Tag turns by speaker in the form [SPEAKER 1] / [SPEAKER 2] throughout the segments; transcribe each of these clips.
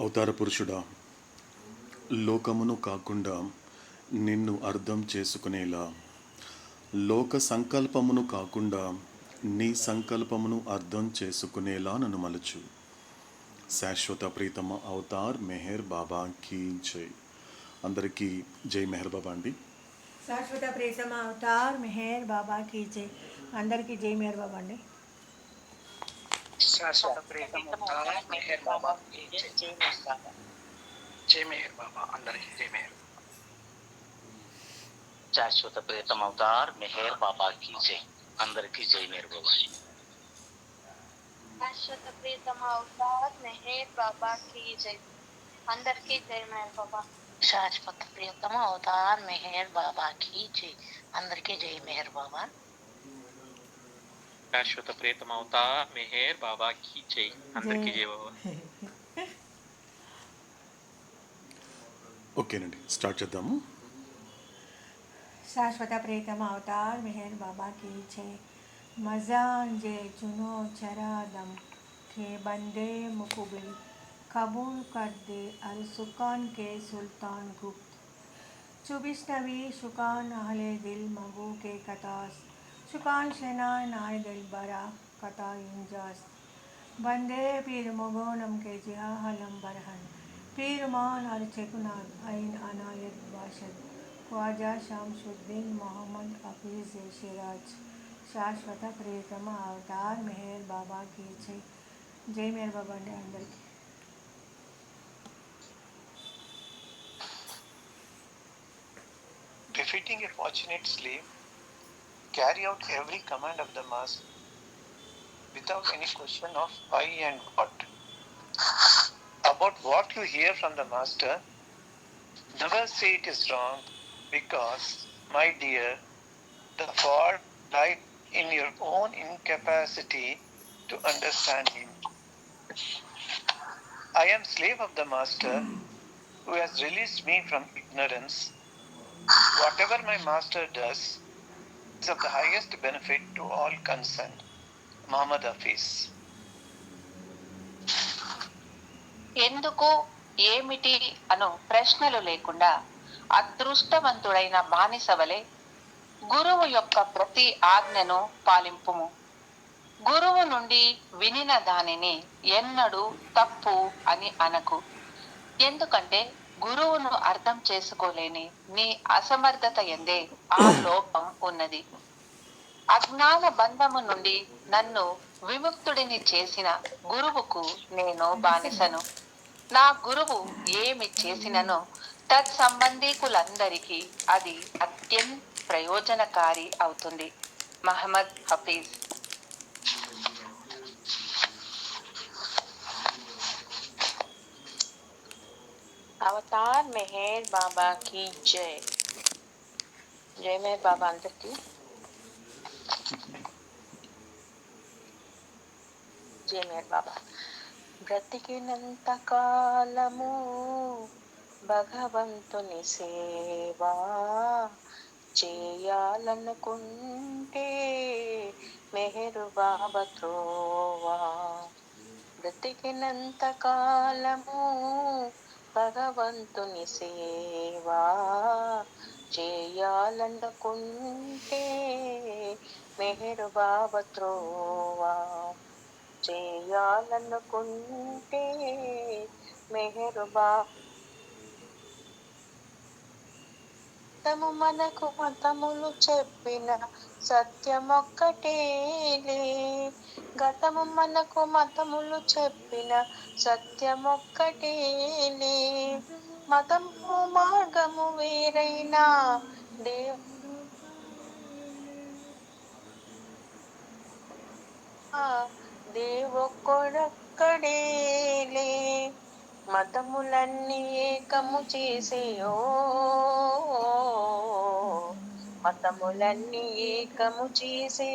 [SPEAKER 1] అవతార పురుషుడా, లోకమును కాకుండా నిన్ను అర్థం చేసుకునేలా, లోక సంకల్పమును కాకుండా నీ సంకల్పమును అర్థం చేసుకునేలా నన్ను మలుచు. శాశ్వత ప్రీతమ అవతార్ మెహర్ బాబా కీ జై. అందరికీ జై మెహర్ బాబా అండి.
[SPEAKER 2] శాశ్వత ప్రీతమ అవతార్ మెహర్ బాబా కీ జై. అందరికీ జై మెహర్ బాబా అండి.
[SPEAKER 3] శాశ్వత ప్రీతమ అవతార్ మెహర్ బాబా కీ జై. జై మెహర్ బాబా. జై మెహర్ బాబా. అందరికీ జై మెహర్.
[SPEAKER 4] శాశ్వత ప్రీతమ అవతార్ మెహర్ బాబా కీ జై. అందరికీ జై మెహర్ బాబా.
[SPEAKER 5] శాశ్వత ప్రీతమ అవతార్ మెహర్ బాబా కీ జై. అందరికీ జై మెహర్ బాబా.
[SPEAKER 6] శాశ్వత ప్రియతమ అవతార్ మెహర్ బాబా కీ జై. అందరికీ జై మెహర్ బాబా.
[SPEAKER 7] శాశ్వత ప్రియతమ అవతార్ మెహర్ బాబా కీ జై. అందరికీ జై బాబా.
[SPEAKER 1] ఓకేనండి, స్టార్ట్ చేద్దాము.
[SPEAKER 2] శాశ్వత ప్రీతమ అవతార్ మెహర్ బాబా की जय. मजान जे चुनो चरादम के बंदे मुकुबिल कबूल कर दे अल सुकान के सुल्तान गुप्त. चुबिस्नवी शुकान अहले दिल मगू के कतास शुकान शना नाय दिल बरा कता इंजास. बंदे पीर मगोनम के जिहा हलम बरहन पीर मान अल चेकुनान आइन अनायत बाशद ख्वाजा शामशुद्दीन मोहम्मद हफीज शिराज. శాశ్వత ప్రియతమ అవతార్ మెహర్ బాబా కీ జై. జై మెహర్ బాబా అండి అందరికీ.
[SPEAKER 3] Befitting a fortunate slave, carry out every command of the master without any question of why and what. About what you hear from the master, never say it is wrong, because, my dear, the fault lies in your own incapacity to understand him. I am slave of the master who has released me from ignorance. Whatever my master does is of the highest benefit to all concerned. Muhammad Hafiz.
[SPEAKER 6] ఎందుకు ఏమిటి అను ప్రశ్నలు లేకుండా అదృష్టవంతుడైన బానిస వలె గురువు యొక్క ప్రతి ఆజ్ఞను పాలింపుము. గురువు నుండి వినిన దానిని ఎన్నడూ తప్పు అని అనకు. ఎందుకంటే గురువును అర్థం చేసుకోలేని నీ అసమర్థత ఎందే ఆ లోపం ఉన్నది. అజ్ఞాన బంధము నుండి నన్ను విముక్తుడిని చేసిన గురువుకు నేను బానిసను. నా గురువు ఏమి చేసిననో తత్సంబంధీకులందరికీ అది అత్యంత ప్రయోజనకారి అవుతుంది. మహమ్మద్ హఫీజ్. అవతార్ మెహర్ బాబా కీ జై. జై మెహర్ బాబా అందరికీ. జై మెహర్ బాబా. బ్రతికినంత కాలము భగవంతుని సేవా చేయాలనుకుంటే మెహరు బాబా త్రోవా. బ్రతికినంత కాలము భగవంతుని సేవా చేయాలనుకుంటే మెహరు బాబా త్రోవా. చేయాలనుకుంటే మెహరు బాబా. గతము మనకు మతములు చెప్పిన సత్యమొక్కటేలే. గతము మనకు మతములు చెప్పిన సత్యమొక్కటేలే. మతము మార్గము వేరైనా దేవుడొక్కడేలే. మతములన్నీ ఏకము చేసేయో మతములన్నీ ఏకము చేసే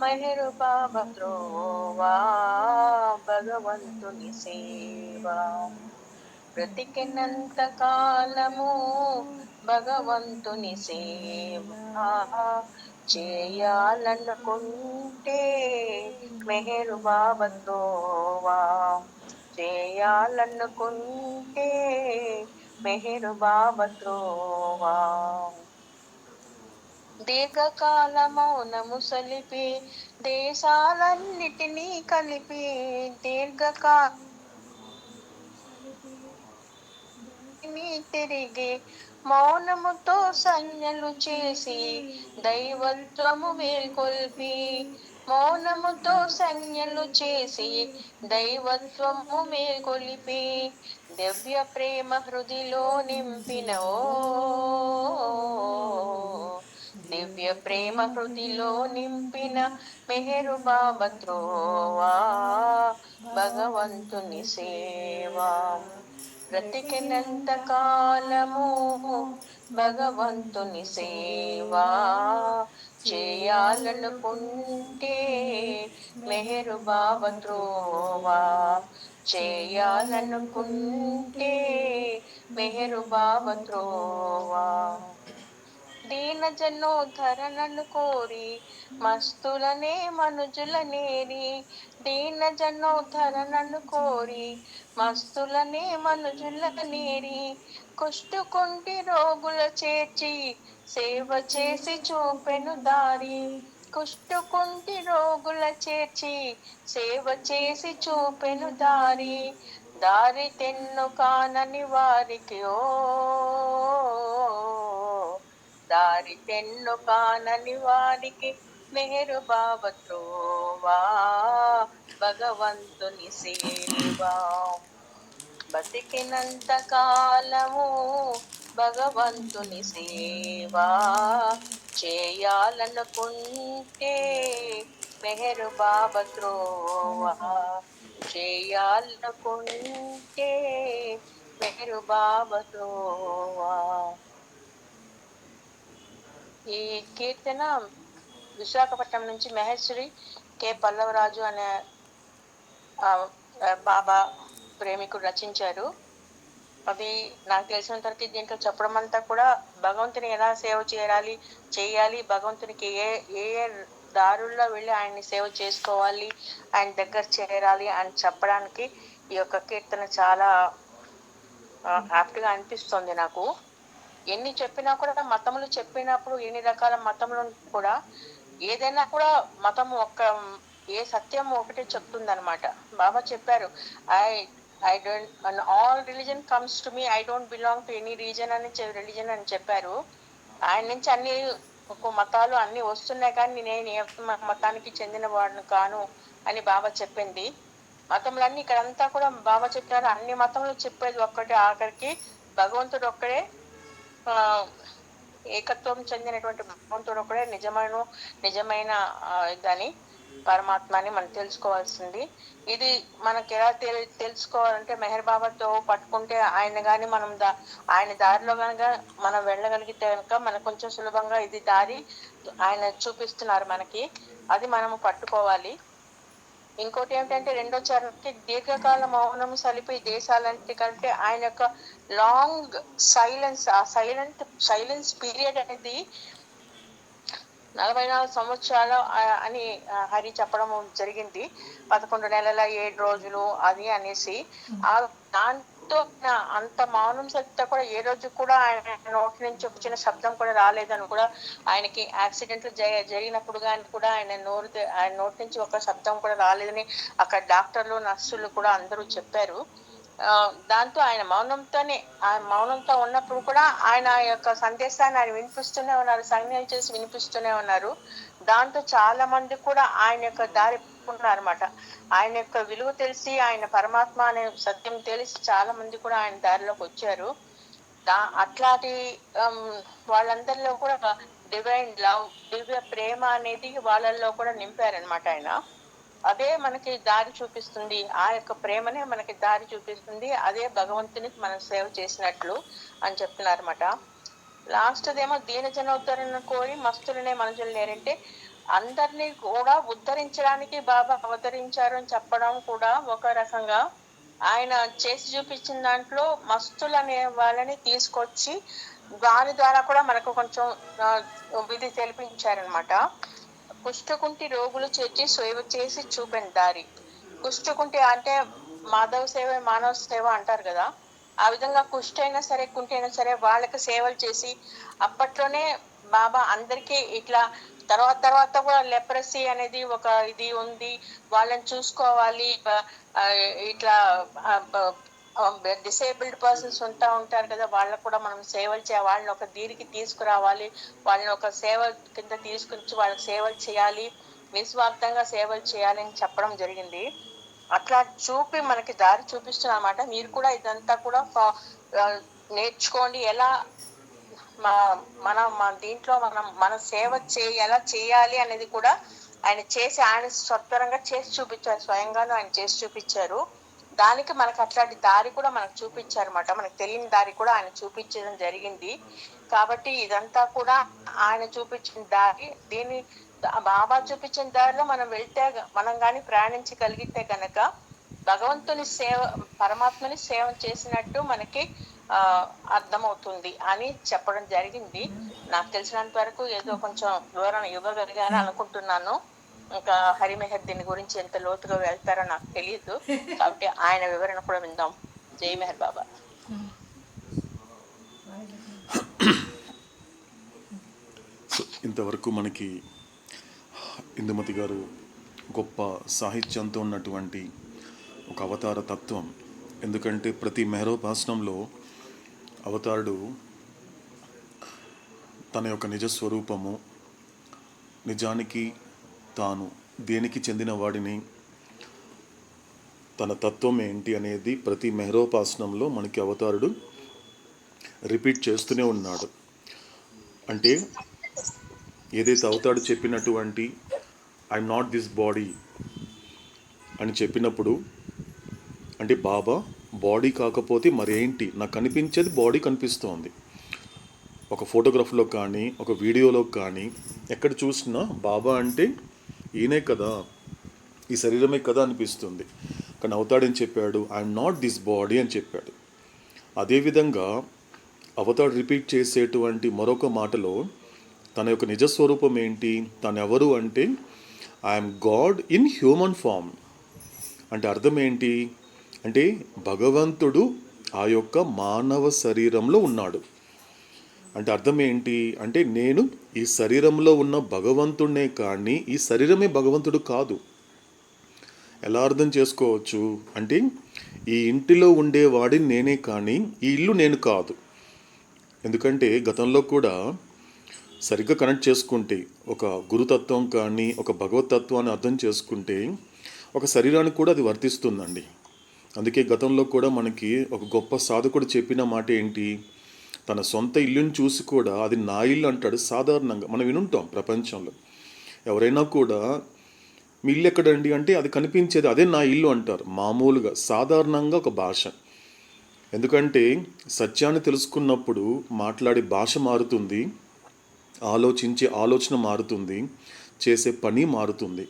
[SPEAKER 6] మెహరు బాబా త్రోవా భగవంతుని సేవా. బ్రతికినంత కాలము భగవంతుని సేవా చేయాలనుకుంటే మెహరు బాబా త్రోవా.
[SPEAKER 8] చేయాలనుకుంటే మెహరు బాబా త్రోవా. దీర్ఘకాల మౌనము సలిపి దేశాలన్నిటినీ కలిపి తిరిగి మౌనముతో సంజ్ఞలు చేసి దైవత్వము మేల్కొల్పి మౌనముతో సంజ్ఞలు చేసి దైవత్వము మేల్కొలిపి దివ్య ప్రేమ హృదిలో నింపిన దివ్య ప్రేమ హృదిలో నింపిన మెహరు బాబా త్రోవా. భగవంతుని సేవా బ్రతికినంత కాలము భగవంతుని సేవా చేయాలనుకుంటే మెహరు బాబా త్రోవా. చేయాలనుకుంటే మెహరు బాబా త్రోవా. దీన జనోద్ధరణను కోరి మస్తులనే మనుజులనేరి దీన జనోద్ధరణను కోరి మస్తులనే మనుజులనేరి కుష్టుకుంటి రోగుల చేర్చి సేవ చేసి చూపెను దారి కుష్టుకుంటి రోగుల చేర్చి సేవ చేసి చూపెను దారి దారి తెన్ను కానని వారికి దారి తెన్ను కానని వారికి మెహరు బాబా త్రోవా. భగవంతుని సేవా బతికినంత కాలము భగవంతుని సేవా చేయాలనుకుంటే మెహరు బాబా త్రోవా. చేయాలనుకుంటే మెహరు బాబా త్రోవా. ఈ కీర్తన విశాఖపట్నం నుంచి మహేశ్వరి కె పల్లవరాజు అనే బాబా ప్రేమికుడు రచించారు. అది నాకు తెలిసిన తర్వాత దీంట్లో చెప్పడం అంతా కూడా భగవంతుని ఎలా సేవ చేయాలి భగవంతునికి ఏ ఏ దారుల్లో వెళ్ళి ఆయన్ని సేవ చేసుకోవాలి ఆయన దగ్గర చేరాలి అని చెప్పడానికి ఈ యొక్క కీర్తన చాలా హ్యాపీగా అనిపిస్తుంది నాకు. ఎన్ని చెప్పినా కూడా మతములు చెప్పినప్పుడు ఎన్ని రకాల మతములు కూడా ఏదైనా కూడా మతం ఏ సత్యం ఒకటే చెప్తుంది అనమాట. బాబా చెప్పారు I don't all religion comes to me I don't belong to any religion అని చెప్పారు. ఆయన నుంచి అన్ని మతాలు అన్ని వస్తున్నాయి కానీ నేను ఏ మతానికి చెందిన వాడిని కాను అని బాబా చెప్పింది. మతములన్నీ ఇక్కడంతా కూడా బాబా చెప్పారు. అన్ని మతములు చెప్పేది ఒక్కటే ఆఖరికి భగవంతుడు ఒక్కడే ఏకత్వం చెందినటువంటి భగవంతుడు ఒకడే నిజమైన ఇదని పరమాత్మని మనం తెలుసుకోవాల్సింది. ఇది మనకి ఎలా తెలుసుకోవాలంటే మెహర్ బాబాతో పట్టుకుంటే ఆయన కానీ మనం ఆయన దారిలో కనుక మనం వెళ్ళగలిగితే కనుక మనకు కొంచెం సులభంగా ఇది దారి ఆయన చూపిస్తున్నారు మనకి, అది మనము పట్టుకోవాలి. ఇంకోటి ఏమిటంటే రెండో చరణకి దీర్ఘకాల మౌనం సలిపి దేశాలంటే కంటే ఆయన యొక్క లాంగ్ సైలెన్స్ ఆ సైలెన్స్ పీరియడ్ అనేది 44 సంవత్సరాలు అని హరి చెప్పడం జరిగింది. 11 నెలల 7 రోజులు అది అనేసి దాంతో అంత మౌనం సత్తా కూడా ఏ రోజు కూడా ఆయన నోటి నుంచి వచ్చిన శబ్దం కూడా రాలేదని కూడా ఆయనకి యాక్సిడెంట్లు జరిగినప్పుడు కానీ కూడా ఆయన నోటి నుంచి ఒక శబ్దం కూడా రాలేదని అక్కడ డాక్టర్లు నర్సులు కూడా అందరూ చెప్పారు. దాంతో ఆయన మౌనంతో ఉన్నప్పుడు కూడా ఆయన యొక్క సందేశాన్ని ఆయన వినిపిస్తూనే ఉన్నారు, సంజ్ఞలు చేసి వినిపిస్తూనే ఉన్నారు. దాంతో చాలా మంది కూడా ఆయన యొక్క దారి అన్నమాట. ఆయన యొక్క విలువ తెలిసి ఆయన పరమాత్మ అనే సత్యం తెలిసి చాలా మంది కూడా ఆయన దారిలోకి వచ్చారు. అట్లాంటి వాళ్ళందరిలో కూడా డివైన్ లవ్ దివ్య ప్రేమ అనేది వాళ్ళల్లో కూడా నింపారనమాట ఆయన. అదే మనకి దారి చూపిస్తుంది, ఆ యొక్క ప్రేమనే మనకి దారి చూపిస్తుంది, అదే భగవంతునికి మనం సేవ చేసినట్లు అని చెప్తున్నారు అనమాట. లాస్ట్ దేమో దీన జనోద్ధరణ కోరి మస్తులనే మనుషులు లేరంటే అందరినీ కూడా ఉద్ధరించడానికి బాబా అవతరించారు అని చెప్పడం కూడా ఒక రకంగా ఆయన చేసి చూపించిన దాంట్లో మస్తులు అనే వాళ్ళని తీసుకొచ్చి దాని ద్వారా కూడా మనకు కొంచెం విధి తెలిపించారనమాట. కుష్ఠకుంటి రోగులు చేర్చి సేవ చేసి చూపిన దారి. కుష్ఠకుంటి అంటే మాధవ సేవ మానవ సేవ అంటారు కదా, ఆ విధంగా కుష్టి అయినా సరే కుంటి అయినా సరే వాళ్ళకి సేవలు చేసి అప్పట్లోనే బాబా అందరికీ ఇట్లా తర్వాత కూడా లెప్రసీ అనేది ఒక ఇది ఉంది, వాళ్ళని చూసుకోవాలి, ఇట్లా డిసేబుల్డ్ పర్సన్స్ ఉంటారు కదా, వాళ్ళకు కూడా మనం సేవలు చేయాలి, వాళ్ళని ఒక దీనికి తీసుకురావాలి, వాళ్ళని ఒక సేవ కింద తీసుకొచ్చి వాళ్ళకి సేవలు చేయాలి, నిస్వార్థంగా సేవలు చేయాలి అని చెప్పడం జరిగింది. అట్లా చూపి మనకి దారి చూపిస్తున్నారు అన్నమాట. మీరు కూడా ఇదంతా కూడా నేర్చుకోండి, ఎలా మన దీంట్లో మన సేవ ఎలా చేయాలి అనేది కూడా ఆయన స్వతంత్రంగా చేసి చూపించారు, స్వయంగాను ఆయన చేసి చూపించారు. దానికి మనకు అట్లాంటి దారి కూడా మనకు చూపించారు అనమాట, మనకు తెలియని దారి కూడా ఆయన చూపించడం జరిగింది. కాబట్టి ఇదంతా కూడా ఆయన చూపించిన దారి, దీన్ని బాబా చూపించిన దారిలో మనం వెళ్తే, మనం కానీ ప్రయాణించగలిగితే గనక భగవంతుని సేవ, పరమాత్మని సేవ చేసినట్టు మనకి అర్థమవుతుంది అని చెప్పడం జరిగింది. నాకు తెలిసినంత వరకు ఏదో కొంచెం వివరణ ఇవ్వగలిగాను అనుకుంటున్నాను. ఇంకా హరిమెహర్ దీని గురించి ఎంత లోతుగా వెళ్తారో నాకు తెలియదు, కాబట్టి ఆయన వివరణ కూడా విందాం. జై మెహర్ బాబా.
[SPEAKER 1] ఇంతవరకు మనకి ఇందుమతి గారు గొప్ప సాహిత్యంతో ఉన్నటువంటి ఒక అవతార తత్వం. ఎందుకంటే ప్రతి మెహరోపాసనంలో అవతారుడు తన యొక్క నిజస్వరూపము, నిజానికి తాను దేనికి చెందిన వాడిని, తన తత్వం ఏంటి అనేది ప్రతి మెహరోపాసనంలో మనకి అవతారుడు రిపీట్ చేస్తూనే ఉన్నాడు. అంటే ఏదైతే అవతారుడు చెప్పినటువంటి ఐఎమ్ నాట్ దిస్ బాడీ అని చెప్పినప్పుడు, అంటే బాబా బాడీ కాకపోతే మరేంటి, నాకు కనిపించేది బాడీ కనిపిస్తోంది. ఒక ఫోటోగ్రాఫ్లో కానీ ఒక వీడియోలో కానీ ఎక్కడ చూసినా బాబా అంటే ఈయనే కదా, ఈ శరీరమే కదా అనిపిస్తుంది. కానీ అవతాడని చెప్పాడు ఐఎమ్ నాట్ దిస్ బాడీ అని చెప్పాడు. అదేవిధంగా అవతాడు రిపీట్ చేసేటువంటి మరొక మాటలో తన యొక్క నిజస్వరూపం ఏంటి, తను ఎవరు అంటే I am God in human form. అంటే అర్థం ఏంటి అంటే భగవంతుడు ఆ యొక్క మానవ శరీరంలో ఉన్నాడు. అంటే అర్థం ఏంటి అంటే నేను ఈ శరీరంలో ఉన్న భగవంతుడినే కానీ ఈ శరీరమే భగవంతుడు కాదు. ఎలా అర్థం చేసుకోవచ్చు అంటే ఈ ఇంటిలో ఉండేవాడిని నేనే కానీ ఈ ఇల్లు నేను కాదు. ఎందుకంటే గతంలో కూడా సరిగ్గా కనెక్ట్ చేసుకుంటే ఒక గురుతత్వం కానీ ఒక భగవతత్వాన్ని అర్థం చేసుకుంటే ఒక శరీరానికి కూడా అది వర్తిస్తుందండి. అందుకే గతంలో కూడా మనకి ఒక గొప్ప సాధకుడు చెప్పిన మాట ఏంటి, తన సొంత ఇల్లుని చూసి కూడా అది నా ఇల్లు అంటాడు. సాధారణంగా మనం వినుంటాం ప్రపంచంలో, ఎవరైనా కూడా మీ ఇల్లు ఎక్కడండి అంటే అది కనిపించేది అదే నా ఇల్లు అంటారు, మామూలుగా సాధారణంగా ఒక భాష. ఎందుకంటే సత్యాన్ని తెలుసుకున్నప్పుడు మాట్లాడే భాష మారుతుంది, ఆలోచించే ఆలోచన మారుతుంది, చేసే పని మారుతుంది.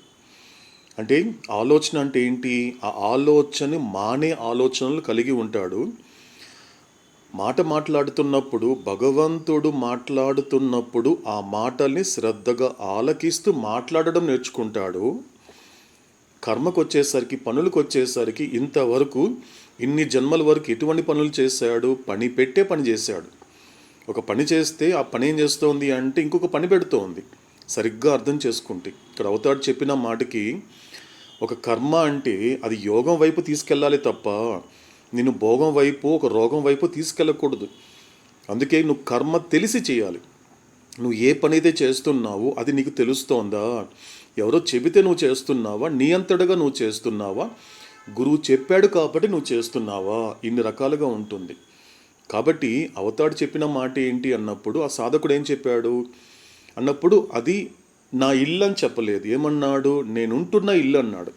[SPEAKER 1] అంటే ఆలోచన అంటే ఏంటి, ఆ ఆలోచన మానే ఆలోచనలు కలిగి ఉంటాడు. మాట్లాడుతున్నప్పుడు భగవంతుడు మాట్లాడుతున్నప్పుడు ఆ మాటల్ని శ్రద్ధగా ఆలకిస్తూ మాట్లాడడం నేర్చుకుంటాడు. కర్మకు వచ్చేసరికి, పనులకు వచ్చేసరికి ఇంతవరకు ఇన్ని జన్మల వరకు ఎటువంటి పనులు చేశాడు, పని పెట్టే పని చేశాడు. ఒక పని చేస్తే ఆ పని ఏం చేస్తోంది అంటే ఇంకొక పని పెడుతోంది. సరిగ్గా అర్థం చేసుకుంటే ఇక్కడ అవతాడు చెప్పిన మాటకి ఒక కర్మ అంటే అది యోగం వైపు తీసుకెళ్ళాలి తప్ప నేను భోగం వైపు ఒక రోగం వైపు తీసుకెళ్ళకూడదు. అందుకే నువ్వు కర్మ తెలిసి చేయాలి. నువ్వు ఏ పని అయితే చేస్తున్నావో అది నీకు తెలుస్తోందా, ఎవరో చెబితే నువ్వు చేస్తున్నావా, నీ అంతటగా నువ్వు చేస్తున్నావా, గురువు చెప్పాడు కాబట్టి నువ్వు చేస్తున్నావా, ఇన్ని రకాలుగా ఉంటుంది. కాబట్టి అవతాడు చెప్పిన మాట ఏంటి అన్నప్పుడు ఆ సాధకుడు ఏం చెప్పాడు అన్నప్పుడు అది నా ఇల్లు అని చెప్పలేదు, ఏమన్నాడు, నేనుంటున్న ఇల్లు అన్నాడు.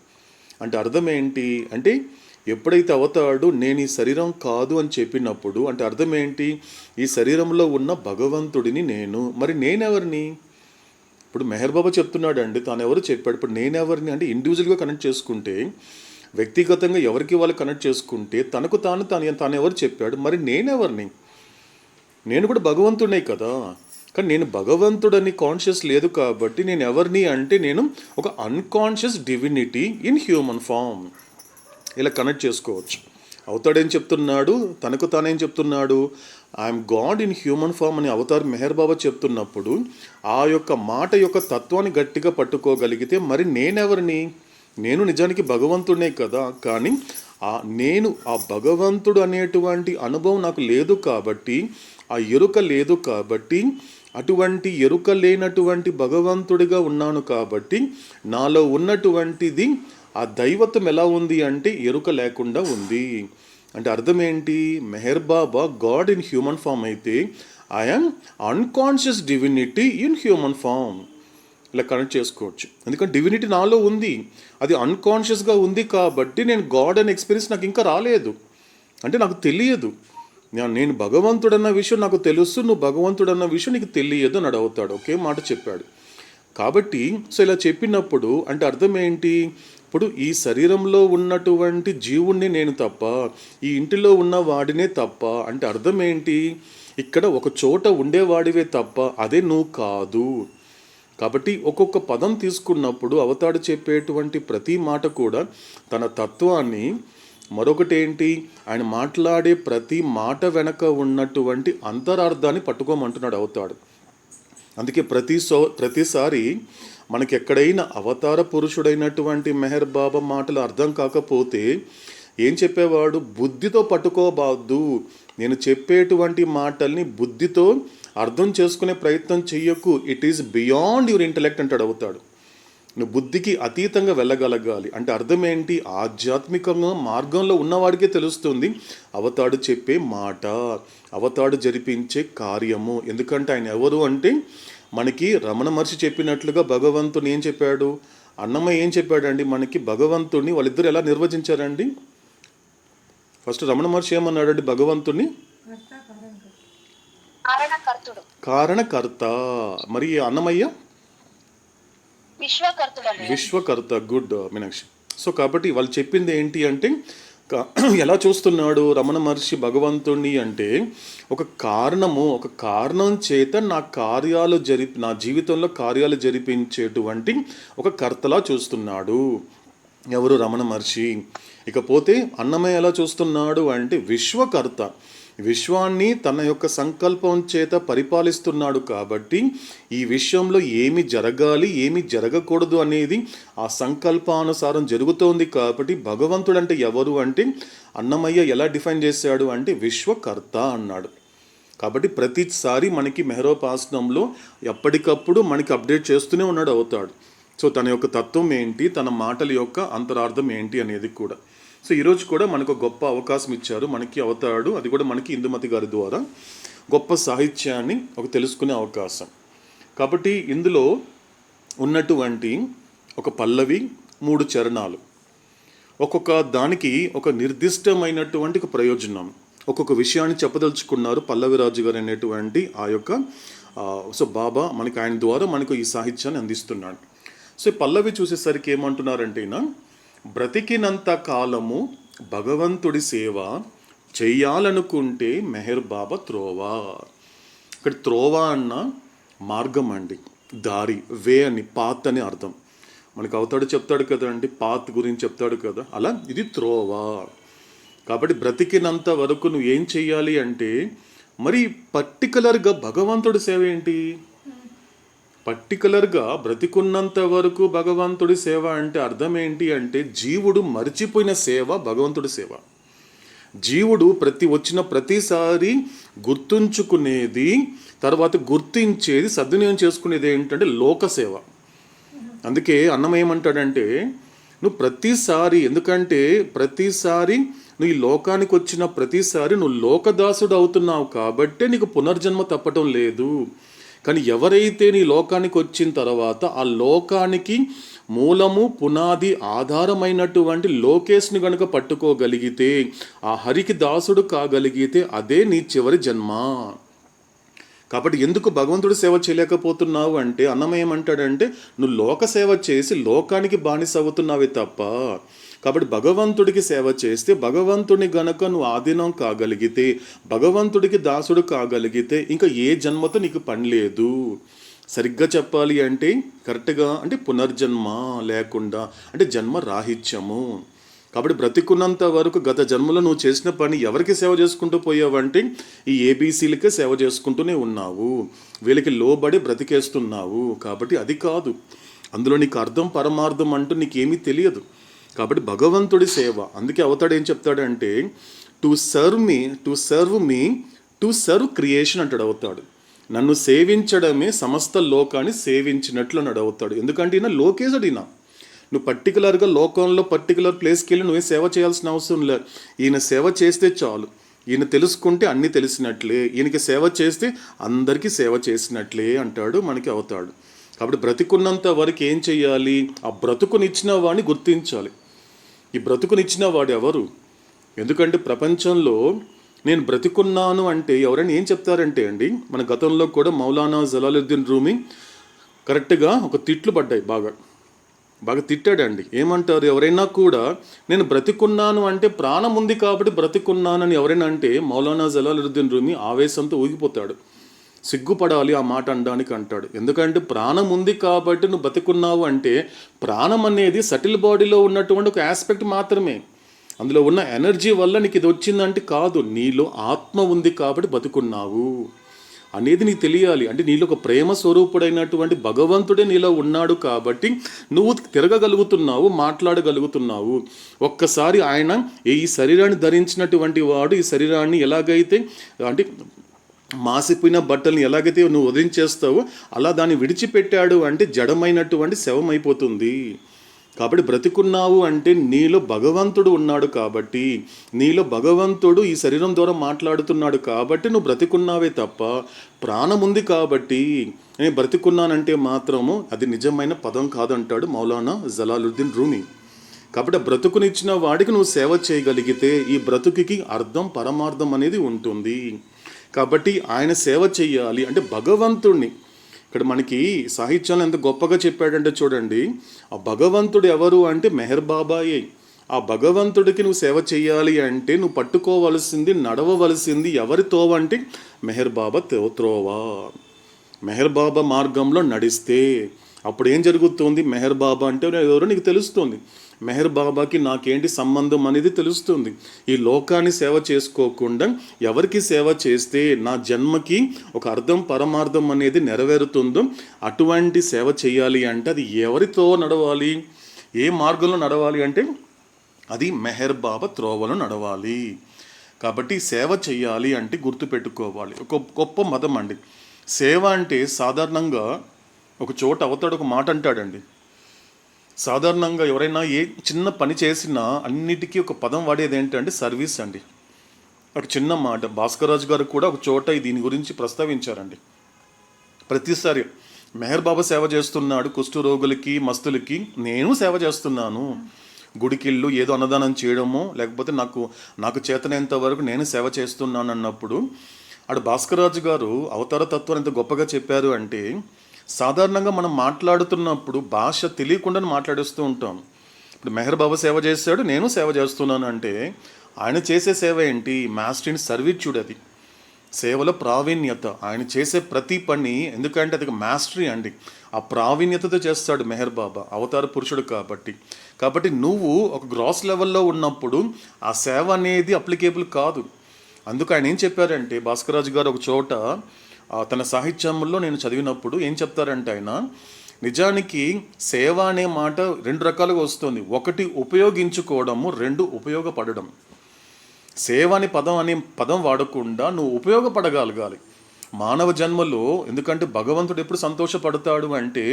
[SPEAKER 1] అంటే అర్థం ఏంటి అంటే ఎప్పుడైతే అవతాడు నేను ఈ శరీరం కాదు అని చెప్పినప్పుడు అంటే అర్థం ఏంటి, ఈ శరీరంలో ఉన్న భగవంతుడిని నేను, మరి నేనెవరిని? ఇప్పుడు మెహర్ బాబా చెప్తున్నాడు అండి, తాను ఎవరు చెప్పాడు, ఇప్పుడు నేనెవరిని అంటే ఇండివిజువల్గా కనెక్ట్ చేసుకుంటే, వ్యక్తిగతంగా ఎవరికి వాళ్ళు కనెక్ట్ చేసుకుంటే తనకు తాను ఎవరు చెప్పాడు, మరి నేనెవరిని? నేను కూడా భగవంతుడే కదా. కానీ నేను భగవంతుడని కాన్షియస్ లేదు కాబట్టి నేను ఎవరిని అంటే నేను ఒక unconscious divinity in human form. ఇలా కనెక్ట్ చేసుకోవచ్చు. అవతాడేం చెప్తున్నాడు, తనకు తానేం చెప్తున్నాడు, I am God in human form అని అవతార్ మెహర్ బాబా చెప్తున్నప్పుడు ఆ యొక్క మాట యొక్క తత్వాన్ని గట్టిగా పట్టుకోగలిగితే మరి నేనెవరిని, నేను నిజానికి భగవంతుడే కదా, కానీ నేను ఆ భగవంతుడు అనేటువంటి అనుభవం నాకు లేదు కాబట్టి, ఆ ఎరుక లేదు కాబట్టి, అటువంటి ఎరుక లేనటువంటి భగవంతుడిగా ఉన్నాను కాబట్టి నాలో ఉన్నటువంటిది ఆ దైవత్వం ఎలా ఉంది అంటే ఎరుక లేకుండా ఉంది. అంటే అర్థం ఏంటి, Meher Baba God in human form అయితే I am unconscious divinity in human form. ఇలా కనెక్ట్ చేసుకోవచ్చు. ఎందుకంటే డివినిటీ నాలో ఉంది, అది అన్కాన్షియస్గా ఉంది కాబట్టి నేను గాడ్ అనే ఎక్స్పీరియన్స్ నాకు ఇంకా రాలేదు, అంటే నాకు తెలియదు. నేను భగవంతుడన్న విషయం నాకు తెలుసు, నువ్వు భగవంతుడన్న విషయం నీకు తెలియదు అని అడుగుతాడు. ఒకే మాట చెప్పాడు కాబట్టి. సో ఇలా చెప్పినప్పుడు అంటే అర్థం ఏంటి, ఇప్పుడు ఈ శరీరంలో ఉన్నటువంటి జీవుణ్ణి నేను తప్ప, ఈ ఇంటిలో ఉన్న వాడినే తప్ప, అంటే అర్థం ఏంటి, ఇక్కడ ఒక చోట ఉండేవాడివే తప్ప అదే నువ్వు కాదు. కాబట్టి ఒక్కొక్క పదం తీసుకున్నప్పుడు అవతాడు చెప్పేటువంటి ప్రతి మాట కూడా తన తత్వాన్ని, మరొకటి ఏంటి, ఆయన మాట్లాడే ప్రతి మాట వెనక ఉన్నటువంటి అంతరార్థాన్ని పట్టుకోమంటున్నాడు అవతాడు. అందుకే ప్రతిసారి మనకి ఎక్కడైనా అవతార పురుషుడైనటువంటి మెహర్ బాబా మాటలు అర్థం కాకపోతే ఏం చెప్పేవాడు, బుద్ధితో పట్టుకోబాదు, నేను చెప్పేటువంటి మాటల్ని బుద్ధితో అర్థం చేసుకునే ప్రయత్నం చెయ్యకు, it is beyond your intellect అంటాడు అవతాడు. నువ్వు బుద్ధికి అతీతంగా వెళ్ళగలగాలి. అంటే అర్థం ఏంటి, ఆధ్యాత్మికంగా మార్గంలో ఉన్నవాడికే తెలుస్తుంది అవతాడు చెప్పే మాట, అవతాడు జరిపించే కార్యము. ఎందుకంటే ఆయన ఎవరు అంటే మనకి రమణ మహర్షి చెప్పినట్లుగా భగవంతుని ఏం చెప్పాడు, అన్నమయ్య ఏం చెప్పాడండి మనకి, భగవంతుడిని వాళ్ళిద్దరు ఎలా నిర్వచించారండి. ఫస్ట్ రమణ మహర్షి ఏమన్నాడండి భగవంతుడిని, కారణకర్త. మరి అన్నమయ్య విశ్వకర్త. గుడ్ మీనాక్షి. సో కాబట్టి వాళ్ళు చెప్పింది ఏంటి అంటే ఎలా చూస్తున్నాడు రమణ మహర్షి భగవంతుణ్ణి అంటే ఒక కారణం చేత నా జీవితంలో కార్యాలు జరిపించేటువంటి ఒక కర్తలా చూస్తున్నాడు ఎవరు, రమణ మహర్షి. ఇకపోతే అన్నమయ్య ఎలా చూస్తున్నాడు అంటే విశ్వకర్త, విశ్వాన్ని తన యొక్క సంకల్పం చేత పరిపాలిస్తున్నాడు కాబట్టి ఈ విషయంలో ఏమి జరగాలి ఏమి జరగకూడదు అనేది ఆ సంకల్పానుసారం జరుగుతోంది. కాబట్టి భగవంతుడు అంటే ఎవరు అంటే అన్నమయ్య ఎలా డిఫైన్ చేశాడు అంటే విశ్వకర్త అన్నాడు. కాబట్టి ప్రతిసారి మనకి మెహరోపాసనంలో ఎప్పటికప్పుడు మనకి అప్డేట్ చేస్తూనే ఉన్నాడు అవుతాడు. సో తన యొక్క తత్వం ఏంటి, తన మాటల యొక్క అంతరార్థం ఏంటి అనేది కూడా. సో ఈరోజు కూడా మనకు గొప్ప అవకాశం ఇచ్చారు మనకి అవతాడు, అది కూడా మనకి ఇందుమతి గారి ద్వారా గొప్ప సాహిత్యాన్ని తెలుసుకునే అవకాశం. కాబట్టి ఇందులో ఉన్నటువంటి ఒక పల్లవి, 3 చరణాలు, ఒక్కొక్క దానికి ఒక నిర్దిష్టమైనటువంటి ఒక ప్రయోజనం, ఒక్కొక్క విషయాన్ని చెప్పదలుచుకున్నారు పల్లవిరాజు గారు అనేటువంటి ఆ యొక్క సో బాబా మనకి ఆయన ద్వారా మనకు ఈ సాహిత్యాన్ని అందిస్తున్నాడు. సో ఈ పల్లవి చూసేసరికి ఏమంటున్నారంటే, బ్రతికినంత కాలము భగవంతుడి సేవ చెయ్యాలనుకుంటే మెహర్ బాబా త్రోవా. ఇక్కడ త్రోవా అన్న మార్గం అండి, దారి, వే అని, పాత్ అని అర్థం. మనకు అవతాడు చెప్తాడు కదా అండి, పాత్ గురించి చెప్తాడు కదా, అలా ఇది త్రోవా. కాబట్టి బ్రతికినంత వరకు నువ్వు ఏం చెయ్యాలి అంటే, మరి పర్టికులర్గా భగవంతుడి సేవ ఏంటి, పర్టికులర్గా బ్రతికున్నంత వరకు భగవంతుడి సేవ అంటే అర్థం ఏంటి అంటే జీవుడు మర్చిపోయిన సేవ భగవంతుడి సేవ. జీవుడు వచ్చిన ప్రతిసారి గుర్తుంచుకునేది, తర్వాత గుర్తించేది, సద్వినియోగం చేసుకునేది ఏంటంటే లోకసేవ. అందుకే అన్నమయ్య ఏమంటాడంటే నువ్వు ప్రతిసారి, ఎందుకంటే ప్రతిసారి నువ్వు ఈ లోకానికి వచ్చిన ప్రతిసారి నువ్వు లోకదాసుడు అవుతున్నావు కాబట్టే నీకు పునర్జన్మ తప్పటం లేదు. కానీ ఎవరైతే నీ లోకానికి వచ్చిన తర్వాత ఆ లోకానికి మూలము పునాది ఆధారమైనటువంటి లోకేష్ని గనుక పట్టుకోగలిగితే, ఆ హరికి దాసుడు కాగలిగితే అదే నీ చివరి జన్మ. కాబట్టి ఎందుకు భగవంతుడి సేవ చేయలేకపోతున్నావు అంటే అన్నమయ్య ఏమంటాడంటే నువ్వు లోక సేవ చేసి లోకానికి బానిస అవుతున్నావే తప్ప. కాబట్టి భగవంతుడికి సేవ చేస్తే, భగవంతుడిని గనక నువ్వు ఆధీనం కాగలిగితే, భగవంతుడికి దాసుడు కాగలిగితే ఇంకా ఏ జన్మతో నీకు పని లేదు. సరిగ్గా చెప్పాలి అంటే కరెక్ట్గా అంటే పునర్జన్మ లేకుండా, అంటే జన్మ రాహిత్యము. కాబట్టి బ్రతికున్నంత వరకు గత జన్మలో నువ్వు చేసిన పని ఎవరికి సేవ చేసుకుంటూ పోయావంటే ఈ ఏబీసీలకే సేవ చేసుకుంటూనే ఉన్నావు, వీళ్ళకి లోబడి బ్రతికేస్తున్నావు. కాబట్టి అది కాదు, అందులో నీకు అర్థం పరమార్థం అంటూ నీకేమీ తెలియదు. కాబట్టి భగవంతుడి సేవ, అందుకే అవతాడు ఏం చెప్తాడంటే టు సర్వ్ క్రియేషన్ అంటాడు అవతాడు. నన్ను సేవించడమే సమస్త లోకాన్ని సేవించినట్లు అన్నాడు అవతాడు. ఎందుకంటే ఈయన లోకేశుడు. ఈయన నువ్వు పర్టికులర్గా లోకంలో పర్టికులర్ ప్లేస్కి వెళ్ళి నువ్వే సేవ చేయాల్సిన అవసరం లేదు. ఈయన సేవ చేస్తే చాలు. ఈయన తెలుసుకుంటే అన్నీ తెలిసినట్లే, ఈయనకి సేవ చేస్తే అందరికీ సేవ చేసినట్లే అంటాడు మనకి అవతాడు. కాబట్టి బ్రతికున్నంత వరకు ఏం చెయ్యాలి? ఆ బ్రతుకునిచ్చిన వాడిని గుర్తించాలి. ఈ బ్రతుకునిచ్చిన వాడు ఎవరు? ఎందుకంటే ప్రపంచంలో నేను బ్రతికున్నాను అంటే ఎవరైనా ఏం చెప్తారంటే అండి, మన గతంలో కూడా మౌలానా జలాలుద్దీన్ రూమి కరెక్ట్గా ఒక తిట్లు పడ్డాయి, బాగా తిట్టాడండి. ఏమంటారు ఎవరైనా కూడా, నేను బ్రతికున్నాను అంటే ప్రాణం ఉంది కాబట్టి బ్రతికున్నానని ఎవరైనా అంటే మౌలానా జలాలుద్దీన్ రూమి ఆవేశంతో ఊగిపోతాడు. సిగ్గుపడాలి ఆ మాట అనడానికి అంటాడు. ఎందుకంటే ప్రాణం ఉంది కాబట్టి నువ్వు బతికున్నావు అంటే ప్రాణం అనేది సటిల్ బాడీలో ఉన్నటువంటి ఒక ఆస్పెక్ట్ మాత్రమే. అందులో ఉన్న ఎనర్జీ వల్ల నీకు ఇది వచ్చిందంటే కాదు, నీలో ఆత్మ ఉంది కాబట్టి బతుకున్నావు అనేది నీకు తెలియాలి. అంటే నీలో ఒక ప్రేమ స్వరూపుడైనటువంటి భగవంతుడే నీలో ఉన్నాడు కాబట్టి నువ్వు తిరగగలుగుతున్నావు, మాట్లాడగలుగుతున్నావు. ఒక్కసారి ఆయన ఈ శరీరాన్ని ధరించినటువంటి వాడు ఈ శరీరాన్ని ఎలాగైతే అంటే మాసిపోయిన బట్టల్ని ఎలాగైతే నువ్వు వదిలించేస్తావో అలా దాన్ని విడిచిపెట్టాడు అంటే జడమైనటువంటి శవం అయిపోతుంది. కాబట్టి బ్రతికున్నావు అంటే నీలో భగవంతుడు ఉన్నాడు కాబట్టి, నీలో భగవంతుడు ఈ శరీరం ద్వారా మాట్లాడుతున్నాడు కాబట్టి నువ్వు బ్రతికున్నావే తప్ప ప్రాణం ఉంది కాబట్టి నేను బ్రతికున్నానంటే మాత్రము అది నిజమైన పదం కాదంటాడు మౌలానా జలాలుద్దీన్ రూమి. కాబట్టి బ్రతుకునిచ్చిన వాడికి నువ్వు సేవ చేయగలిగితే ఈ బ్రతుకుకి అర్థం పరమార్థం అనేది ఉంటుంది. కాబట్టి ఆయన సేవ చెయ్యాలి అంటే భగవంతుడిని. ఇక్కడ మనకి సాహిత్యంలో ఎంత గొప్పగా చెప్పాడంటే చూడండి, ఆ భగవంతుడు ఎవరు అంటే మెహర్ బాబాయే. ఆ భగవంతుడికి నువ్వు సేవ చేయాలి అంటే నువ్వు పట్టుకోవలసింది, నడవవలసింది ఎవరితో అంటే మెహర్ బాబా త్రోవా. మెహర్ బాబా మార్గంలో నడిస్తే అప్పుడు ఏం జరుగుతుంది? మెహర్ బాబా అంటే ఎవరో నీకు తెలుస్తుంది, మెహర్ బాబాకి నాకేంటి సంబంధం అనేది తెలుస్తుంది. ఈ లోకాన్ని సేవ చేసుకోకుండా ఎవరికి సేవ చేస్తే నా జన్మకి ఒక అర్థం పరమార్థం అనేది నెరవేరుతుందో అటువంటి సేవ చేయాలి అంటే అది ఎవరితో నడవాలి, ఏ మార్గంలో నడవాలి అంటే అది మెహర్ బాబా త్రోవలో నడవాలి. కాబట్టి సేవ చేయాలి అంటే గుర్తుపెట్టుకోవాలి, ఒక గొప్ప మతం అండి. సేవ అంటే సాధారణంగా ఒక చోట అవతాడు ఒక మాట అంటాడండి. సాధారణంగా ఎవరైనా ఏ చిన్న పని చేసినా అన్నిటికీ ఒక పదం వాడేది ఏంటంటే సర్వీస్ అండి. ఒక చిన్న మాట భాస్కర్ రాజు గారు కూడా ఒక చోట దీని గురించి ప్రస్తావించారండి. ప్రతిసారి మెహర్ బాబా సేవ చేస్తున్నాడు కుష్టు రోగులకి, మస్తులకి, నేను సేవ చేస్తున్నాను. గుడికిళ్ళు ఏదో అన్నదానం చేయడమో లేకపోతే నాకు చేతనైనంత వరకు నేను సేవ చేస్తున్నాను అన్నప్పుడు అటు భాస్కర్ రాజు గారు అవతార తత్వాన్ని ఎంత గొప్పగా చెప్పారు అంటే, సాధారణంగా మనం మాట్లాడుతున్నప్పుడు భాష తెలియకుండా మాట్లాడేస్తూ ఉంటాం. ఇప్పుడు మెహర్ బాబా సేవ చేశాడు, నేను సేవ చేస్తున్నాను అంటే ఆయన చేసే సేవ ఏంటి? Master in servitude. అది సేవలో ప్రావీణ్యత. ఆయన చేసే ప్రతి పని ఎందుకంటే అది మాస్టరీ అండి, ఆ ప్రావీణ్యతతో చేస్తాడు మెహర్ బాబా, అవతార పురుషుడు కాబట్టి నువ్వు ఒక గ్రాస్ లెవెల్లో ఉన్నప్పుడు ఆ సేవ అనేది అప్లికేబుల్ కాదు. అందుకు ఆయన ఏం చెప్పారంటే భాస్కర్ రాజు గారు ఒక చోట తన సాహిత్యంలో నేను చదివినప్పుడు ఏం చెప్తారంటే ఆయన, నిజానికి సేవ అనే మాట రెండు రకాలుగా వస్తుంది. ఒకటి ఉపయోగించుకోవడము, రెండు ఉపయోగపడడం. సేవ అనే పదం వాడకుండా నువ్వు ఉపయోగపడగలగాలి మానవ జన్మలో. ఎందుకంటే భగవంతుడు ఎప్పుడు సంతోషపడతాడు అంటే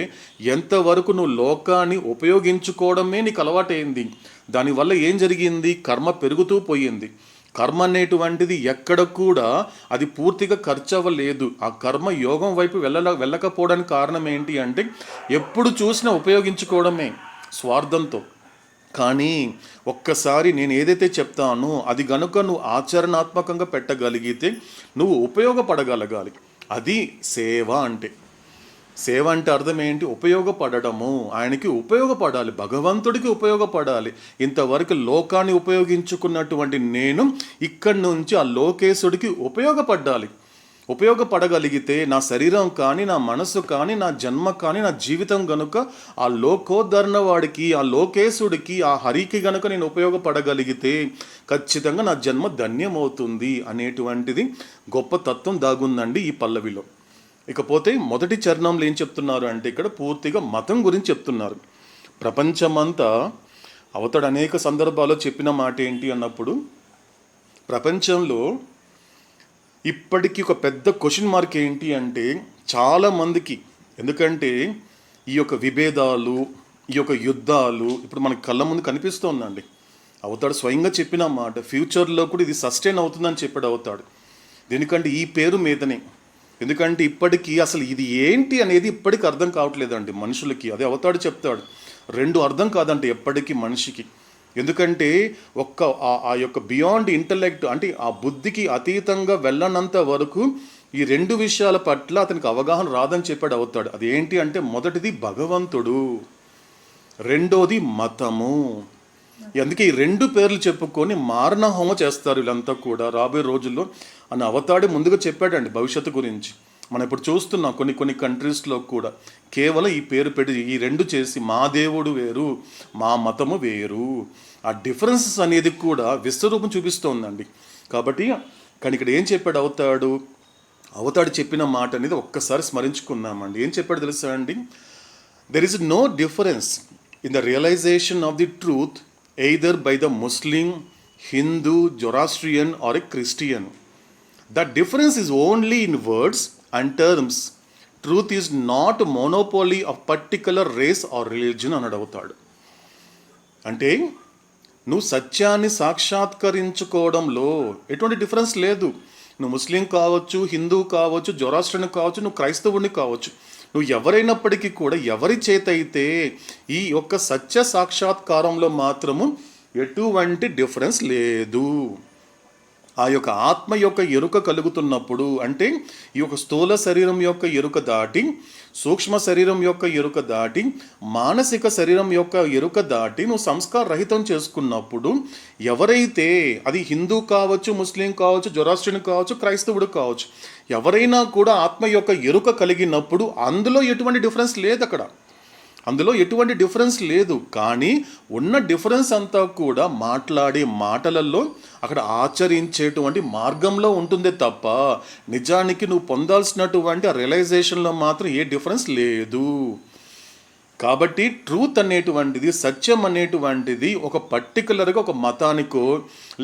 [SPEAKER 1] ఎంతవరకు నువ్వు లోకాన్ని ఉపయోగించుకోవడమే నీకు అలవాటైంది. దానివల్ల ఏం జరిగింది? కర్మ పెరుగుతూ పోయింది. కర్మ అనేటువంటిది ఎక్కడ కూడా అది పూర్తిగా ఖర్చు అవ్వలేదు. ఆ కర్మ యోగం వైపు వెళ్ళకపోవడానికి కారణం ఏంటి అంటే ఎప్పుడు చూసినా ఉపయోగించుకోవడమే స్వార్థంతో. కానీ ఒక్కసారి నేను ఏదైతే చెప్తానో అది గనుక నువ్వు ఆచరణాత్మకంగా పెట్టగలిగితే నువ్వు ఉపయోగపడగలగాలి. అది సేవ అంటే. సేవ అంటే అర్థం ఏంటి? ఉపయోగపడము. ఆయనకి ఉపయోగపడాలి, భగవంతుడికి ఉపయోగపడాలి. ఇంతవరకు లోకాన్ని ఉపయోగించుకున్నటువంటి నేను ఇక్కడి నుంచి ఆ లోకేశుడికి ఉపయోగపడాలి. ఉపయోగపడగలిగితే నా శరీరం కానీ, నా మనసు కానీ, నా జన్మ కానీ, నా జీవితం గనుక ఆ లోకోద్ధరణ వాడికి, ఆ లోకేశుడికి, ఆ హరికి గనుక నేను ఉపయోగపడగలిగితే ఖచ్చితంగా నా జన్మ ధన్యమవుతుంది అనేటువంటిది గొప్ప తత్వం దాగుందండి ఈ పల్లవిలో. ఇకపోతే మొదటి చరణంలో ఏం చెప్తున్నారు అంటే ఇక్కడ పూర్తిగా మతం గురించి చెప్తున్నారు. ప్రపంచమంతా అవతడు అనేక సందర్భాల్లో చెప్పిన మాట ఏంటి అన్నప్పుడు, ప్రపంచంలో ఇప్పటికీ ఒక పెద్ద క్వశ్చన్ మార్క్ ఏంటి అంటే చాలామందికి, ఎందుకంటే ఈ యొక్క విభేదాలు, ఈ యొక్క యుద్ధాలు ఇప్పుడు మనకి కళ్ళ ముందు కనిపిస్తోందండి. అవతాడు స్వయంగా చెప్పిన మాట, ఫ్యూచర్లో కూడా ఇది సస్టైన్ అవుతుందని చెప్పాడు అవతాడు. ఎందుకంటే ఈ పేరు మీదనే, ఎందుకంటే ఇప్పటికీ అసలు ఇది ఏంటి అనేది ఇప్పటికీ అర్థం కావట్లేదండి మనుషులకి. అదే అవతాడు చెప్తాడు, రెండు అర్థం కాదంటే ఎప్పటికీ మనిషికి. ఎందుకంటే ఆ యొక్క బియాండ్ ఇంటలెక్ట్ అంటే ఆ బుద్ధికి అతీతంగా వెళ్ళనంత వరకు ఈ రెండు విషయాల పట్ల అతనికి అవగాహన రాదని చెప్పాడు అవుతాడు. అది ఏంటి అంటే మొదటిది భగవంతుడు, రెండోది మతము. అందుకే ఈ రెండు పేర్లు చెప్పుకొని మారణ హోమ చేస్తారు వీళ్ళంతా కూడా రాబోయే రోజుల్లో అని అవతాడే ముందుగా చెప్పాడండి భవిష్యత్తు గురించి. మనం ఇప్పుడు చూస్తున్నాం కొన్ని కంట్రీస్లో కూడా కేవలం ఈ పేరు పెట్టి ఈ రెండు చేసి మా దేవుడు వేరు, మా మతము వేరు, ఆ డిఫరెన్సెస్ అనేది కూడా విశ్వరూపం చూపిస్తోందండి. కాబట్టి కానీ ఇక్కడ ఏం చెప్పాడు అవతాడు చెప్పిన మాట అనేది ఒక్కసారి స్మరించుకున్నామండి. ఏం చెప్పాడు తెలుసా అండి? There is no difference in the realization of the truth either by the Muslim, Hindu, Zoroastrian or a Christian. The difference is only in words and terms. Truth is not a monopoly of particular race or religion అన్నాడు అవుతాడు. అంటే నువ్వు సత్యాన్ని సాక్షాత్కరించుకోవడంలో ఎటువంటి difference లేదు. నువ్వు ముస్లిం కావచ్చు, హిందూ కావచ్చు, జొరాస్ట్రియన్ కావచ్చు, నువ్వు క్రైస్తవుని కావచ్చు, నువ్వు ఎవరైనప్పటికీ కూడా ఎవరి చేత అయితే ఈ యొక్క సత్య సాక్షాత్కారంలో మాత్రము ఎటువంటి డిఫరెన్స్ లేదు. ఆ యొక్క ఆత్మ యొక్క ఎరుక కలుగుతున్నప్పుడు, అంటే ఈ యొక్క స్థూల శరీరం యొక్క ఎరుక దాటి, సూక్ష్మ శరీరం యొక్క ఎరుక దాటి, మానసిక శరీరం యొక్క ఎరుక దాటి నువ్వు సంస్కార రహితం చేసుకున్నప్పుడు ఎవరైతే, అది హిందూ కావచ్చు, ముస్లిం కావచ్చు, జొరాస్ట్రియన్ కావచ్చు, క్రైస్తవుడు కావచ్చు, ఎవరైనా కూడా ఆత్మ యొక్క ఎరుక కలిగినప్పుడు అందులో ఎటువంటి డిఫరెన్స్ లేదు. అందులో ఎటువంటి డిఫరెన్స్ లేదు. కానీ ఉన్న డిఫరెన్స్ అంతా కూడా మాట్లాడే మాటలలో, అక్కడ ఆచరించేటువంటి మార్గంలో ఉంటుందే తప్ప నిజానికి నువ్వు పొందాల్సినటువంటి ఆ రియలైజేషన్లో మాత్రం ఏ డిఫరెన్స్ లేదు. కాబట్టి ట్రూత్ అనేటువంటిది, సత్యం అనేటువంటిది ఒక పర్టికులర్గా ఒక మతానికో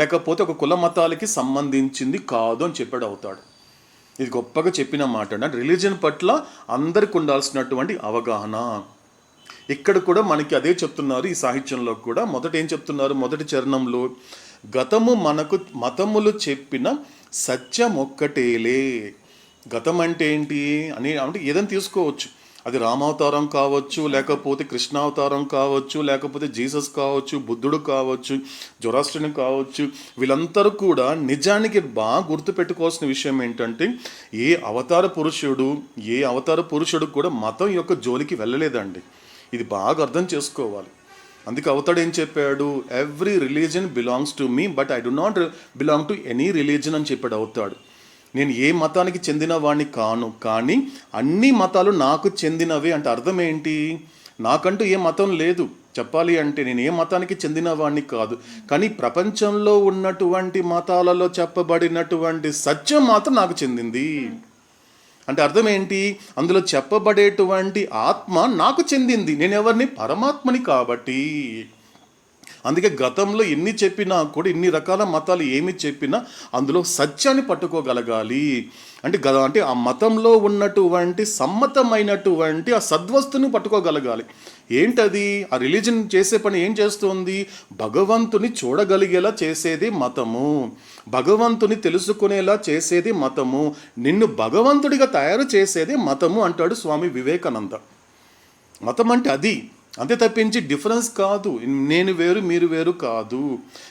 [SPEAKER 1] లేకపోతే ఒక కుల మతాలకి సంబంధించింది కాదు అని చెప్పాడు అవుతాడు. ఇది గొప్పగా చెప్పిన మాట అండి. రిలీజియన్ పట్ల అందరికి ఉండాల్సినటువంటి అవగాహన. ఇక్కడ కూడా మనకి అదే చెప్తున్నారు ఈ సాహిత్యంలో కూడా. మొదట ఏం చెప్తున్నారు? మొదటి చరణంలో గతము మనకు మతములు చెప్పిన సత్యం ఒక్కటేలే. గతం అంటే ఏంటి అంటే ఏదైనా తీసుకోవచ్చు. అది రామావతారం కావచ్చు, లేకపోతే కృష్ణావతారం కావచ్చు, లేకపోతే జీసస్ కావచ్చు, బుద్ధుడు కావచ్చు, జొరాస్ట్రియన్ కావచ్చు. వీళ్ళందరూ కూడా నిజానికి బాగా గుర్తుపెట్టుకోవాల్సిన విషయం ఏంటంటే ఏ అవతార పురుషుడు కూడా మతం యొక్క జోలికి వెళ్ళలేదండి. ఇది బాగా అర్థం చేసుకోవాలి. అందుకే అవతాడు ఏం చెప్పాడు? Every religion belongs to me but I do not belong to any religion అని చెప్పాడు అవుతాడు. నేను ఏ మతానికి చెందిన వాడిని కాను, కానీ అన్ని మతాలు నాకు చెందినవే. అంటే అర్థం ఏంటి? నాకంటూ ఏ మతం లేదు. చెప్పాలి అంటే నేను ఏ మతానికి చెందిన వాడిని కాదు, కానీ ప్రపంచంలో ఉన్నటువంటి మతాలలో చెప్పబడినటువంటి సత్యం మాత్రం నాకు చెందింది. అంటే అర్థం ఏంటి? అందులో చెప్పబడేటువంటి ఆత్మ నాకు చెందింది. నేను ఎవరిని? పరమాత్మని. కాబట్టి అందుకే గతంలో ఎన్ని చెప్పినా కూడా, ఇన్ని రకాల మతాలు ఏమి చెప్పినా అందులో సత్యాన్ని పట్టుకోగలగాలి. అంటే ఆ మతంలో ఉన్నటువంటి సమ్మతమైనటువంటి ఆ సద్వస్తుని పట్టుకోగలగాలి. ఏంటది? ఆ రిలీజన్ చేసే పని ఏం చేస్తుంది? భగవంతుని చూడగలిగేలా చేసేది మతము, భగవంతుని తెలుసుకునేలా చేసేది మతము, నిన్ను భగవంతుడిగా తయారు చేసేది మతము అంటాడు స్వామి వివేకానంద. మతం అంటే అది, అంతే తప్పించి డిఫరెన్స్ కాదు. నేను వేరు మీరు వేరు కాదు.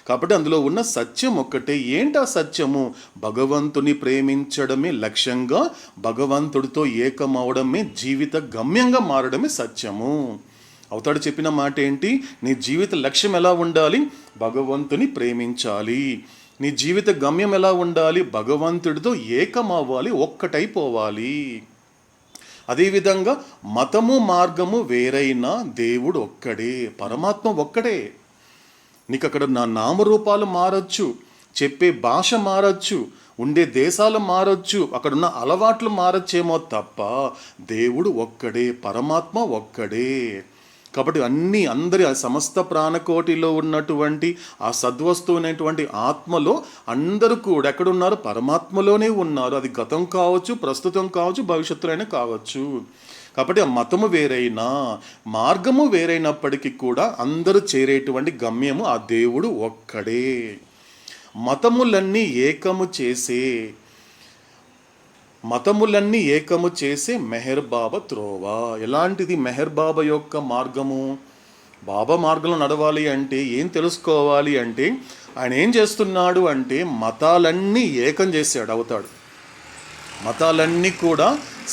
[SPEAKER 1] కాబట్టి అందులో ఉన్న సత్యం ఒక్కటే. ఏంటా సత్యము? భగవంతుని ప్రేమించడమే లక్ష్యంగా, భగవంతుడితో ఏకమవడమే జీవిత గమ్యంగా మారడమే సత్యము. అవతాడు చెప్పిన మాట ఏంటి? నీ జీవిత లక్ష్యం ఎలా ఉండాలి? భగవంతుని ప్రేమించాలి. నీ జీవిత గమ్యం ఎలా ఉండాలి? భగవంతుడితో ఏకమవ్వాలి, ఒక్కటైపోవాలి. అదేవిధంగా మతము మార్గము వేరైనా దేవుడు ఒక్కడే, పరమాత్మ ఒక్కడే. నీకు అక్కడ నా నామరూపాలు మారచ్చు, చెప్పే భాష మారచ్చు, ఉండే దేశాలు మారచ్చు, అక్కడున్న అలవాట్లు మారచ్చేమో తప్ప దేవుడు ఒక్కడే, పరమాత్మ ఒక్కడే. కాబట్టి అందరి సమస్త ప్రాణకోటిలో ఉన్నటువంటి ఆ సద్వస్తువునటువంటి ఆత్మలో అందరూ కూడా ఎక్కడున్నారు? పరమాత్మలోనే ఉన్నారు. అది గతం కావచ్చు, ప్రస్తుతం కావచ్చు, భవిష్యత్తులోనే కావచ్చు. కాబట్టి ఆ మతము వేరైనా, మార్గము వేరైనప్పటికీ కూడా అందరూ చేరేటువంటి గమ్యము ఆ దేవుడు ఒక్కడే. మతములన్నీ ఏకము చేసే మెహర్ బాబా త్రోవా. ఎలాంటిది మెహర్ బాబా యొక్క మార్గము? బాబా మార్గంలో నడవాలి అంటే ఏం తెలుసుకోవాలి అంటే ఆయన ఏం చేస్తున్నాడు అంటే మతాలన్నీ ఏకం చేశాడు, అవుతాడు. మతాలన్నీ కూడా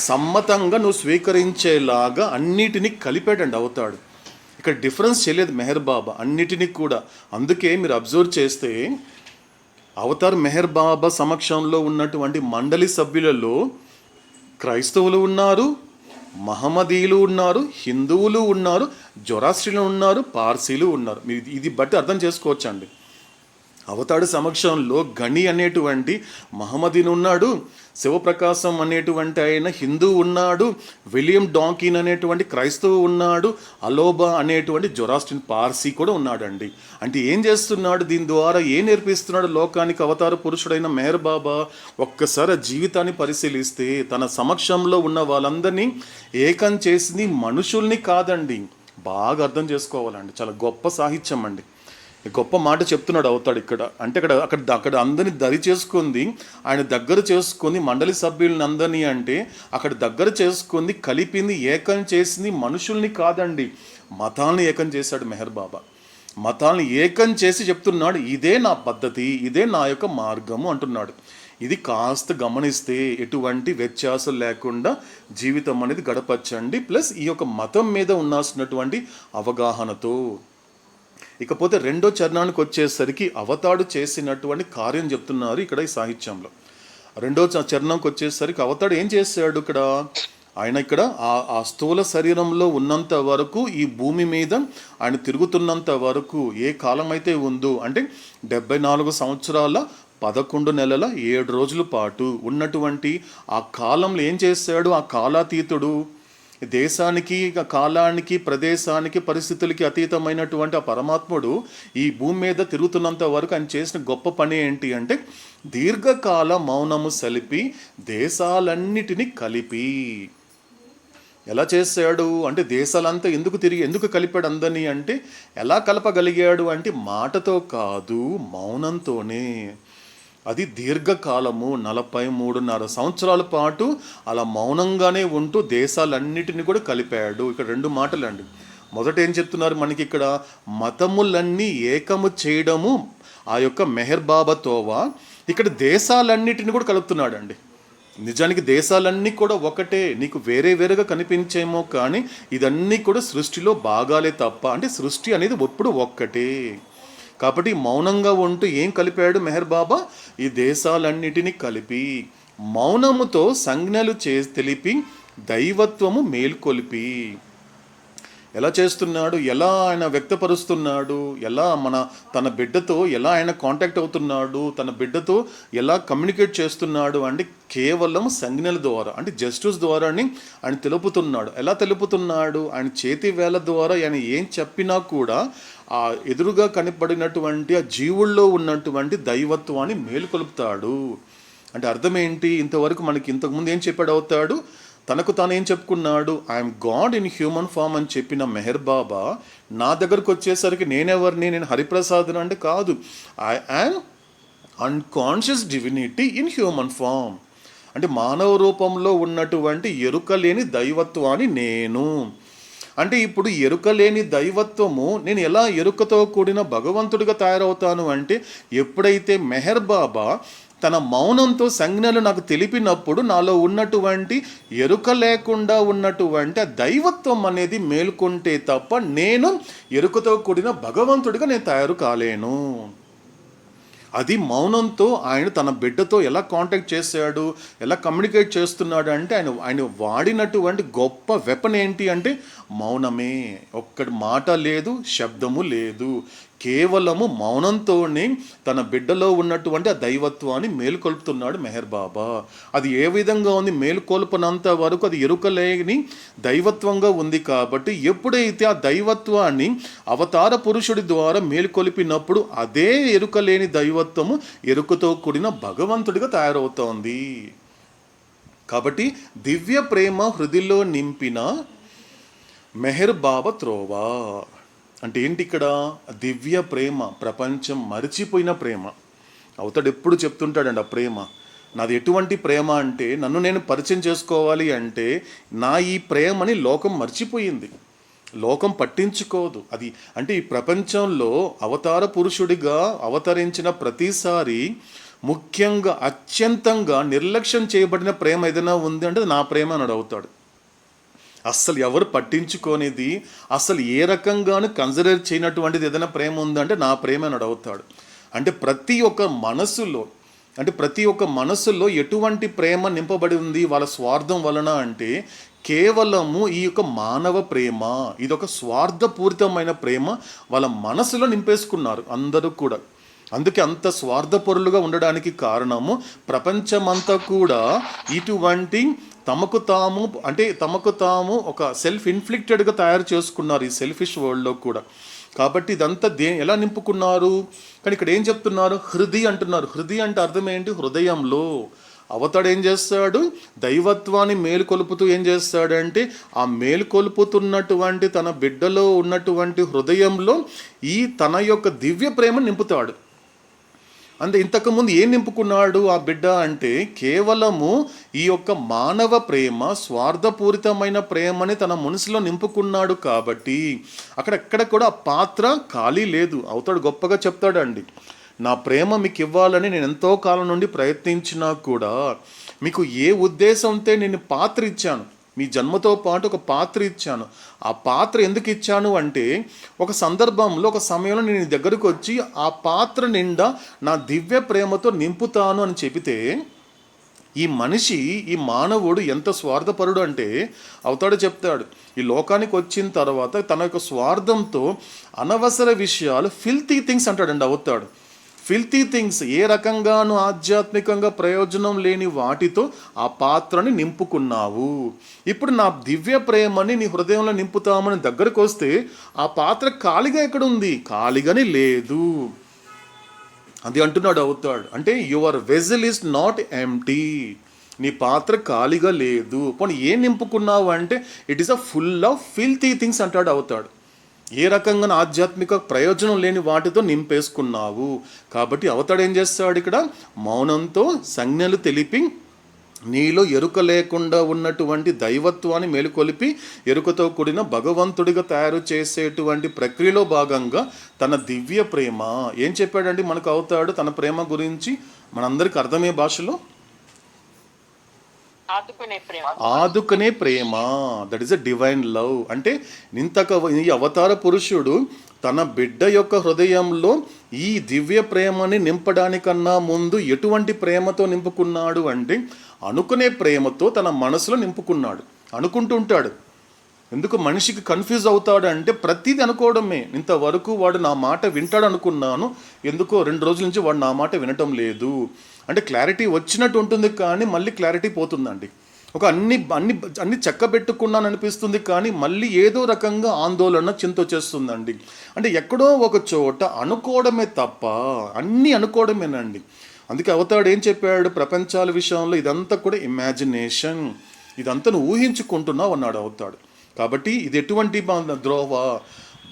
[SPEAKER 1] సమ్మతంగా నువ్వు స్వీకరించేలాగా అన్నిటినీ కలిపాడండి, అవుతాడు. ఇక్కడ డిఫరెన్స్ చేయలేదు మెహర్ బాబా అన్నిటినీ కూడా. అందుకే మీరు అబ్జర్వ్ చేస్తే అవతార్ మెహర్ బాబా సమక్షంలో ఉన్నటువంటి మండలి సభ్యులలో క్రైస్తవులు ఉన్నారు, మహమ్మదీయులు ఉన్నారు, హిందువులు ఉన్నారు, జొరాస్ట్రియన్లు ఉన్నారు, పార్సీలు ఉన్నారు. మీరు ఇది బట్టి అర్థం చేసుకోవచ్చండి. అవతాడు సమక్షంలో గని అనేటువంటి మహమ్మదీన్ ఉన్నాడు, శివప్రకాశం అనేటువంటి ఆయన హిందూ ఉన్నాడు, విలియం డాంకిన్ అనేటువంటి క్రైస్తవు ఉన్నాడు, అలోబా అనేటువంటి జొరాస్ట్రియన్ పార్సీ కూడా ఉన్నాడండి. అంటే ఏం చేస్తున్నాడు? దీని ద్వారా ఏం నేర్పిస్తున్నాడు లోకానికి అవతార పురుషుడైన మెహర్ బాబా? ఒక్కసారి జీవితాన్ని పరిశీలిస్తే తన సమక్షంలో ఉన్న వాళ్ళందరినీ ఏకం చేసింది మనుషుల్ని కాదండి. బాగా అర్థం చేసుకోవాలండి, చాలా గొప్ప సాహిత్యం అండి. గొప్ప మాట చెప్తున్నాడు అవుతాడు ఇక్కడ. అంటే అక్కడ అందరినీ దరి చేసుకుంది, ఆయన దగ్గర చేసుకుంది మండలి సభ్యులని అందరినీ. అంటే అక్కడ దగ్గర చేసుకుంది, కలిపింది, ఏకం చేసింది మనుషుల్ని కాదండి, మతాలను ఏకం చేశాడు మెహర్ బాబా. మతాలను ఏకం చేసి చెప్తున్నాడు, ఇదే నా పద్ధతి, ఇదే నా యొక్క మార్గము అంటున్నాడు. ఇది కాస్త గమనిస్తే ఎటువంటి వ్యత్యాసం లేకుండా జీవితం అనేది గడపచ్చండి. ప్లస్ ఈ యొక్క మతం మీద ఉండాల్సినటువంటి అవగాహనతో. ఇకపోతే రెండో చరణానికి వచ్చేసరికి అవతాడు చేసినటువంటి కార్యం చెప్తున్నారు ఇక్కడ ఈ సాహిత్యంలో. రెండో చరణంకి వచ్చేసరికి అవతాడు ఏం చేశాడు ఇక్కడ? ఆయన ఇక్కడ ఆ స్థూల శరీరంలో ఉన్నంత వరకు, ఈ భూమి మీద ఆయన తిరుగుతున్నంత వరకు, ఏ కాలం అయితే ఉందో అంటే 74 సంవత్సరాల 11 నెలల 7 రోజుల పాటు ఉన్నటువంటి ఆ కాలంలో ఏం చేశాడు? ఆ కాలాతీతుడు, దేశానికి, కాలానికి, ప్రదేశానికి, పరిస్థితులకి అతీతమైనటువంటి ఆ పరమాత్ముడు ఈ భూమి మీద తిరుగుతున్నంత వరకు ఆయన చేసిన గొప్ప పని ఏంటి అంటే దీర్ఘకాల మౌనము సలిపి దేశాలన్నిటినీ కలిపి. ఎలా చేశాడు అంటే దేశాలంతా ఎందుకు కలిపాడు అందరినీ అంటే ఎలా కలపగలిగాడు అంటే మాటతో కాదు, మౌనంతోనే. అది దీర్ఘకాలము 43.5 సంవత్సరాల పాటు అలా మౌనంగానే ఉంటూ దేశాలన్నిటిని కూడా కలిపాడు. ఇక్కడ 2 మాటలండి. మొదట ఏం చెప్తున్నారు మనకి ఇక్కడ? మతములన్నీ ఏకము చేయడము ఆ యొక్క మెహర్ బాబాతోవా. ఇక్కడ దేశాలన్నిటిని కూడా కలుపుతున్నాడు అండి. నిజానికి దేశాలన్నీ కూడా ఒకటే, నీకు వేరే వేరేగా కనిపించేమో కానీ ఇదన్నీ కూడా సృష్టిలో భాగాలే తప్ప, అంటే సృష్టి అనేది ఎప్పుడు ఒక్కటే. కాబట్టి మౌనంగా ఉంటూ ఏం కలిపాడు మెహర్ బాబా? ఈ దేశాలన్నిటినీ కలిపి మౌనముతో సంజ్ఞలు తెలిపి దైవత్వము మేల్కొలిపి. ఎలా చేస్తున్నాడు? ఎలా ఆయన వ్యక్తపరుస్తున్నాడు? ఎలా తన బిడ్డతో ఎలా ఆయన కాంటాక్ట్ అవుతున్నాడు? తన బిడ్డతో ఎలా కమ్యూనికేట్ చేస్తున్నాడు అంటే కేవలం సంజ్ఞల ద్వారా, అంటే జస్టిస్ ద్వారాని ఆయన తెలుపుతున్నాడు. ఎలా తెలుపుతున్నాడు? ఆయన చేతి వేల ద్వారా ఆయన ఏం చెప్పినా కూడా ఆ ఎదురుగా కనపడినటువంటి ఆ జీవుల్లో ఉన్నటువంటి దైవత్వాన్ని మేలుకొలుపుతాడు. అంటే అర్థం ఏంటి? ఇంతవరకు మనకి ఇంతకుముందు ఏం చెప్పాడు అవుతాడు? తనకు తాను ఏం చెప్పుకున్నాడు? I am God in human form అని చెప్పిన మెహర్ బాబా నా దగ్గరకు వచ్చేసరికి నేనెవరిని? నేను హరిప్రసాద్ అంటే కాదు, I am unconscious divinity in human form. అంటే మానవ రూపంలో ఉన్నటువంటి ఎరుకలేని దైవత్వాన్ని నేను. అంటే ఇప్పుడు ఎరుకలేని దైవత్వము నేను ఎలా ఎరుకతో కూడిన భగవంతుడిగా తయారవుతాను అంటే ఎప్పుడైతే మెహర్ బాబా తన మౌనంతో సంజ్ఞలు నాకు తెలిపినప్పుడు నాలో ఉన్నటువంటి ఎరుక లేకుండా ఉన్నటువంటి ఆ దైవత్వం అనేది మేల్కొంటే తప్ప నేను ఎరుకతో కూడిన భగవంతుడిగా నేను తయారు కాలేను. అది మౌనంతో ఆయన తన బిడ్డతో ఎలా కాంటాక్ట్ చేశాడు, ఎలా కమ్యూనికేట్ చేస్తున్నాడు అంటే ఆయన వాడినటువంటి గొప్ప వెపన్ ఏంటి అంటే మౌనమే. ఒక్కటి మాట లేదు, శబ్దము లేదు, కేవలము మౌనంతోనే తన బిడ్డలో ఉన్నటువంటి ఆ దైవత్వాన్ని మేలుకొల్పుతున్నాడు మెహర్ బాబా. అది ఏ విధంగా ఉంది? మేలుకొల్పనంత వరకు అది ఎరుకలేని దైవత్వంగా ఉంది. కాబట్టి ఎప్పుడైతే ఆ దైవత్వాన్ని అవతార పురుషుడి ద్వారా మేలుకొలిపినప్పుడు అదే ఎరుకలేని దైవత్వము ఎరుకతో కూడిన భగవంతుడిగా తయారవుతోంది. కాబట్టి దివ్య ప్రేమ హృదిలో నింపిన మెహర్ బాబా త్రోవా అంటే ఏంటి? ఇక్కడ దివ్య ప్రేమ, ప్రపంచం మరిచిపోయిన ప్రేమ. అవతాడు ఎప్పుడు చెప్తుంటాడండి ఆ ప్రేమ నాది ఎటువంటి ప్రేమ అంటే నన్ను నేను పరిచయం చేసుకోవాలి అంటే నా ఈ ప్రేమని లోకం మర్చిపోయింది, లోకం పట్టించుకోదు. అది అంటే ఈ ప్రపంచంలో అవతార పురుషుడిగా అవతరించిన ప్రతిసారి ముఖ్యంగా అత్యంతంగా నిర్లక్ష్యం చేయబడిన ప్రేమ ఏదైనా ఉంది అంటే నా ప్రేమ అని అవుతాడు. అస్సలు ఎవరు పట్టించుకోనిది, అసలు ఏ రకంగానూ కన్సిడర్ చేయనటువంటిది ఏదైనా ప్రేమ ఉందంటే నా ప్రేమ అని అవుతాడు. అంటే ప్రతి ఒక్క మనసులో ఎటువంటి ప్రేమ నింపబడి ఉంది వాళ్ళ స్వార్థం వలన అంటే కేవలము ఈ యొక్క మానవ ప్రేమ. ఇదొక స్వార్థపూరితమైన ప్రేమ వాళ్ళ మనసులో నింపేసుకున్నారు అందరూ కూడా. అందుకే అంత స్వార్థపరులుగా ఉండడానికి కారణము ప్రపంచమంతా కూడా ఇటువంటి తమకు తాము ఒక సెల్ఫ్ ఇన్ఫ్లిక్టెడ్గా తయారు చేసుకున్నారు ఈ సెల్ఫిష్ వరల్డ్లో కూడా. కాబట్టి ఇదంతా ఎలా నింపుకున్నారు? కానీ ఇక్కడ ఏం చెప్తున్నారు? హృది అంటున్నారు. హృది అంటే అర్థం ఏంటి? హృదయంలో. అవతాడు ఏం చేస్తాడు? దైవత్వాన్ని మేలుకొలుపుతూ ఏం చేస్తాడంటే ఆ మేలుకొలుపుతున్నటువంటి తన బిడ్డలో ఉన్నటువంటి హృదయంలో ఈ తన యొక్క దివ్య ప్రేమ నింపుతాడు. అంటే ఇంతకుముందు ఏం నింపుకున్నాడు ఆ బిడ్డ అంటే కేవలము ఈ యొక్క మానవ ప్రేమ, స్వార్థపూరితమైన ప్రేమని తన మనసులో నింపుకున్నాడు. కాబట్టి అక్కడెక్కడ కూడా ఆ పాత్ర ఖాళీ లేదు. అవతాడు గొప్పగా చెప్తాడండి, నా ప్రేమ మీకు ఇవ్వాలని నేను ఎంతో కాలం నుండి ప్రయత్నించినా కూడా మీకు ఏ ఉద్దేశంతో నేను పాత్ర ఇచ్చాను, మీ జన్మతో పాటు ఒక పాత్ర ఇచ్చాను. ఆ పాత్ర ఎందుకు ఇచ్చాను అంటే ఒక సందర్భంలో ఒక సమయంలో నేను దగ్గరకు వచ్చి ఆ పాత్ర నిండా నా దివ్య ప్రేమతో నింపుతాను అని చెబితే ఈ మానవుడు ఎంత స్వార్థపరుడు అంటే అవతాడు చెప్తాడు ఈ లోకానికి వచ్చిన తర్వాత తన యొక్క స్వార్థంతో అనవసర విషయాలు, ఫిల్తీ థింగ్స్ అంటాడండి అవతాడు. ఫిల్తీ థింగ్స్, ఏ రకంగానూ ఆధ్యాత్మికంగా ప్రయోజనం లేని వాటితో ఆ పాత్రని నింపుకున్నావు. ఇప్పుడు నా దివ్య ప్రేమని నీ హృదయంలో నింపుతామని దగ్గరకు వస్తే ఆ పాత్ర ఖాళీగా ఎక్కడుంది? ఖాళీగానే లేదు. అది అంటున్నాడు అవుతాడు. అంటే your vessel is not empty. నీ పాత్ర ఖాళీగా లేదు. పోనీ ఏం నింపుకున్నావు అంటే it is a full of filthy things అంటాడు అవుతాడు. ఏ రకంగా ఆధ్యాత్మిక ప్రయోజనం లేని వాటితో నింపేసుకున్నావు. కాబట్టి అవతాడు ఏం చేస్తాడు? ఇక్కడ మౌనంతో సంజ్ఞలు తెలిపి నీలో ఎరుక లేకుండా ఉన్నటువంటి దైవత్వాన్ని మేలుకొలిపి ఎరుకతో కూడిన భగవంతుడిగా తయారు చేసేటువంటి ప్రక్రియలో భాగంగా తన దివ్య ప్రేమ ఏం చెప్పాడండి మనకు అవుతాడు? తన ప్రేమ గురించి మనందరికి అర్థమయ్యే భాషలో ఆదుకునే ప్రేమ, that is a divine love. అంటే ఈ అవతార పురుషుడు తన బిడ్డ యొక్క హృదయంలో ఈ దివ్య ప్రేమని నింపడానికన్నా ముందు ఎటువంటి ప్రేమతో నింపుకున్నాడు అంటే అనుకునే ప్రేమతో తన మనసులో నింపుకున్నాడు. అనుకుంటుంటాడు. ఎందుకు మనిషికి కన్ఫ్యూజ్ అవుతాడు అంటే ప్రతిదీ అనుకోవడమే. ఇంతవరకు వాడు నా మాట వింటాడు అనుకున్నాను, ఎందుకో 2 రోజుల నుంచి వాడు నా మాట వినటం లేదు అంటే క్లారిటీ వచ్చినట్టు ఉంటుంది కానీ మళ్ళీ క్లారిటీ పోతుందండి. ఒక అన్ని చక్కబెట్టుకున్నాను అనిపిస్తుంది కానీ మళ్ళీ ఏదో రకంగా ఆందోళన చింత వచ్చేస్తుందండి. అంటే ఎక్కడో ఒక చోట అనుకోవడమే తప్ప అన్నీ అనుకోవడమేనండి. అందుకే అవతాడు ఏం చెప్పాడు? ప్రపంచాల విషయంలో ఇదంతా కూడా ఇమాజినేషన్, ఇదంతా నువ్వు ఊహించుకుంటున్నావు అన్నాడు అవుతాడు. కాబట్టి ఇది ఎటువంటి ద్రోవ?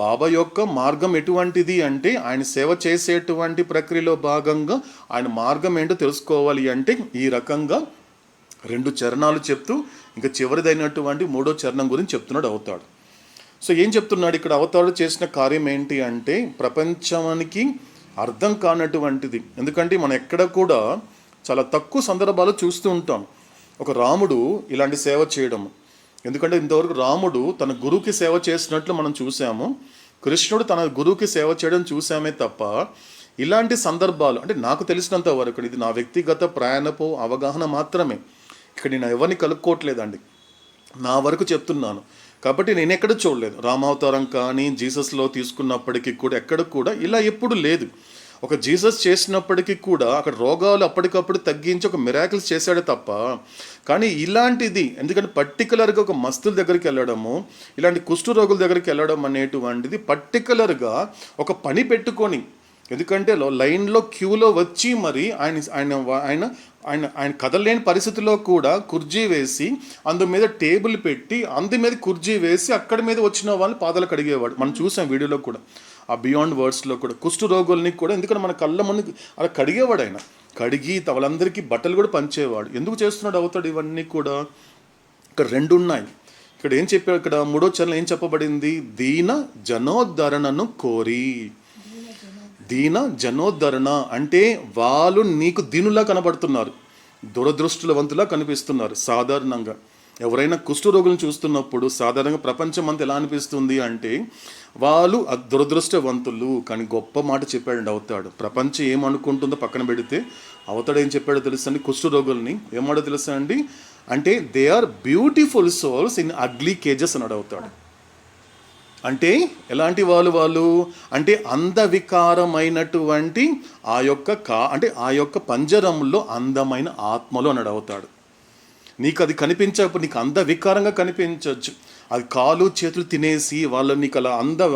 [SPEAKER 1] బాబా యొక్క మార్గం ఎటువంటిది అంటే ఆయన సేవ చేసేటువంటి ప్రక్రియలో భాగంగా ఆయన మార్గం ఏంటో తెలుసుకోవాలి అంటే ఈ రకంగా 2 చరణాలు చెప్తూ ఇంకా చివరిదైనటువంటి 3వ చరణం గురించి చెప్తున్నాడు అవుతాడు. సో ఏం చెప్తున్నాడు ఇక్కడ? అవతాడు చేసిన కార్యం ఏంటి అంటే ప్రపంచానికి అర్థం కానటువంటిది. ఎందుకంటే మనం ఎక్కడ కూడా చాలా తక్కువ సందర్భాలు చూస్తూ ఉంటాం ఒక రాముడు ఇలాంటి సేవ చేయడం. ఎందుకంటే ఇంతవరకు రాముడు తన గురువుకి సేవ చేసినట్లు మనం చూసాము, కృష్ణుడు తన గురువుకి సేవ చేయడం చూసామే తప్ప ఇలాంటి సందర్భాలు అంటే నాకు తెలిసినంత వరకు, ఇది నా వ్యక్తిగత ప్రయాణపు అవగాహన మాత్రమే, ఇక్కడ నేను ఎవరిని కలుపుకోవట్లేదండి, నా వరకు చెప్తున్నాను. కాబట్టి నేను ఎక్కడ చూడలేదు, రామావతారం కానీ జీసస్లో తీసుకున్నప్పటికీ కూడా ఎక్కడ కూడా ఇలా ఎప్పుడు లేదు. ఒక జీసస్ చేసినప్పటికీ కూడా అక్కడ రోగాలు అప్పటికప్పుడు తగ్గించి ఒక మిరాకిల్స్ చేశాడే తప్ప, కానీ ఇలాంటిది ఎందుకంటే పర్టికులర్గా ఒక మస్తుల దగ్గరికి వెళ్ళడము, ఇలాంటి కుష్టు రోగుల దగ్గరికి వెళ్ళడం అనేటువంటిది పర్టికులర్గా ఒక పని పెట్టుకొని, ఎందుకంటే లైన్లో క్యూలో వచ్చి మరి ఆయన ఆయన ఆయన ఆయన ఆయన కదలలేని పరిస్థితిలో కూడా కుర్జీ వేసి అందు మీద టేబుల్ పెట్టి అందు మీద కుర్జీ వేసి అక్కడి మీద వచ్చిన వాళ్ళని పాదాలు కడిగేవాడు. మనం చూసాం వీడియోలో కూడా, ఆ బియాండ్ వర్డ్స్లో కూడా కుష్టు రోగుల్ని కూడా, ఎందుకంటే మన కళ్ళ ముందు అలా కడిగేవాడు ఆయన, కడిగి వాళ్ళందరికీ బట్టలు కూడా పంచేవాడు. ఎందుకు చేస్తున్నాడు అవుతాడు ఇవన్నీ కూడా? ఇక్కడ రెండు ఉన్నాయి. ఇక్కడ ఏం చెప్పాడు, ఇక్కడ 3వ చరణంలో ఏం చెప్పబడింది? దీన జనోద్ధరణను కోరి. దీన జనోద్ధరణ అంటే వాళ్ళు నీకు దీనులా కనబడుతున్నారు, దురదృష్టవంతులా కనిపిస్తున్నారు. సాధారణంగా ఎవరైనా కుష్టు రోగులను చూస్తున్నప్పుడు సాధారణంగా ప్రపంచం అంతా ఎలా అనిపిస్తుంది అంటే వాళ్ళు దురదృష్టవంతులు. కానీ గొప్ప మాట చెప్పాడండి అవుతాడు. ప్రపంచం ఏమనుకుంటుందో పక్కన పెడితే అవతాడు ఏం చెప్పాడో తెలుసా అండి? కుష్టు రోగుల్ని ఏమాడో తెలుసా అండి? అంటే they are beautiful souls in ugly cages అన్నాడు అవుతాడు. అంటే ఎలాంటి వాళ్ళు అంటే అందవికారమైనటువంటి ఆ యొక్క పంజరంలో అందమైన ఆత్మలు అన్నాడు అవుతాడు. నీకు అది కనిపించకపోతే నీకు అందవికారంగా కనిపించవచ్చు, అది కాలు చేతులు తినేసి వాళ్ళు నీకు అలా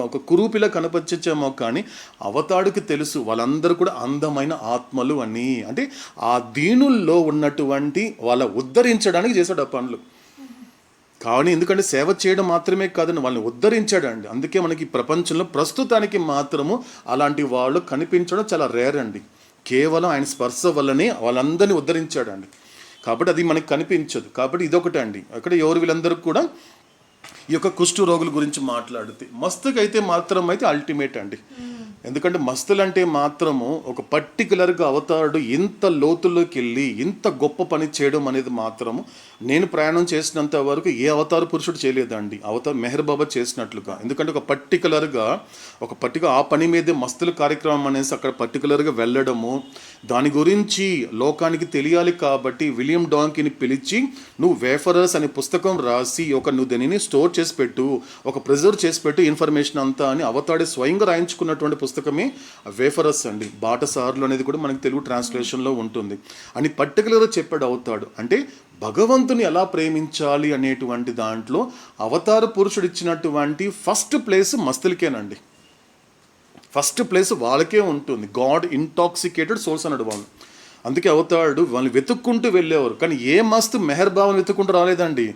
[SPEAKER 1] ఒక కురూపిలా కనిపించేమో, కానీ అవతాడుకి తెలుసు వాళ్ళందరూ కూడా అందమైన ఆత్మలు అని. అంటే ఆ దీనుల్లో ఉన్నటువంటి వాళ్ళ ఉద్ధరించడానికి చేశాడు ఆ పనులు. కానీ ఎందుకంటే సేవ చేయడం మాత్రమే కాదని వాళ్ళని ఉద్ధరించాడండి. అందుకే మనకి ప్రపంచంలో ప్రస్తుతానికి మాత్రము అలాంటి వాళ్ళు కనిపించడం చాలా రేర్ అండి. కేవలం ఆయన స్పర్శ వల్లనే వాళ్ళందరినీ ఉద్ధరించాడండి. కాబట్టి అది మనకి కనిపించదు. కాబట్టి ఇదొకటి అండి. అక్కడ ఎవరు వీళ్ళందరూ కూడా ఈ యొక్క కుష్టు రోగుల గురించి మాట్లాడితే, మస్తుకి అయితే మాత్రం అయితే అల్టిమేట్ అండి. ఎందుకంటే మస్తులు అంటే మాత్రము ఒక పర్టికులర్గా అవతారుడు ఇంత లోతుల్లోకి వెళ్ళి ఇంత గొప్ప పని చేయడం అనేది మాత్రము నేను ప్రయాణం చేసినంత వరకు ఏ అవతార పురుషుడు చేయలేదండి, మెహర్ బాబా చేసినట్లుగా. ఎందుకంటే ఒక పర్టికులర్గా ఆ పని మీదే మస్తుల కార్యక్రమం అనేసి అక్కడ పర్టికులర్గా వెళ్ళడము, దాని గురించి లోకానికి తెలియాలి. కాబట్టి విలియం డాంకీని పిలిచి నువ్వు వేఫరర్స్ అనే పుస్తకం రాసి నువ్వు దానిని స్టోర్ చేసి పెట్టు, ఒక ప్రిజర్వ్ చేసి పెట్టు ఇన్ఫర్మేషన్ అంతా అని అవతాడే స్వయంగా రాయించుకున్నటువంటి పుస్తకమే వేఫరస్ అండి. బాటసార్లు అనేది కూడా మనకి తెలుగు ట్రాన్స్లేషన్లో ఉంటుంది అని పర్టికులర్గా చెప్పాడు అవుతాడు. అంటే భగవంతుని ఎలా ప్రేమించాలి అనేటువంటి దాంట్లో అవతార పురుషుడు ఇచ్చినటువంటి ఫస్ట్ ప్లేస్ మస్తులకేనండి. ఫస్ట్ ప్లేస్ వాళ్ళకే ఉంటుంది. గాడ్ ఇంటాక్సికేటెడ్ సోల్స్ అన్నాడు వాళ్ళు. అందుకే అవుతాడు వాళ్ళని వెతుక్కుంటూ వెళ్ళేవారు. కానీ ఏ మస్తు మెహర్ బాబాని వెతుక్కుంటూ రాలేదండి,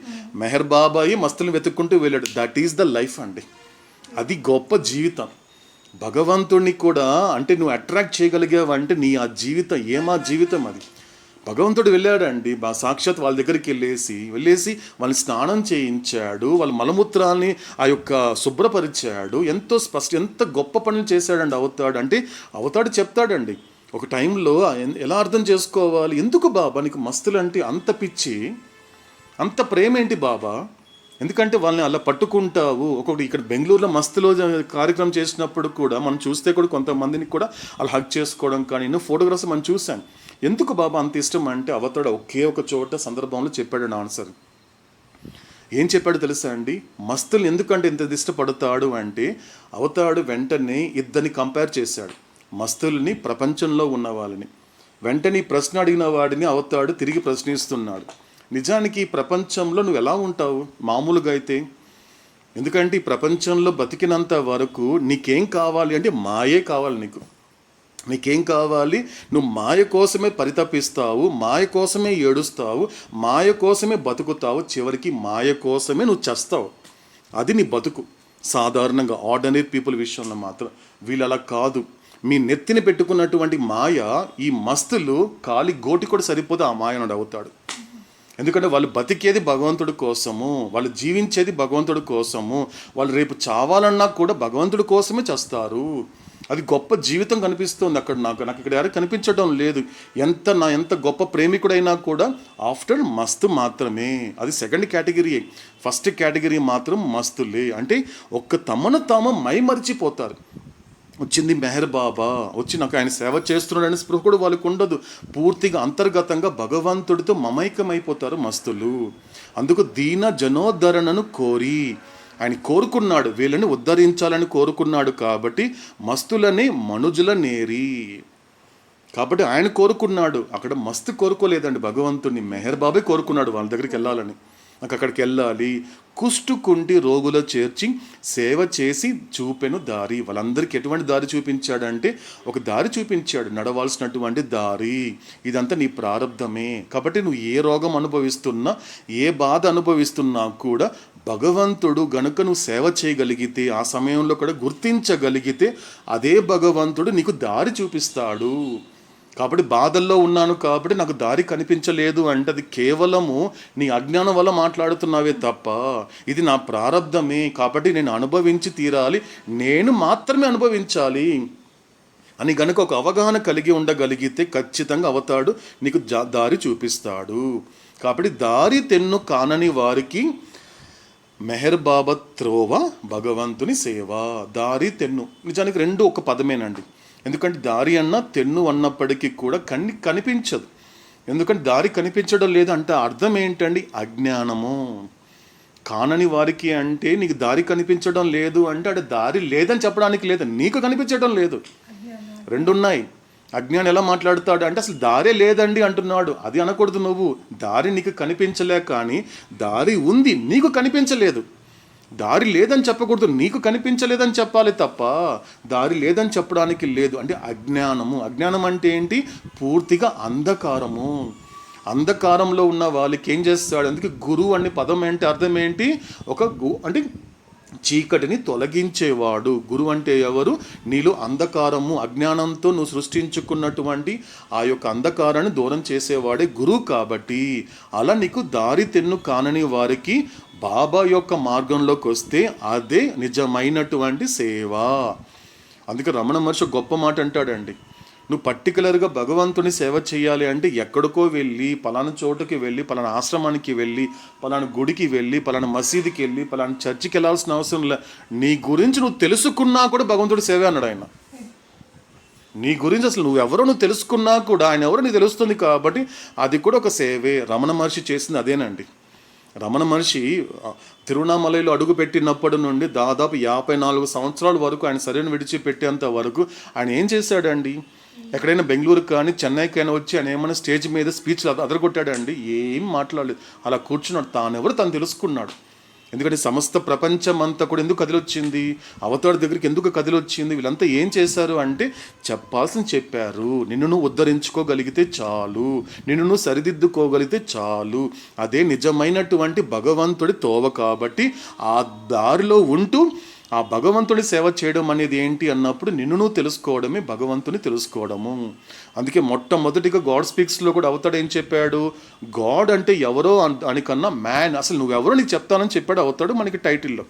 [SPEAKER 1] మెహర్ బాబాయి మస్తులను వెతుక్కుంటూ వెళ్ళాడు. దట్ ఈస్ ద లైఫ్ అండి. అది గొప్ప జీవితం. భగవంతుడిని కూడా అంటే నువ్వు అట్రాక్ట్ చేయగలిగావంటే నీ ఆ జీవితం ఏమా జీవితం అది. భగవంతుడు వెళ్ళాడండి సాక్షాత్ వాళ్ళ దగ్గరికి వెళ్ళేసి వాళ్ళని స్నానం చేయించాడు, వాళ్ళ మలమూత్రాన్ని శుభ్రపరిచాడు. ఎంత గొప్ప పనులు చేశాడండి అవుతాడు. అంటే అవతాడు చెప్తాడండి ఒక టైంలో ఎలా అర్థం చేసుకోవాలి, ఎందుకు బాబా నీకు మస్తులు అంటే అంత పిచ్చి, అంత ప్రేమ ఏంటి బాబా? ఎందుకంటే వాళ్ళని అలా పట్టుకుంటావు. ఇక్కడ బెంగళూరులో మస్తులో కార్యక్రమం చేసినప్పుడు కూడా మనం చూస్తే కూడా కొంతమందిని కూడా అలా హగ్ చేసుకోవడం కానీ ఫోటోగ్రాఫ్స్ మనం చూసాం. ఎందుకు బాబా అంత ఇష్టం అంటే అవతాడు ఒకే ఒక చోట సందర్భంలో చెప్పాడు ఆన్సర్. ఏం చెప్పాడు తెలుసా అండి? మస్తులు ఎందుకంటే ఇంత ఇష్టపడతాడు అంటే అవతాడు వెంటనే ఇద్దరిని కంపేర్ చేశాడు, మస్తుల్ని ప్రపంచంలో ఉన్న వాళ్ళని. వెంటనే ప్రశ్న అడిగిన వాడిని అవతాడు తిరిగి ప్రశ్నిస్తున్నాడు, నిజానికి ఈ ప్రపంచంలో నువ్వు ఎలా ఉంటావు మామూలుగా అయితే? ఎందుకంటే ఈ ప్రపంచంలో బతికినంత వరకు నీకేం కావాలి అంటే మాయే కావాలి. నీకేం కావాలి? నువ్వు మాయ కోసమే పరితపిస్తావు, మాయ కోసమే ఏడుస్తావు, మాయ కోసమే బతుకుతావు, చివరికి మాయ కోసమే నువ్వు చస్తావు. అది నీ బతుకు. సాధారణంగా ఆర్డినరీ పీపుల్ విషయంలో మాత్రం వీళ్ళు అలా కాదు. మీ నెత్తిని పెట్టుకున్నటువంటి మాయ ఈ మస్తులు కాలి గోటి కూడా సరిపోతే ఆ మాయనుడు అవుతాడు. ఎందుకంటే వాళ్ళు బతికేది భగవంతుడి కోసము, వాళ్ళు జీవించేది భగవంతుడి కోసము, వాళ్ళు రేపు చావాలన్నా కూడా భగవంతుడి కోసమే చేస్తారు. అది గొప్ప జీవితం కనిపిస్తుంది అక్కడ. నాకు ఇక్కడ ఎవరు కనిపించడం లేదు. ఎంత గొప్ప ప్రేమికుడైనా కూడా ఆఫ్టర్ మస్తు మాత్రమే. అది సెకండ్ కేటగిరీ. ఫస్ట్ కేటగిరీ మాత్రం మస్తులే. అంటే తమను తాము మైమరిచిపోతారు. వచ్చింది మెహర్ బాబా, వచ్చి నాకు ఆయన సేవ చేస్తున్నాడని స్పృహ కూడా వాళ్ళకు ఉండదు. పూర్తిగా అంతర్గతంగా భగవంతుడితో మమైకమైపోతారు మస్తులు. అందుకు దీన జనోద్ధరణను కోరి ఆయన కోరుకున్నాడు, వీళ్ళని ఉద్ధరించాలని కోరుకున్నాడు. కాబట్టి మస్తులని మనుజుల నేరి, కాబట్టి ఆయన కోరుకున్నాడు. అక్కడ మస్తు కోరుకోలేదండి భగవంతుడిని, మెహర్ బాబే కోరుకున్నాడు వాళ్ళ దగ్గరికి వెళ్ళాలని. నాకు అక్కడికి వెళ్ళాలి. కుష్టుకుంటి రోగుల చేర్చి సేవ చేసి చూపెను దారి. వాళ్ళందరికీ ఎటువంటి దారి చూపించాడంటే ఒక దారి చూపించాడు, నడవాల్సినటువంటి దారి. ఇదంతా నీ ప్రారంధమే. కాబట్టి నువ్వు ఏ రోగం అనుభవిస్తున్నా, ఏ బాధ అనుభవిస్తున్నా కూడా భగవంతుడు గనుక నువ్వు సేవ చేయగలిగితే, ఆ సమయంలో కూడా గుర్తించగలిగితే అదే భగవంతుడు నీకు దారి చూపిస్తాడు. కాబట్టి బాధల్లో ఉన్నాను కాబట్టి నాకు దారి కనిపించలేదు అంటే అది కేవలము నీ అజ్ఞానం వల్ల మాట్లాడుతున్నావే తప్ప ఇది నా ప్రారంధమే, కాబట్టి నేను అనుభవించి తీరాలి, నేను మాత్రమే అనుభవించాలి అని గనుక ఒక అవగాహన కలిగి ఉండగలిగితే ఖచ్చితంగా అవతాడు నీకు దారి చూపిస్తాడు. కాబట్టి దారి తెన్ను కానని వారికి మెహర్ బాబా త్రోవ భగవంతుని సేవ. దారి తెన్ను నిజానికి రెండు ఒక పదమేనండి. ఎందుకంటే దారి అన్న తెన్ను అన్నప్పటికీ కూడా కనిపించదు. ఎందుకంటే దారి కనిపించడం లేదు అంటే అర్థం ఏంటండి? అజ్ఞానము. కానని వారికి అంటే నీకు దారి కనిపించడం లేదు అంటే అక్కడ దారి లేదని చెప్పడానికి లేదు, నీకు కనిపించడం లేదు. రెండున్నాయి. అజ్ఞానం ఎలా మాట్లాడుతాడు అంటే అసలు దారే లేదండి అంటున్నాడు. అది అనకూడదు. నువ్వు దారి నీకు కనిపించలే, కానీ దారి ఉంది, నీకు కనిపించలేదు. దారి లేదని చెప్పకూడదు, నీకు కనిపించలేదని చెప్పాలి తప్ప దారి లేదని చెప్పడానికి లేదు. అంటే అజ్ఞానము. అజ్ఞానం అంటే ఏంటి? పూర్తిగా అంధకారము. అంధకారంలో ఉన్న వాళ్ళకి ఏం చేస్తాడు? అందుకే గురువు అనే పదం ఏంటి, అర్థం ఏంటి? అంటే చీకటిని తొలగించేవాడు. గురువు అంటే ఎవరు? నీలో అంధకారము, అజ్ఞానంతో నువ్వు సృష్టించుకున్నటువంటి ఆ యొక్క అంధకారాన్ని దూరం చేసేవాడే గురువు. కాబట్టి అలా నీకు దారి తెన్ను కానని వారికి బాబా యొక్క మార్గంలోకి వస్తే అదే నిజమైనటువంటి సేవ. అందుకే రమణ మహర్షి గొప్ప మాట అంటాడండి, నువ్వు పర్టికులర్గా భగవంతుని సేవ చేయాలి అంటే ఎక్కడికో వెళ్ళి, పలానా చోటుకి వెళ్ళి, పలానా ఆశ్రమానికి వెళ్ళి, పలానా గుడికి వెళ్ళి, పలానా మసీదుకి వెళ్ళి, పలానా చర్చికి వెళ్ళాల్సిన అవసరం లే. నీ గురించి నువ్వు తెలుసుకున్నా కూడా భగవంతుడి సేవే అన్నాడు ఆయన. నీ గురించి అసలు నువ్వు తెలుసుకున్నా కూడా ఆయన ఎవరో నీకు తెలుస్తుంది. కాబట్టి అది కూడా ఒక సేవే. రమణ మహర్షి చేసింది అదేనండి. రమణ మహర్షి తిరువణామలలో అడుగుపెట్టినప్పటి నుండి దాదాపు 54 సంవత్సరాల వరకు ఆయన శరీరం విడిచిపెట్టేంత వరకు ఆయన ఏం చేశాడండి? ఎక్కడైనా బెంగళూరు కానీ చెన్నైకైనా వచ్చి ఆయన ఏమైనా స్టేజ్ మీద స్పీచ్లు అదరగొట్టాడండి? ఏం మాట్లాడలేదు. అలా కూర్చున్నాడు. తానెవరు తను తెలుసుకున్నాడు. ఎందుకంటే సమస్త ప్రపంచం అంతా కూడా ఎందుకు కదిలొచ్చింది? అవతార్ దగ్గరికి ఎందుకు కదిలొచ్చింది? వీళ్ళంతా ఏం చేశారు అంటే చెప్పాల్సింది చెప్పారు. నిన్ను నువ్వు ఉద్ధరించుకోగలిగితే చాలు, నిన్ను నువ్వు సరిదిద్దుకోగలిగితే చాలు. అదే నిజమైనటువంటి భగవంతుడి తోవ. కాబట్టి ఆ దారిలో ఉంటూ ఆ భగవంతుడి సేవ చేయడం అనేది ఏంటి అన్నప్పుడు నిన్ను నువ్వు తెలుసుకోవడమే భగవంతుని తెలుసుకోవడము. అందుకే మొట్టమొదటిగా గాడ్ స్పీక్స్లో కూడా అవతాడు ఏం చెప్పాడు? గాడ్ అంటే ఎవరో అనికన్నా మ్యాన్, అసలు నువ్వెవరో నీకు చెప్తానని చెప్పాడు అవతాడు మనకి టైటిల్లో.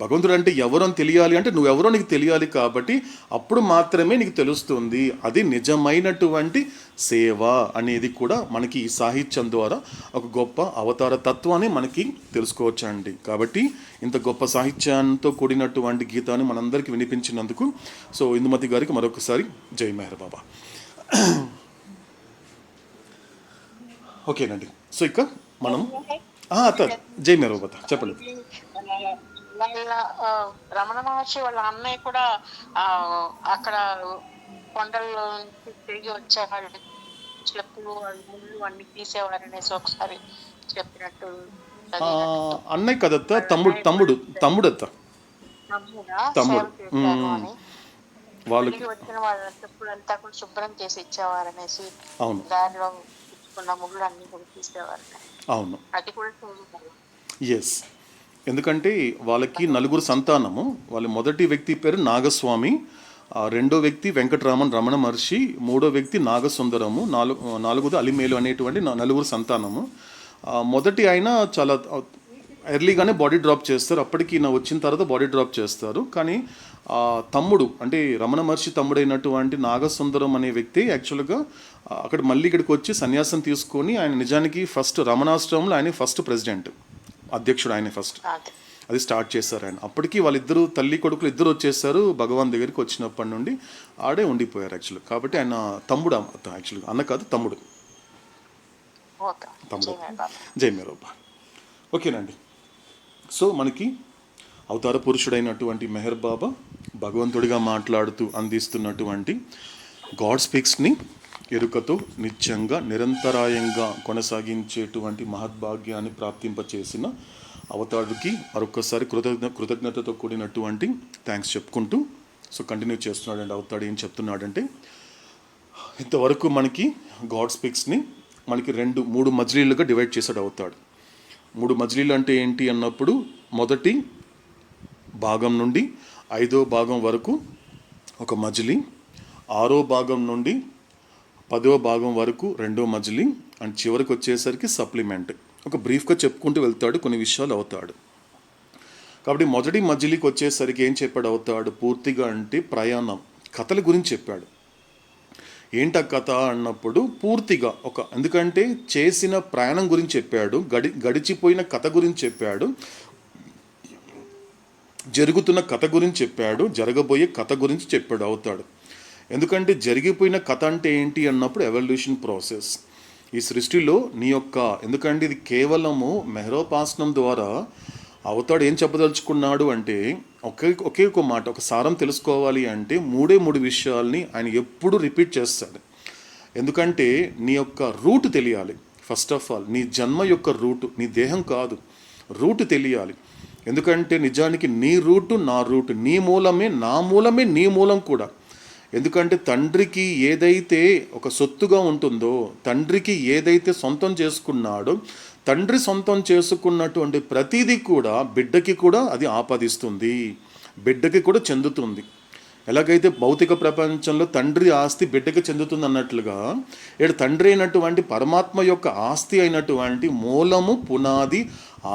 [SPEAKER 1] భగవంతుడు అంటే ఎవరో అని తెలియాలి అంటే నువ్వెవరో నీకు తెలియాలి. కాబట్టి అప్పుడు మాత్రమే నీకు తెలుస్తుంది. అది నిజమైనటువంటి సేవ అనేది కూడా మనకి ఈ సాహిత్యం ద్వారా ఒక గొప్ప అవతార తత్వాన్ని మనకి తెలుసుకోవచ్చండి. కాబట్టి ఇంత గొప్ప సాహిత్యంతో కూడినటువంటి గీతాన్ని మనందరికీ వినిపించినందుకు ఇందుమతి గారికి మరొకసారి జై మెహర్ బాబా. ఓకేనండి. ఇక మనం జై మెహర్ బాబా చెప్పండి.
[SPEAKER 8] వాళ్ళ రమణ మహర్షి వాళ్ళ అన్నయ్య కూడా అక్కడ కొండల్లో తిరిగి వచ్చేవాళ్ళు, చెప్పులు ముళ్ళు అన్ని తీసేవారు అనేసి ఒకసారి చెప్పినట్టు.
[SPEAKER 1] అన్నయ్య కదత్త, తమ్ముడత్త. వాళ్ళకి
[SPEAKER 8] వచ్చిన వాళ్ళ చెప్పులంతా కూడా శుభ్రం చేసి ఇచ్చేవారు అనేసి, దారిలో తెచ్చుకున్న ముళ్ళు అన్ని కూడా తీసేవారు.
[SPEAKER 1] అవును,
[SPEAKER 8] అది కూడా
[SPEAKER 1] ఎస్. ఎందుకంటే వాళ్ళకి 4 సంతానము. వాళ్ళ మొదటి వ్యక్తి పేరు నాగస్వామి, రెండో వ్యక్తి వెంకటరామన్ రమణ మహర్షి, మూడో వ్యక్తి నాగసుందరము, నాలుగోది అలిమేలు అనేటువంటి 4 సంతానము. మొదటి ఆయన చాలా ఎర్లీగానే బాడీ డ్రాప్ చేస్తారు. అప్పటికి వచ్చిన తర్వాత బాడీ డ్రాప్ చేస్తారు. కానీ తమ్ముడు అంటే రమణ మహర్షి తమ్ముడైనటువంటి నాగసుందరం అనే వ్యక్తి యాక్చువల్గా అక్కడ మళ్ళీ ఇక్కడికి వచ్చి సన్యాసం తీసుకొని ఆయన నిజానికి ఫస్ట్ రమణాశ్రమంలో ఆయన ఫస్ట్ ప్రెసిడెంట్, అధ్యక్షుడు ఆయన ఫస్ట్. అది స్టార్ట్ చేశారు ఆయన. అప్పటికి వాళ్ళిద్దరూ తల్లి కొడుకులు ఇద్దరు వచ్చేసారు భగవాన్ దగ్గరికి. వచ్చినప్పటి నుండి ఆడే ఉండిపోయారు యాక్చువల్గా. కాబట్టి ఆయన తమ్ముడు, యాక్చువల్గా అన్న కాదు తమ్ముడు. తమ్ముడు. జై మేర్ బాబా. ఓకేనండి. సో మనకి అవతార పురుషుడైనటువంటి మెహర్ బాబా భగవంతుడిగా మాట్లాడుతూ అందిస్తున్నటువంటి గాడ్ స్పీక్స్ని ఎరుకతో నిత్యంగా నిరంతరాయంగా కొనసాగించేటువంటి మహద్భాగ్యాన్ని ప్రాప్తింపచేసిన అవతారుడికి మరొకసారి కృతజ్ఞతతో కూడినటువంటి థ్యాంక్స్ చెప్పుకుంటూ సో కంటిన్యూ చేస్తున్నాడండి. అవతాడు ఏం చెప్తున్నాడంటే, ఇంతవరకు మనకి గాడ్ స్పీక్స్ని మనకి 3 మజిలీలుగా డివైడ్ చేశాడు అవుతాడు. 3 మజిలీలు అంటే ఏంటి అన్నప్పుడు, మొదటి భాగం నుండి 5వ భాగం వరకు ఒక మజిలీ, 6వ భాగం నుండి 10వ భాగం వరకు 2వ మజిలీ, అండ్ చివరికి వచ్చేసరికి సప్లిమెంట్. ఒక బ్రీఫ్గా చెప్పుకుంటూ వెళ్తాడు, కొన్ని విషయాలు అవుతాడు. కాబట్టి మొదటి మజిలీకి వచ్చేసరికి ఏం చెప్పాడు అవుతాడు పూర్తిగా అంటే ప్రయాణం, కథల గురించి చెప్పాడు. ఏంట కథ అన్నప్పుడు పూర్తిగా ఎందుకంటే చేసిన ప్రయాణం గురించి చెప్పాడు, గడిచిపోయిన కథ గురించి చెప్పాడు, జరుగుతున్న కథ గురించి చెప్పాడు, జరగబోయే కథ గురించి చెప్పాడు అవుతాడు. ఎందుకంటే జరిగిపోయిన కథ అంటే ఏంటి అన్నప్పుడు ఎవల్యూషన్ ప్రాసెస్. ఈ సృష్టిలో నీ యొక్క, ఎందుకంటే ఇది కేవలము మెహరోపాసనం ద్వారా అవతాడు ఏం చెప్పదలుచుకున్నాడు అంటే ఒకే ఒక మాట, ఒక సారం తెలుసుకోవాలి అంటే 3 విషయాల్ని ఆయన ఎప్పుడు రిపీట్ చేస్తాడు. ఎందుకంటే నీ యొక్క రూట్ తెలియాలి. ఫస్ట్ ఆఫ్ ఆల్ నీ జన్మ యొక్క రూటు, నీ దేహం కాదు, రూటు తెలియాలి. ఎందుకంటే నిజానికి నీ రూటు నా రూటు, నీ మూలమే నా మూలమే నీ మూలం కూడా. ఎందుకంటే తండ్రికి ఏదైతే ఒక సొత్తుగా ఉంటుందో, తండ్రికి ఏదైతే సొంతం చేసుకున్నాడో, తండ్రి సొంతం చేసుకున్నటువంటి ప్రతిదీ కూడా బిడ్డకి కూడా అది ఆపాదిస్తుంది, బిడ్డకి కూడా చెందుతుంది. ఎలాగైతే భౌతిక ప్రపంచంలో తండ్రి ఆస్తి బిడ్డకి చెందుతుంది అన్నట్లుగా, ఇక్కడ తండ్రి అయినటువంటి పరమాత్మ యొక్క ఆస్తి అయినటువంటి మూలము, పునాది,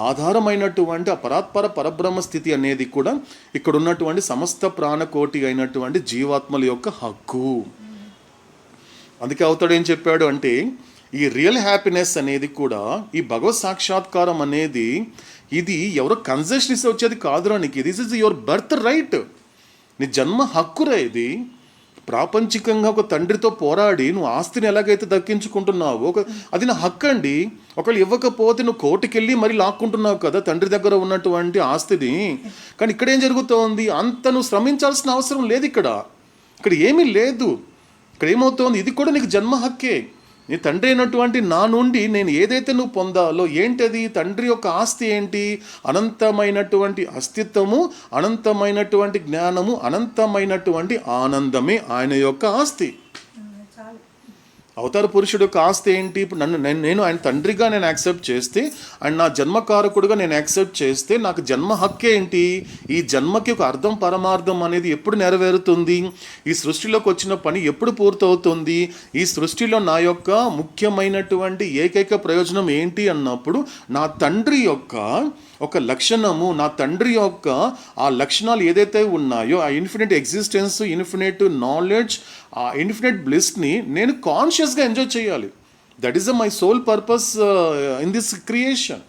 [SPEAKER 1] ఆధారమైనటువంటి ఆ పరాత్పర పరబ్రహ్మ స్థితి అనేది కూడా ఇక్కడ ఉన్నటువంటి సమస్త ప్రాణకోటి అయినటువంటి జీవాత్మల యొక్క హక్కు. అందుకే అవుతాడు ఏం చెప్పాడు అంటే, ఈ రియల్ హ్యాపీనెస్ అనేది కూడా, ఈ భగవత్ సాక్షాత్కారం అనేది ఇది ఎవరో కన్సెషన్ ఇస్తే వచ్చేది కాదురా నీకు, this is your birth right, నీ జన్మ హక్కురా ఇది. ప్రాపంచికంగా ఒక తండ్రితో పోరాడి నువ్వు ఆస్తిని ఎలాగైతే దక్కించుకుంటున్నావో అది నా హక్కు అండి. ఒకళ్ళు ఇవ్వకపోతే నువ్వు కోర్టుకెళ్ళి మరీ లాక్కుంటున్నావు కదా తండ్రి దగ్గర ఉన్నటువంటి ఆస్తిని. కానీ ఇక్కడ ఏం జరుగుతోంది, అంత నువ్వు శ్రమించాల్సిన అవసరం లేదు. ఇక్కడ ఏమీ లేదు. ఇక్కడ ఏమవుతోంది, ఇది కూడా నీకు జన్మ హక్కే. నీ తండ్రి అయినటువంటి నా నుండి నేను ఏదైతే నువ్వు పొందాలో ఏంటది, తండ్రి యొక్క ఆస్తి ఏంటి, అనంతమైనటువంటి అస్తిత్వము, అనంతమైనటువంటి జ్ఞానము, అనంతమైనటువంటి ఆనందమే ఆయన యొక్క ఆస్తి. అవతార పురుషుడు యొక్క ఆస్తి ఏంటి, ఇప్పుడు నేను ఆయన తండ్రిగా నేను యాక్సెప్ట్ చేస్తే, అండ్ నా జన్మకారకుడుగా నేను యాక్సెప్ట్ చేస్తే నాకు జన్మ హక్కే ఏంటి, ఈ జన్మకి ఒక అర్థం పరమార్థం అనేది ఎప్పుడు నెరవేరుతుంది, ఈ సృష్టిలోకి వచ్చిన పని ఎప్పుడు పూర్తవుతుంది, ఈ సృష్టిలో నా యొక్క ముఖ్యమైనటువంటి ఏకైక ప్రయోజనం ఏంటి అన్నప్పుడు నా తండ్రి యొక్క ఒక లక్షణము, నా తండ్రి యొక్క ఆ లక్షణాలు ఏదైతే ఉన్నాయో, ఆ ఇన్ఫినిట్ ఎగ్జిస్టెన్స్, ఇన్ఫినిట్ నాలెడ్జ్, ఆ ఇన్ఫినిట్ బ్లిస్ని నేను కాన్షియస్గా ఎంజాయ్ చేయాలి. That is my soul purpose in this creation.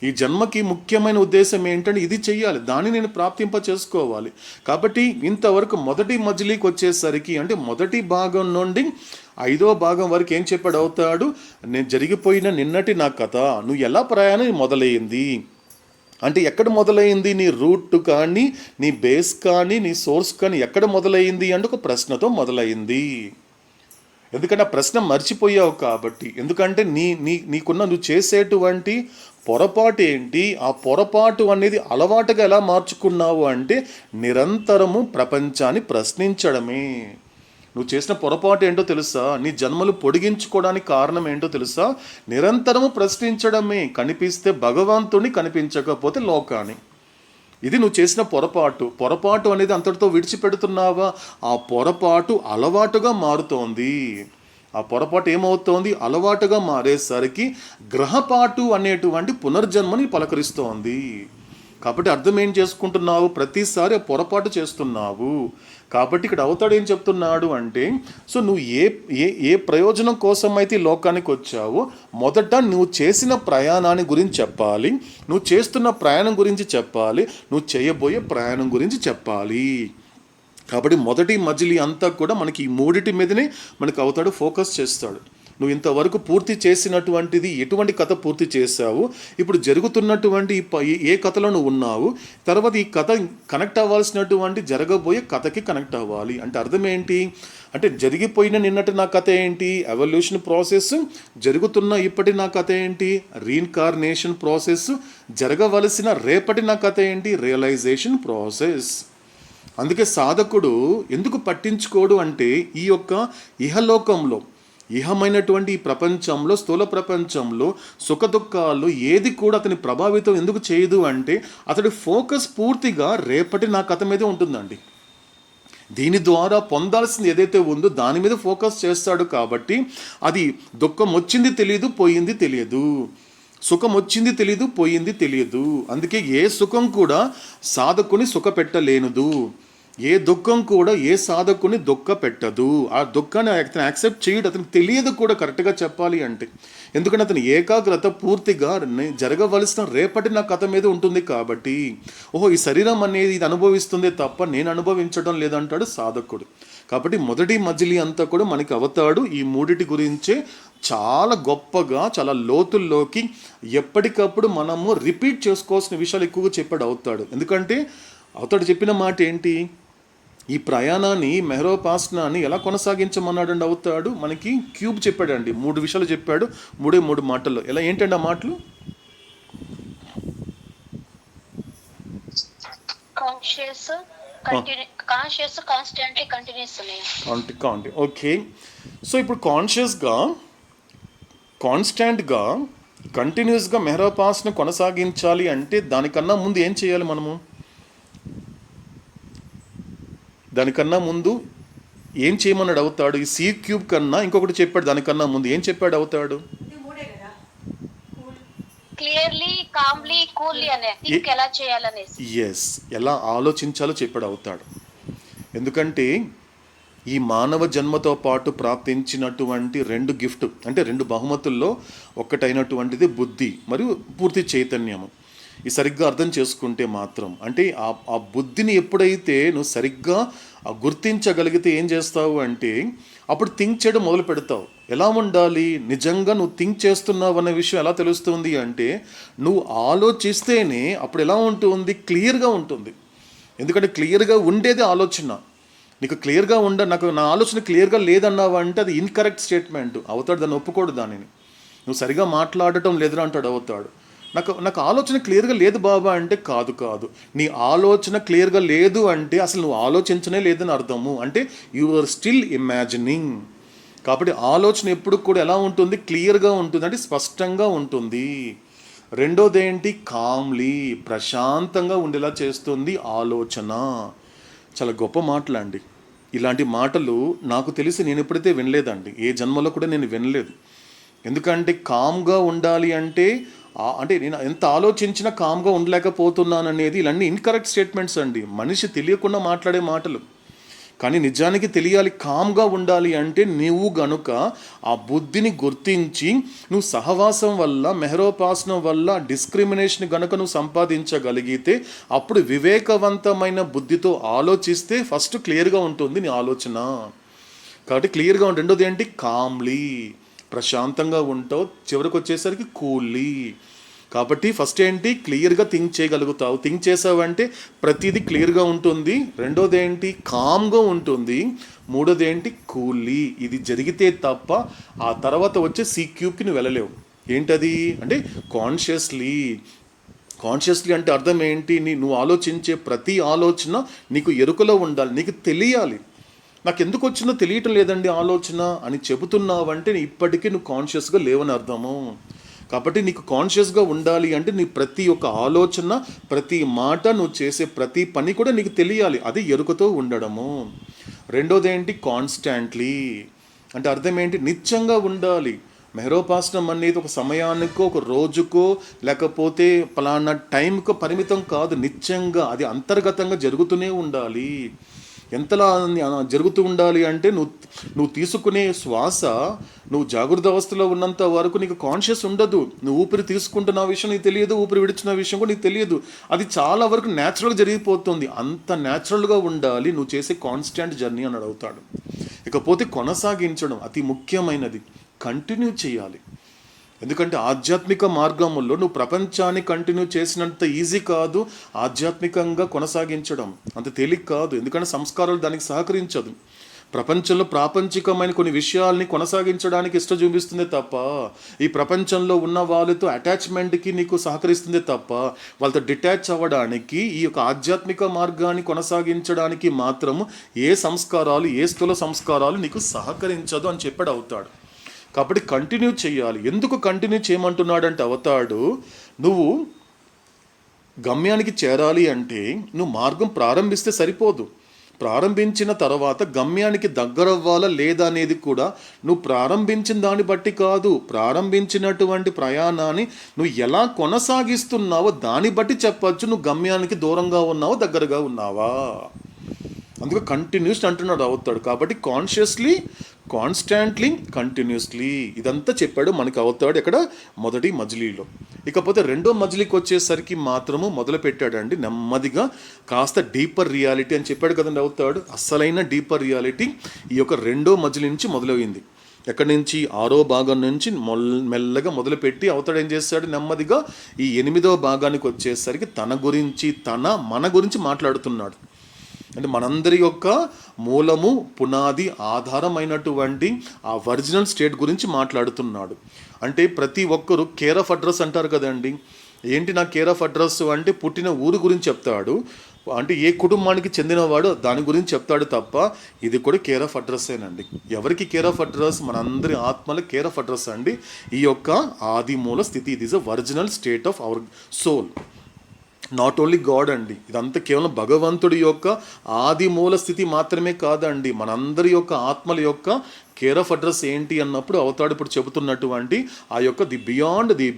[SPEAKER 1] ఈ జన్మకి ముఖ్యమైన ఉద్దేశం ఏంటంటే ఇది చెయ్యాలి, దాన్ని నేను ప్రాప్తింప చేసుకోవాలి. కాబట్టి ఇంతవరకు మొదటి మజిలీకి వచ్చేసరికి, అంటే మొదటి భాగం నుండి 5వ భాగం వరకు ఏం చెప్పాడు అవుతాడు, నేను జరిగిపోయిన నిన్నటి నా కథ, నువ్వు ఎలా ప్రయాణం మొదలయ్యింది అంటే ఎక్కడ మొదలైంది, నీ రూట్ కానీ, నీ బేస్ కానీ, నీ సోర్స్ కానీ ఎక్కడ మొదలైంది అంటే ఒక ప్రశ్నతో మొదలైంది. ఎందుకంటే ఆ ప్రశ్న మర్చిపోయావు కాబట్టి. ఎందుకంటే నీకున్న నువ్వు చేసేటువంటి పొరపాటు ఏంటి, ఆ పొరపాటు అనేది అలవాటుగా ఎలా మార్చుకున్నావు అంటే నిరంతరము ప్రపంచాన్ని ప్రశ్నించడమే. నువ్వు చేసిన పొరపాటు ఏంటో తెలుసా, నీ జన్మలు పొడిగించుకోవడానికి కారణం ఏంటో తెలుసా, నిరంతరము ప్రశ్నించడమే. కనిపిస్తే భగవంతుని, కనిపించకపోతే లోకాన్ని. ఇది నువ్వు చేసిన పొరపాటు అనేది అంతటితో విడిచిపెడుతున్నావా, ఆ పొరపాటు అలవాటుగా మారుతోంది. ఆ పొరపాటు ఏమవుతోంది, అలవాటుగా మారేసరికి గ్రహపాటు అనేటువంటి పునర్జన్మని పలకరిస్తోంది. కాబట్టి అర్థం ఏం చేసుకుంటున్నావు, ప్రతిసారి పొరపాటు చేస్తున్నావు. కాబట్టి ఇక్కడ అవతాడు ఏం చెప్తున్నాడు అంటే, సో నువ్వు ఏ ఏ ఏ ప్రయోజనం కోసం అయితే ఈ లోకానికి వచ్చావో మొదట నువ్వు చేసిన ప్రయాణాన్ని గురించి చెప్పాలి, నువ్వు చేస్తున్న ప్రయాణం గురించి చెప్పాలి, నువ్వు చేయబోయే ప్రయాణం గురించి చెప్పాలి. కాబట్టి మొదటి మజిలీ అంతా కూడా మనకి ఈ మూడిటి మీదనే మనకు అవతాడు ఫోకస్ చేస్తాడు. నువ్వు ఇంతవరకు పూర్తి చేసినటువంటిది ఎటువంటి కథ పూర్తి చేశావు, ఇప్పుడు జరుగుతున్నటువంటి ఏ కథలో నువ్వు ఉన్నావు, తర్వాత ఈ కథ కనెక్ట్ అవ్వాల్సినటువంటి జరగబోయే కథకి కనెక్ట్ అవ్వాలి. అంటే అర్థం ఏంటి అంటే, జరిగిపోయిన నిన్నటి నా కథ ఏంటి, ఎవల్యూషన్ ప్రాసెస్, జరుగుతున్న ఇప్పటి నా కథ ఏంటి, రీఇన్కార్నేషన్ ప్రాసెస్, జరగవలసిన రేపటి నా కథ ఏంటి, రియలైజేషన్ ప్రాసెస్. అందుకే సాధకుడు ఎందుకు పట్టించుకోడు అంటే, ఈ యొక్క ఇహలోకంలో ఇహమైనటువంటి ఈ ప్రపంచంలో, స్థూల ప్రపంచంలో సుఖదుఖాలు ఏది కూడా అతని ప్రభావితం ఎందుకు చేయదు అంటే, అతడి ఫోకస్ పూర్తిగా రేపటి నా కథ మీదే ఉంటుందండి. దీని ద్వారా పొందాల్సింది ఏదైతే ఉందో దాని మీద ఫోకస్ చేస్తాడు. కాబట్టి అది దుఃఖం వచ్చింది తెలియదు, పోయింది తెలియదు, సుఖం వచ్చింది తెలియదు, పోయింది తెలియదు. అందుకే ఏ సుఖం కూడా సాధకుని సుఖ పెట్టలేనుదు, ఏ దుఃఖం కూడా ఏ సాధకుని దుఃఖ పెట్టదు. ఆ దుఃఖాన్ని అతను యాక్సెప్ట్ చేయడు, అతనికి తెలియదు కూడా కరెక్ట్గా చెప్పాలి అంటే. ఎందుకంటే అతని ఏకాగ్రత పూర్తిగా జరగవలసిన రేపటి నా కథ మీద ఉంటుంది. కాబట్టి ఓహో, ఈ శరీరం అనేది ఇది అనుభవిస్తుందే తప్ప నేను అనుభవించడం లేదంటాడు సాధకుడు. కాబట్టి మొదటి మజిలీ అంతా కూడా మనకి అవతాడు ఈ మూడిటి గురించే చాలా గొప్పగా, చాలా లోతుల్లోకి ఎప్పటికప్పుడు మనము రిపీట్ చేసుకోవాల్సిన విషయాలు ఎక్కువగా చెప్పాడు అవుతాడు. ఎందుకంటే అవతాడు చెప్పిన మాట ఏంటి, ఈ ప్రయాణాన్ని మెహరోపాసనాన్ని ఎలా కొనసాగించమన్నాడండి అవుతాడు. మనకి క్యూబ్ చెప్పాడండి, 3 విషయాలు చెప్పాడు, 3 మాటల్లో. ఎలా ఏంటండి ఆ మాటలు? ఓకే. సో ఇప్పుడు కాన్షియస్గా, కాన్స్టాంట్గా, కంటిన్యూస్గా మెహరోపాసన కొనసాగించాలి అంటే దానికన్నా ముందు ఏం చేయాలి మనము? దానికన్నా ముందు ఏం చేయమన్నాడు అవుతాడు? ఈ సి క్యూబ్ కన్నా ఇంకొకటి చెప్పాడు. దానికన్నా ముందు ఏం చెప్పాడు అవుతాడు? ఎస్, ఎలా ఆలోచించాలో చెప్పాడు అవుతాడు. ఎందుకంటే ఈ మానవ జన్మతో పాటు ప్రాప్తించినటువంటి 2 గిఫ్ట్, అంటే 2 బహుమతుల్లో ఒక్కటైనటువంటిది బుద్ధి మరియు పూర్తి చైతన్యము. ఈ సరిగ్గా అర్థం చేసుకుంటే మాత్రం, అంటే ఆ బుద్ధిని ఎప్పుడైతే నువ్వు సరిగ్గా గుర్తించగలిగితే ఏం చేస్తావు అంటే, అప్పుడు థింక్ చేయడం మొదలు పెడతావు. ఎలా ఉండాలి, నిజంగా నువ్వు థింక్ చేస్తున్నావు అనే విషయం ఎలా తెలుస్తుంది అంటే, నువ్వు ఆలోచిస్తేనే అప్పుడు ఎలా ఉంటుంది, క్లియర్గా ఉంటుంది. ఎందుకంటే క్లియర్గా ఉండేది ఆలోచన. నీకు క్లియర్గా నాకు నా ఆలోచన క్లియర్గా లేదన్నావు అంటే అది ఇన్కరెక్ట్ స్టేట్మెంట్. అవుతాడు దాన్ని ఒప్పుకోడు. దానిని నువ్వు సరిగా మాట్లాడటం లేదురా అంటాడు అవుతాడు. నాకు ఆలోచన క్లియర్గా లేదు బాబా అంటే, కాదు, నీ ఆలోచన క్లియర్గా లేదు అంటే అసలు నువ్వు ఆలోచించనే లేదని అర్థము. అంటే యు ఆర్ స్టిల్ ఇమాజినింగ్. కాబట్టి ఆలోచన ఎప్పుడు కూడా ఎలా ఉంటుంది, క్లియర్గా ఉంటుంది, అంటే స్పష్టంగా ఉంటుంది. రెండోది ఏంటి, కామ్లీ, ప్రశాంతంగా ఉండేలా చేస్తుంది ఆలోచన. చాలా గొప్ప మాటలండి. ఇలాంటి మాటలు నాకు తెలిసి నేను ఎప్పుడైతే వినలేదండి, ఏ జన్మలో కూడా నేను వినలేదు. ఎందుకంటే కామ్గా ఉండాలి అంటే నేను ఎంత ఆలోచించినా కామ్గా ఉండలేకపోతున్నాను అనేది ఇలాంటి ఇన్కరెక్ట్ స్టేట్మెంట్స్ అండి. మనిషి తెలియకుండా మాట్లాడే మాటలు. కానీ నిజానికి తెలియాలి, కామ్గా ఉండాలి అంటే నువ్వు గనుక ఆ బుద్ధిని గుర్తించి నువ్వు సహవాసం వల్ల, మెహరోపాసనం వల్ల డిస్క్రిమినేషన్ గనుక నువ్వు సంపాదించగలిగితే అప్పుడు వివేకవంతమైన బుద్ధితో ఆలోచిస్తే ఫస్ట్ క్లియర్గా ఉంటుంది నీ ఆలోచన. కాబట్టి క్లియర్గా ఉంటుంది. రెండోది ఏంటి, కామ్లీ, ప్రశాంతంగా ఉంటావు. చివరికి వచ్చేసరికి కూల్లీ. కాబట్టి ఫస్ట్ ఏంటి, క్లియర్గా థింక్ చేయగలుగుతావు. థింక్ చేసావంటే ప్రతిదీ క్లియర్గా ఉంటుంది. రెండోది ఏంటి, కామ్గా ఉంటుంది. మూడోది ఏంటి, కూల్లీ. ఇది జరిగితే తప్ప ఆ తర్వాత వచ్చే సి క్యూబ్కి నువ్వు వెళ్ళలేవు. ఏంటది అంటే కాన్షియస్లీ అంటే అర్థం ఏంటి, నువ్వు ఆలోచించే ప్రతి ఆలోచన నీకు ఎరుకలో ఉండాలి, నీకు తెలియాలి. నాకు ఎందుకు వచ్చిందో తెలియటం లేదండి ఆలోచన అని చెబుతున్నావంటే ఇప్పటికీ నువ్వు కాన్షియస్గా లేవని అర్థము. కాబట్టి నీకు కాన్షియస్గా ఉండాలి అంటే నీ ప్రతి ఒక్క ఆలోచన, ప్రతి మాట, నువ్వు చేసే ప్రతి పని కూడా నీకు తెలియాలి. అది ఎరుకతో ఉండడము. రెండోది ఏంటి, కాన్స్టాంట్లీ అంటే అర్థం ఏంటి, నిత్యంగా ఉండాలి. మెహరోపాసనం అనేది ఒక సమయానికో, ఒక రోజుకో, లేకపోతే పలానా టైంకో పరిమితం కాదు. నిత్యంగా అది అంతర్గతంగా జరుగుతూనే ఉండాలి. ఎంతలా జరుగుతూ ఉండాలి అంటే నువ్వు తీసుకునే శ్వాస, నువ్వు జాగృత అవస్థలో ఉన్నంత వరకు నీకు కాన్షియస్ ఉండదు. నువ్వు ఊపిరి తీసుకుంటున్న విషయం నీకు తెలియదు, ఊపిరి విడుచున్న విషయం కూడా నీకు తెలియదు. అది చాలా వరకు న్యాచురల్గా జరిగిపోతుంది. అంత న్యాచురల్గా ఉండాలి నువ్వు చేసే కాన్స్టాంట్ జర్నీ అని అడుగుతాడు. ఇకపోతే కొనసాగించడం అతి ముఖ్యమైనది. కంటిన్యూ చేయాలి. ఎందుకంటే ఆధ్యాత్మిక మార్గంలో నువ్వు ప్రపంచాన్ని కంటిన్యూ చేసినంత ఈజీ కాదు ఆధ్యాత్మికంగా కొనసాగించడం, అంత తేలిక కాదు. ఎందుకంటే సంస్కారాలు దానికి సహకరించదు. ప్రపంచంలో ప్రాపంచికమైన కొన్ని విషయాల్ని కొనసాగించడానికి ఇష్టం చూపిస్తుందే తప్ప, ఈ ప్రపంచంలో ఉన్న వాళ్ళతో అటాచ్మెంట్కి నీకు సహకరిస్తుందే తప్ప, వాళ్ళతో డిటాచ్ అవ్వడానికి, ఈ యొక్క ఆధ్యాత్మిక మార్గాన్ని కొనసాగించడానికి మాత్రము ఏ సంస్కారాలు, ఏ స్థూల సంస్కారాలు నీకు సహకరించదు అని చెప్పాడు అవుతాడు. కాబట్టి కంటిన్యూ చేయాలి. ఎందుకు కంటిన్యూ చేయమంటున్నాడంటే అవుతాడు, నువ్వు గమ్యానికి చేరాలి అంటే నువ్వు మార్గం ప్రారంభిస్తే సరిపోదు. ప్రారంభించిన తర్వాత గమ్యానికి దగ్గరవ్వాలా లేదా అనేది కూడా నువ్వు ప్రారంభించిన దాన్ని బట్టి కాదు, ప్రారంభించినటువంటి ప్రయాణాన్ని నువ్వు ఎలా కొనసాగిస్తున్నావో దాన్ని బట్టి చెప్పచ్చు నువ్వు గమ్యానికి దూరంగా ఉన్నావో దగ్గరగా ఉన్నావా. అందుకే కంటిన్యూస్ అంటున్నాడు అవుతాడు. కాబట్టి కాన్షియస్లీ, కాన్స్టాంట్లీ, కంటిన్యూస్లీ ఇదంతా చెప్పాడు మనకి అవుతాడు ఎక్కడ మొదటి మజిలీలో. ఇకపోతే రెండో మజిలీకి వచ్చేసరికి మాత్రము మొదలు పెట్టాడండి నెమ్మదిగా కాస్త డీపర్ రియాలిటీ అని చెప్పాడు కదండి అవుతాడు. అస్సలైన డీపర్ రియాలిటీ ఈ యొక్క రెండో మజిలీ నుంచి మొదలైంది. ఎక్కడి నుంచి 6వ భాగం నుంచి మెల్లగా మొదలుపెట్టి అవుతాడు ఏం చేస్తాడు, నెమ్మదిగా ఈ 8వ భాగానికి వచ్చేసరికి తన గురించి, మన గురించి మాట్లాడుతున్నాడు. అంటే మనందరి యొక్క మూలము, పునాది, ఆధారమైనటువంటి ఆ ఒరిజినల్ స్టేట్ గురించి మాట్లాడుతున్నాడు. అంటే ప్రతి ఒక్కరు కేర్ ఆఫ్ అడ్రస్ అంటారు కదండి. ఏంటి నా కేర్ ఆఫ్ అడ్రస్ అంటే పుట్టిన ఊరు గురించి చెప్తాడు. అంటే ఏ కుటుంబానికి చెందినవాడు దాని గురించి చెప్తాడు తప్ప ఇది కూడా కేర్ ఆఫ్ అడ్రస్సేనండి. ఎవరికి కేర్ ఆఫ్ అడ్రస్? మనందరి ఆత్మల కేర్ ఆఫ్ అడ్రస్ అండి ఈ యొక్క ఆది మూల స్థితి. ఇది is a original state of our soul. Not only God అండి, ఇదంతా కేవలం భగవంతుడి యొక్క ఆది మూల స్థితి మాత్రమే కాదండి. మనందరి యొక్క ఆత్మల యొక్క కేర్ ఆఫ్ అడ్రస్ ఏంటి అన్నప్పుడు అవుతాడు ఇప్పుడు చెబుతున్నటువంటి ఆ యొక్క the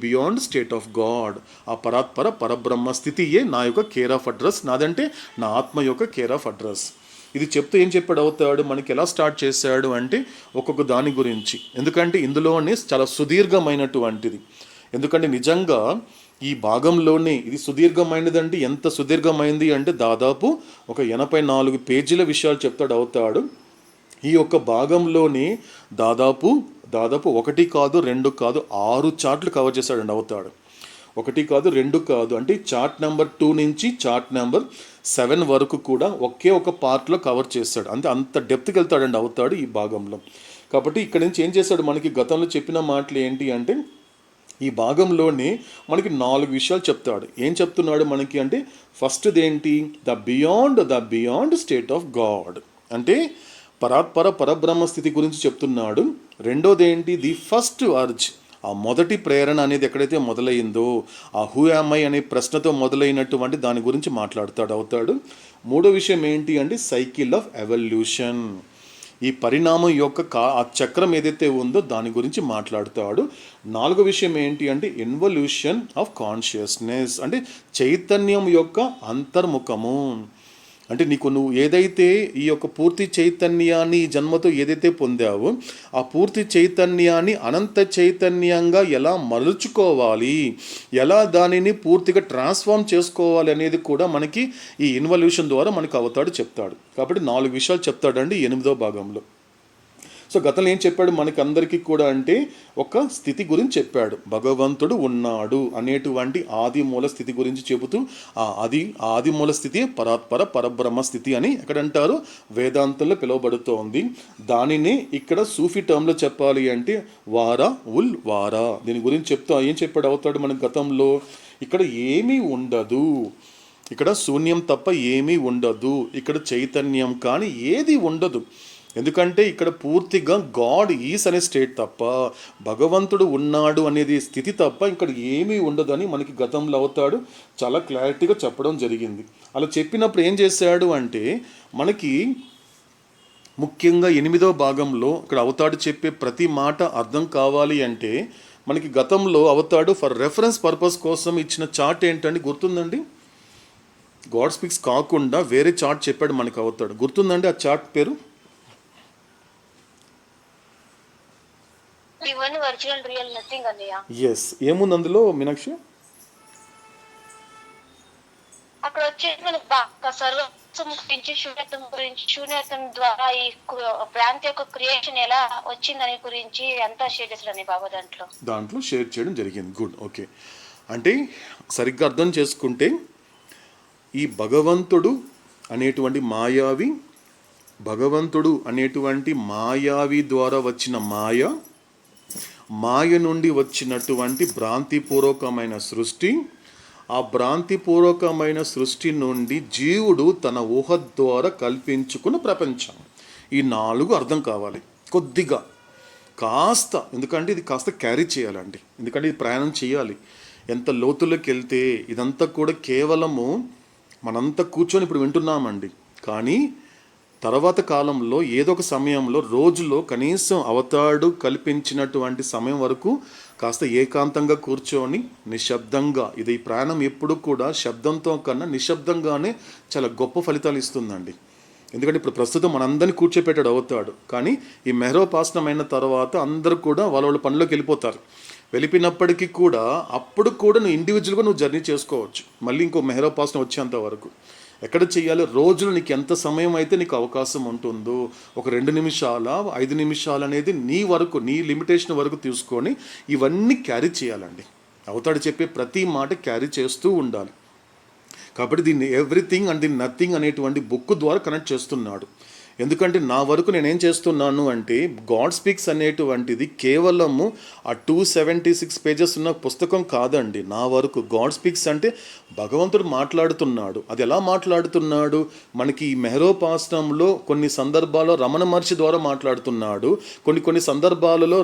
[SPEAKER 1] beyond state of God, ఆ పరాత్పర పరబ్రహ్మ స్థితియే నా యొక్క కేర్ ఆఫ్ అడ్రస్. నాదంటే నా ఆత్మ యొక్క కేర్ ఆఫ్ అడ్రస్. ఇది చెప్తూ ఏం చెప్పాడు అవుతాడు, మనకి ఎలా స్టార్ట్ చేశాడు అంటే ఒక్కొక్క దాని గురించి. ఎందుకంటే ఇందులోనే చాలా సుదీర్ఘమైనటువంటిది. ఎందుకంటే నిజంగా ఈ భాగంలోనే ఇది సుదీర్ఘమైనదండి. ఎంత సుదీర్ఘమైంది అంటే దాదాపు ఒక 84 పేజీల విషయాలు చెప్తాడు అవుతాడు. ఈ యొక్క భాగంలోనే దాదాపు 1 కాదు 2 కాదు 6 చార్ట్లు కవర్ చేశాడండి అవుతాడు. 1 కాదు 2 కాదు, అంటే చార్ట్ నెంబర్ 2 నుంచి చార్ట్ నెంబర్ 7 వరకు కూడా ఒకే ఒక పార్ట్లో కవర్ చేస్తాడు. అంత డెప్త్కి వెళ్తాడండి అవుతాడు ఈ భాగంలో. కాబట్టి ఇక్కడ నుంచి ఏం చేశాడు, మనకి గతంలో చెప్పిన మాటలు ఏంటి అంటే ఈ భాగంలోనే మనకి 4 విషయాలు చెప్తాడు. ఏం చెప్తున్నాడు మనకి అంటే ఫస్ట్ది ఏంటి, the beyond state of God, అంటే పరాత్పర పరబ్రహ్మ స్థితి గురించి చెప్తున్నాడు. రెండోది ఏంటి, ది ఫస్ట్ అర్జ్, ఆ మొదటి ప్రేరణ అనేది ఎక్కడైతే మొదలైందో ఆ హూ యామ్ ఐ అనే ప్రశ్నతో మొదలైనటువంటి దాని గురించి మాట్లాడతాడు అవుతాడు. మూడో విషయం ఏంటి అంటే సైకిల్ ఆఫ్ ఎవల్యూషన్, ఈ పరిణామం యొక్క ఆ చక్రం ఏదైతే ఉందో దాని గురించి మాట్లాడుతాడు. 4వ విషయం ఏంటి అంటే ఇన్వల్యూషన్ ఆఫ్ కాన్షియస్నెస్, అంటే చైతన్యం యొక్క అంతర్ముఖము. అంటే నువ్వు ఏదైతే ఈ యొక్క పూర్తి చైతన్యాన్ని ఈ జన్మతో ఏదైతే పొందావో ఆ పూర్తి చైతన్యాన్ని అనంత చైతన్యంగా ఎలా మలుచుకోవాలి, ఎలా దానిని పూర్తిగా ట్రాన్స్ఫార్మ్ చేసుకోవాలి అనేది కూడా మనకి ఈ ఇన్వల్యూషన్ ద్వారా మనకు అవుతాడు చెప్తాడు. కాబట్టి 4 విషయాలు చెప్తాడండి 8వ భాగంలో. సో గతంలో ఏం చెప్పాడు మనకి అందరికీ కూడా అంటే ఒక స్థితి గురించి చెప్పాడు, భగవంతుడు ఉన్నాడు అనేటువంటి ఆది మూల స్థితి గురించి చెబుతూ ఆది మూల స్థితి పరాత్పర పరబ్రహ్మ స్థితి అని ఎక్కడంటారు, వేదాంతంలో పిలువబడుతోంది. దానిని ఇక్కడ సూఫీ టర్మ్లో చెప్పాలి అంటే వారా, దీని గురించి చెప్తా ఏం చెప్పాడు అవుతాడు మనకి గతంలో, ఇక్కడ ఏమీ ఉండదు, ఇక్కడ శూన్యం తప్ప ఏమీ ఉండదు, ఇక్కడ చైతన్యం కానీ ఏది ఉండదు. ఎందుకంటే ఇక్కడ పూర్తిగా గాడ్ ఈస్ అనే స్టేట్ తప్ప, భగవంతుడు ఉన్నాడు అనేది స్థితి తప్ప ఇక్కడ ఏమీ ఉండదని మనకి గతంలో అవుతాడు చాలా క్లారిటీగా చెప్పడం జరిగింది. అలా చెప్పినప్పుడు ఏం చేశాడు అంటే మనకి ముఖ్యంగా 8వ భాగంలో ఇక్కడ అవతాడు చెప్పే ప్రతి మాట అర్థం కావాలి అంటే మనకి గతంలో అవతాడు ఫర్ రెఫరెన్స్ పర్పస్ కోసం ఇచ్చిన చార్ట్ ఏంటండి గుర్తుందండి? గాడ్ స్పీక్స్ కాకుండా వేరే చార్ట్ చెప్పాడు మనకి అవతాడు, గుర్తుందండి ఆ చార్ట్ పేరు?
[SPEAKER 5] ఇవన్నీ వర్చువల్ రియల్ నథింగ్ అన్నయ్య.
[SPEAKER 1] ఎస్, ఏముంది అందులో మీనాక్షి?
[SPEAKER 5] అక్కడ వచ్చేసి మనకు సర్వస్వం గురించి, శూన్యత్వం ద్వారా ఈ ప్రాంతి యొక్క క్రియేషన్ ఎలా వచ్చిందని గురించి అంతా షేర్ చేశాడని బాబా దాంట్లో
[SPEAKER 1] షేర్ చేయడం జరిగింది. Good, okay. అంటే సరిగ్గా అర్థం చేసుకుంటే ఈ భగవంతుడు అనేటువంటి మాయావి ద్వారా వచ్చిన మాయ నుండి వచ్చినటువంటి భ్రాంతిపూర్వకమైన సృష్టి, ఆ భ్రాంతిపూర్వకమైన సృష్టి నుండి జీవుడు తన ఊహ ద్వారా కల్పించుకున్న ప్రపంచం. ఈ 4 అర్థం కావాలి కొద్దిగా కాస్త, ఎందుకంటే ఇది కాస్త క్యారీ చేయాలండి, ఎందుకంటే ఇది ప్రయాణం చేయాలి. ఎంత లోతులోకి వెళ్తే ఇదంతా కూడా కేవలము మనంతా కూర్చొని ఇప్పుడు వింటున్నామండి, కానీ తర్వాత కాలంలో ఏదో ఒక సమయంలో రోజులో కనీసం అవతాడు కల్పించినటువంటి సమయం వరకు కాస్త ఏకాంతంగా కూర్చొని నిశ్శబ్దంగా, ఇది ఈ ప్రయాణం ఎప్పుడు కూడా శబ్దంతో కన్నా నిశ్శబ్దంగానే చాలా గొప్ప ఫలితాలు ఇస్తుందండి. ఎందుకంటే ఇప్పుడు ప్రస్తుతం మనందరినీ కూర్చోపెట్టాడు అవుతాడు, కానీ ఈ మెహరోపాసనం అయిన తర్వాత అందరూ కూడా వాళ్ళ పనిలోకి వెళ్ళిపోతారు. వెళ్ళిపోయినప్పటికీ కూడా అప్పుడు కూడా నువ్వు ఇండివిజువల్గా నువ్వు జర్నీ చేసుకోవచ్చు. మళ్ళీ ఇంకో మెహరోపాసనం వచ్చేంత వరకు ఎక్కడ చేయాలి? రోజులు నీకు ఎంత సమయం అయితే నీకు అవకాశం ఉంటుందో, ఒక 2 నిమిషాల 5 నిమిషాలు అనేది నీ వరకు, నీ లిమిటేషన్ వరకు తీసుకొని ఇవన్నీ క్యారీ చేయాలండి. అవతాడు చెప్పే ప్రతి మాట క్యారీ చేస్తూ ఉండాలి. కాబట్టి దీన్ని ఎవ్రీథింగ్ అండ్ ది నథింగ్ అనేటువంటి బుక్ ద్వారా కనెక్ట్ చేస్తున్నాడు. ఎందుకంటే నా వరకు నేనేం చేస్తున్నాను అంటే గాడ్ స్పీక్స్ అనేటువంటిది కేవలము ఆ 276 పేజెస్ ఉన్న పుస్తకం కాదండి. నా వరకు గాడ్ స్పీక్స్ అంటే భగవంతుడు మాట్లాడుతున్నాడు. అది ఎలా మాట్లాడుతున్నాడు? మనకి ఈ మెహరోపాసనంలో కొన్ని సందర్భాల్లో రమణ మహర్షి ద్వారా మాట్లాడుతున్నాడు, కొన్ని సందర్భాలలో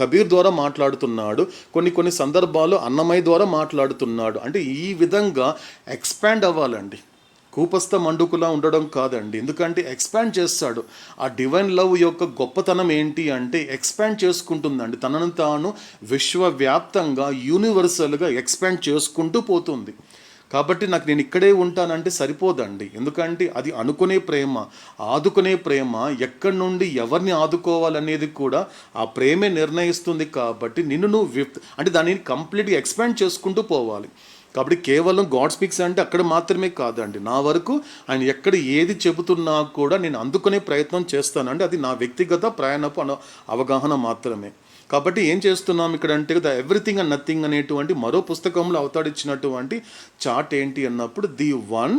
[SPEAKER 1] కబీర్ ద్వారా మాట్లాడుతున్నాడు, కొన్ని సందర్భాల్లో అన్నమయ్య ద్వారా మాట్లాడుతున్నాడు. అంటే ఈ విధంగా ఎక్స్పాండ్ అవ్వాలండి, కూపస్థ మండుకులా ఉండడం కాదండి. ఎందుకంటే ఎక్స్పాండ్ చేస్తాడు. ఆ డివైన్ లవ్ యొక్క గొప్పతనం ఏంటి అంటే ఎక్స్పాండ్ చేసుకుంటుందండి, తనను తాను విశ్వవ్యాప్తంగా యూనివర్సల్గా ఎక్స్పాండ్ చేసుకుంటూ పోతుంది. కాబట్టి నేను ఇక్కడే ఉంటానంటే సరిపోదండి. ఎందుకంటే అది అనుకునే ప్రేమ, ఆదుకునే ప్రేమ, ఎక్కడి నుండి ఎవరిని ఆదుకోవాలనేది కూడా ఆ ప్రేమే నిర్ణయిస్తుంది. కాబట్టి నువ్వు అంటే దానిని కంప్లీట్గా ఎక్స్పాండ్ చేసుకుంటూ పోవాలి. కాబట్టి కేవలం గాడ్ స్పీక్స్ అంటే అక్కడ మాత్రమే కాదండి. నా వరకు ఆయన ఎక్కడ ఏది చెబుతున్నా కూడా నేను అందుకునే ప్రయత్నం చేస్తానండి. అది నా వ్యక్తిగత ప్రయాణపు అవగాహన మాత్రమే. కాబట్టి ఏం చేస్తున్నాం ఇక్కడ అంటే ద ఎవ్రీథింగ్ అండ్ నథింగ్ అనేటువంటి మరో పుస్తకంలో అవతాడిచ్చినటువంటి చార్ట్ ఏంటి అన్నప్పుడు the one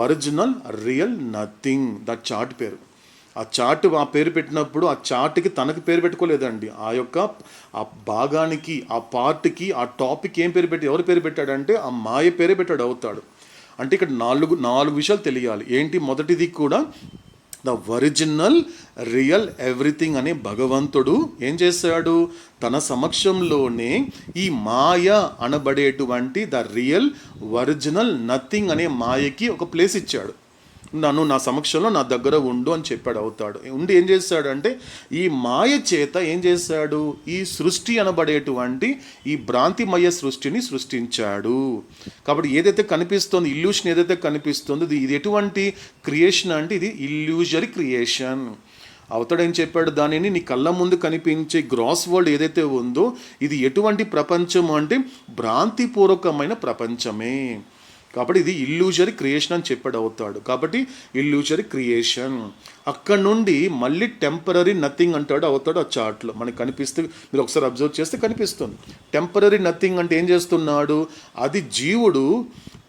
[SPEAKER 1] original real nothing, that chart పేరు. ఆ చార్ట్ ఆ పేరు పెట్టినప్పుడు ఆ చార్ట్కి తనకు పేరు పెట్టుకోలేదండి, ఆ భాగానికి, ఆ పార్ట్కి, ఆ టాపిక్ ఏం పేరు పెట్టి ఎవరు పేరు పెట్టాడంటే ఆ మాయ పేరే పెట్టాడు అవుతాడు. అంటే ఇక్కడ నాలుగు విషయాలు తెలియాలి. ఏంటి? మొదటిది కూడా ద ఒరిజినల్ రియల్ ఎవ్రీథింగ్ అనే భగవంతుడు ఏం చేశాడు? తన సమక్షంలోనే ఈ మాయ అనబడేటువంటి ద రియల్ ఒరిజినల్ నథింగ్ అనే మాయకి ఒక ప్లేస్ ఇచ్చాడు. నా సమక్షంలో నా దగ్గర ఉండు అని చెప్పాడు అవుతాడు. ఉండి ఏం చేశాడంటే ఈ మాయ చేత ఏం చేశాడు? ఈ సృష్టి అనబడేటువంటి ఈ భ్రాంతిమయ సృష్టిని సృష్టించాడు. కాబట్టి ఏదైతే కనిపిస్తుందో, ఇల్యూషన్ ఏదైతే కనిపిస్తుందో ఇది ఎటువంటి క్రియేషన్ అంటే ఇది ఇల్యూజరీ క్రియేషన్. అవతాడు ఏం చెప్పాడు? దానిని నీ కళ్ళ ముందు కనిపించే గ్రాస్ వరల్డ్ ఏదైతే ఉందో ఇది ఎటువంటి ప్రపంచం అంటే భ్రాంతిపూర్వకమైన ప్రపంచమే. కాబట్టి ఇది ఇల్యూజరీ క్రియేషన్ అని చెప్పాడు అవుతాడు. కాబట్టి ఇల్యూజరీ క్రియేషన్. అక్కడ నుండి మళ్ళీ టెంపరరీ నథింగ్ అంటాడు అవుతాడు. ఆ చార్ట్లో మనకు కనిపిస్తే మీరు ఒకసారి అబ్జర్వ్ చేస్తే కనిపిస్తుంది. టెంపరరీ నథింగ్ అంటే ఏం చేస్తున్నాడు? అది జీవుడు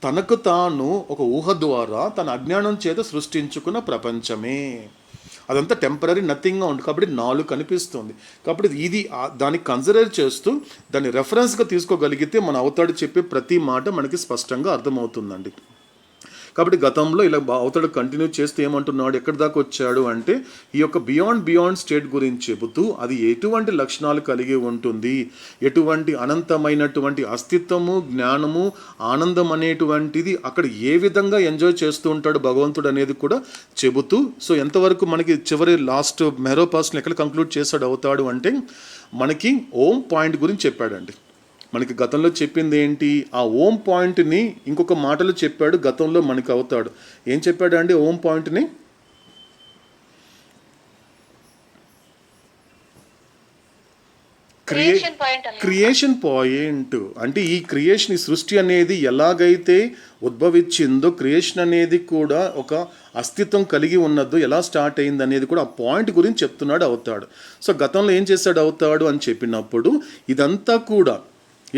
[SPEAKER 1] తనకు తాను ఒక ఊహ ద్వారా తన అజ్ఞానం చేత సృష్టించుకున్న ప్రపంచమే. అదంతా టెంపరరీ నథింగ్గా ఉంటుంది. కాబట్టి 4 కనిపిస్తుంది. కాబట్టి ఇది దాన్ని కన్సిడర్ చేస్తూ దాన్ని రెఫరెన్స్గా తీసుకోగలిగితే మన అవతాడు చెప్పే ప్రతి మాట మనకి స్పష్టంగా అర్థమవుతుందండి. కాబట్టి గతంలో ఇలా అవతడు కంటిన్యూ చేస్తే ఏమంటున్నాడు, ఎక్కడి దాకా వచ్చాడు అంటే ఈ యొక్క బియాండ్ స్టేట్ గురించి చెబుతూ అది ఎటువంటి లక్షణాలు కలిగి ఉంటుంది, ఎటువంటి అనంతమైనటువంటి అస్తిత్వము, జ్ఞానము, ఆనందం అనేటువంటిది అక్కడ ఏ విధంగా ఎంజాయ్ చేస్తూ ఉంటాడు భగవంతుడు అనేది కూడా చెబుతూ, సో ఎంతవరకు మనకి చివరి లాస్ట్ మెహరోపాస్ని ఎక్కడ కంక్లూడ్ చేశాడు అవుతాడు అంటే మనకి ఓం పాయింట్ గురించి చెప్పాడండి. మనకి గతంలో చెప్పింది ఏంటి, ఆ ఓం పాయింట్ని ఇంకొక మాటలో చెప్పాడు గతంలో మనకి అవుతాడు. ఏం చెప్పాడు అండి ఓం పాయింట్ని? క్రియేషన్ పాయింట్ అంటే ఈ క్రియేషన్, ఈ సృష్టి అనేది ఎలాగైతే ఉద్భవించిందో, క్రియేషన్ అనేది కూడా ఒక అస్తిత్వం కలిగి ఉన్నదో, ఎలా స్టార్ట్ అయింది అనేది కూడా ఆ పాయింట్ గురించి చెప్తున్నాడు అవుతాడు. సో గతంలో ఏం చేశాడు అవుతాడు అని చెప్పినప్పుడు ఇదంతా కూడా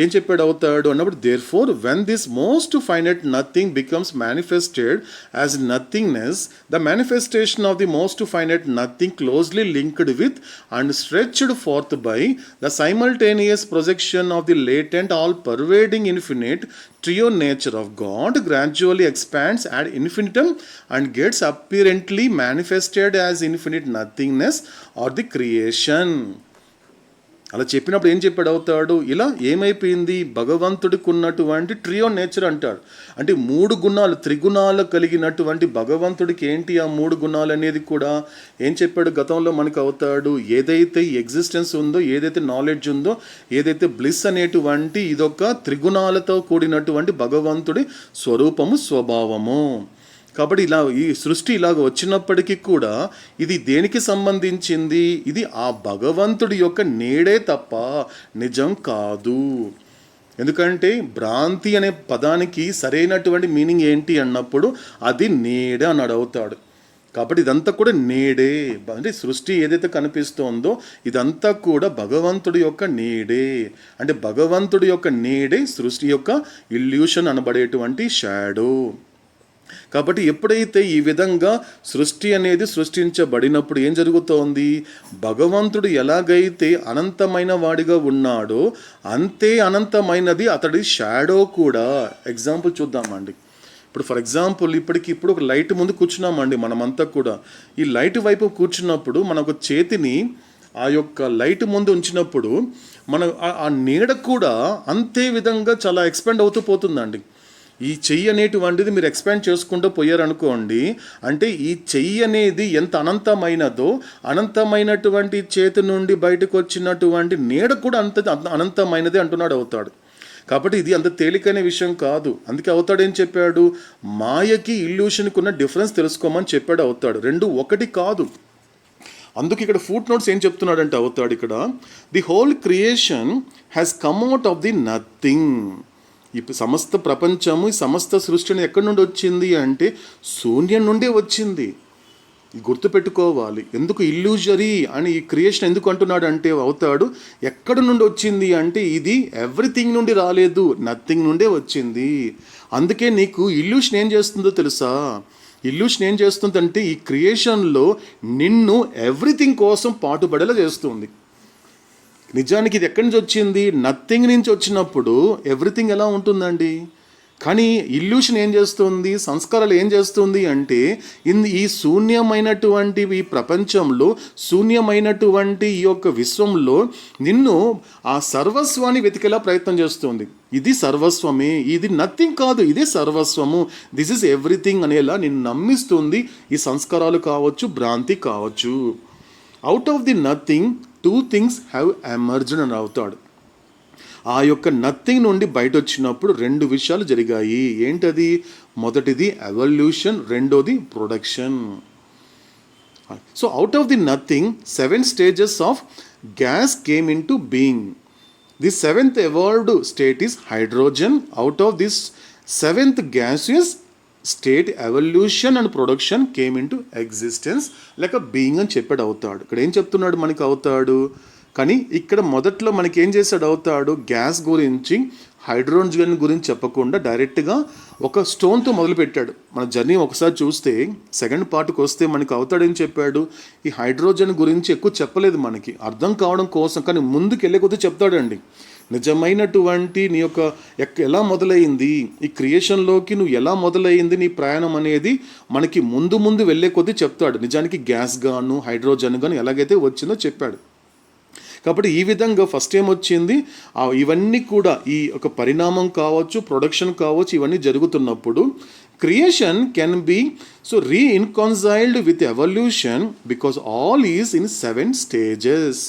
[SPEAKER 1] ఏం చెప్పాడు అవుతాడు అన్నప్పుడు, therefore when this most finite nothing becomes manifested as nothingness, the manifestation of the most finite nothing closely linked with and stretched fourth by the simultaneous projection of the latent all pervading infinite trio nature of God gradually expands ad infinitum and gets apparently manifested as infinite nothingness or the creation. అలా చెప్పినప్పుడు ఏం చెప్పాడు అవుతాడు, ఇలా ఏమైపోయింది భగవంతుడికి ఉన్నటువంటి trio nature అంటాడు. అంటే 3 గుణాలు, త్రిగుణాలు కలిగినటువంటి భగవంతుడికి ఏంటి ఆ 3 గుణాలు అనేది కూడా ఏం చెప్పాడు గతంలో మనకు అవుతాడు. ఏదైతే ఎగ్జిస్టెన్స్ ఉందో, ఏదైతే నాలెడ్జ్ ఉందో, ఏదైతే బ్లిస్ అనేటువంటి ఇదొక త్రిగుణాలతో కూడినటువంటి భగవంతుడి స్వరూపము, స్వభావము. కాబట్టి ఇలా ఈ సృష్టి ఇలాగ వచ్చినప్పటికీ కూడా ఇది దేనికి సంబంధించింది, ఇది ఆ భగవంతుడి యొక్క నీడే తప్ప నిజం కాదు. ఎందుకంటే భ్రాంతి అనే పదానికి సరైనటువంటి మీనింగ్ ఏంటి అన్నప్పుడు అది నీడే అన్నాడు అవుతాడు. కాబట్టి ఇదంతా కూడా నీడే, అంటే సృష్టి ఏదైతే కనిపిస్తోందో ఇదంతా కూడా భగవంతుడి యొక్క నీడే. అంటే భగవంతుడి యొక్క నీడే సృష్టి యొక్క ఇల్యూషన్ అనబడేటువంటి షాడో. కాబట్టి ఎప్పుడైతే ఈ విధంగా సృష్టి అనేది సృష్టించబడినప్పుడు ఏం జరుగుతోంది, భగవంతుడు ఎలాగైతే అనంతమైన వాడిగా ఉన్నాడో అంతే అనంతమైనది అతడి షాడో కూడా. ఎగ్జాంపుల్ చూద్దామండి. ఇప్పుడు ఫర్ ఎగ్జాంపుల్ ఇప్పుడు ఒక లైట్ ముందు కూర్చున్నామండి మనమంతా కూడా. ఈ లైట్ వైపు కూర్చున్నప్పుడు మన ఒక చేతిని ఆ యొక్క లైట్ ముందు ఉంచినప్పుడు మన ఆ నీడ కూడా అంతే విధంగా చాలా ఎక్స్పాండ్ అవుతూ పోతుందండి. ఈ చెయ్యి అనేటువంటిది మీరు ఎక్స్పాండ్ చేసుకుంటూ పోయారనుకోండి, అంటే ఈ చెయ్యి అనేది ఎంత అనంతమైనదో, అనంతమైనటువంటి చేతి నుండి బయటకు వచ్చినటువంటి నీడ కూడా అంత అనంతమైనది అంటున్నాడు అవుతాడు. కాబట్టి ఇది అంత తేలికైన విషయం కాదు. అందుకే అవుతాడు ఏం చెప్పాడు, మాయకి ఇల్యూషన్కి ఉన్న డిఫరెన్స్ తెలుసుకోమని చెప్పాడు అవుతాడు. 2 ఒకటి కాదు. అందుకే ఇక్కడ ఫుట్ నోట్స్ ఏం చెప్తున్నాడంటే అవుతాడు ఇక్కడ, the whole creation has come out of the nothing. ఈ సమస్త ప్రపంచము, ఈ సమస్త సృష్టిని ఎక్కడి నుండి వచ్చింది అంటే శూన్యం నుండే వచ్చింది. గుర్తుపెట్టుకోవాలి. ఎందుకు ఇల్యూజరీ అని ఈ క్రియేషన్ ఎందుకు అంటున్నాడు అంటే అవుతాడు, ఎక్కడి నుండి వచ్చింది అంటే ఇది ఎవ్రీథింగ్ నుండి రాలేదు, నథింగ్ నుండే వచ్చింది. అందుకే నీకు ఇల్యూషన్ ఏం చేస్తుందో తెలుసా, ఇల్యూషన్ ఏం చేస్తుందంటే ఈ క్రియేషన్లో నిన్ను ఎవ్రీథింగ్ కోసం పాటుపడేలా చేస్తుంది. నిజానికి ఇది ఎక్కడి నుంచి వచ్చింది, నథింగ్ నుంచి వచ్చినప్పుడు ఎవ్రీథింగ్ ఎలా ఉంటుందండి. కానీ ఇల్యూషన్ ఏం చేస్తుంది, సంస్కారాలు ఏం చేస్తుంది అంటే ఈ శూన్యమైనటువంటి ఈ ప్రపంచంలో, శూన్యమైనటువంటి ఈ యొక్క విశ్వంలో నిన్ను ఆ సర్వస్వాన్ని వెతికేలా ప్రయత్నం చేస్తుంది. ఇది సర్వస్వమే, ఇది నథింగ్ కాదు, ఇదే సర్వస్వము, దిస్ ఇస్ ఎవ్రీథింగ్ అనేలా నిన్ను నమ్మిస్తుంది ఈ సంస్కారాలు కావచ్చు, భ్రాంతి కావచ్చు. Out of the nothing 2 things have emerged అని అవుతాడు. ఆ యొక్క నథింగ్ నుండి బయట వచ్చినప్పుడు 2 విషయాలు జరిగాయి. ఏంటది, మొదటిది ఎవల్యూషన్, రెండోది production. So out of the nothing 7 stages of gas came in to being. The 7th evolved state is hydrogen. Out of this 7th gaseous state, evolution and production came into existence like a being అని చెప్పాడు అవుతాడు. ఇక్కడ ఏం చెప్తున్నాడు మనకి అవుతాడు, కానీ ఇక్కడ మొదట్లో మనకి ఏం చేశాడు అవుతాడు, గ్యాస్ గురించి, హైడ్రోజన్ గురించి చెప్పకుండా డైరెక్ట్గా ఒక స్టోన్తో మొదలుపెట్టాడు. మన జర్నీ ఒకసారి చూస్తే సెకండ్ పార్ట్కి వస్తే మనకి అవుతాడు ఏం చెప్పాడు, ఈ హైడ్రోజన్ గురించి ఎక్కువ చెప్పలేదు మనకి అర్థం కావడం కోసం, కానీ ముందుకు వెళ్ళే కొద్దీ చెప్తాడండి. నిజమైనటువంటి నీ యొక్క ఎలా మొదలైంది, ఈ క్రియేషన్లోకి నువ్వు ఎలా మొదలైంది నీ ప్రయాణం అనేది మనకి ముందు ముందు వెళ్ళే కొద్దీ చెప్తాడు. నిజానికి గ్యాస్ గాను హైడ్రోజన్ గాను ఎలాగైతే వచ్చిందో చెప్పాడు. కాబట్టి ఈ విధంగా ఫస్ట్ ఏమొచ్చింది, ఇవన్నీ కూడా ఈ ఒక పరిణామం కావచ్చు, ప్రొడక్షన్ కావచ్చు, ఇవన్నీ జరుగుతున్నప్పుడు creation can be reconciled with evolution because all is in 7 stages.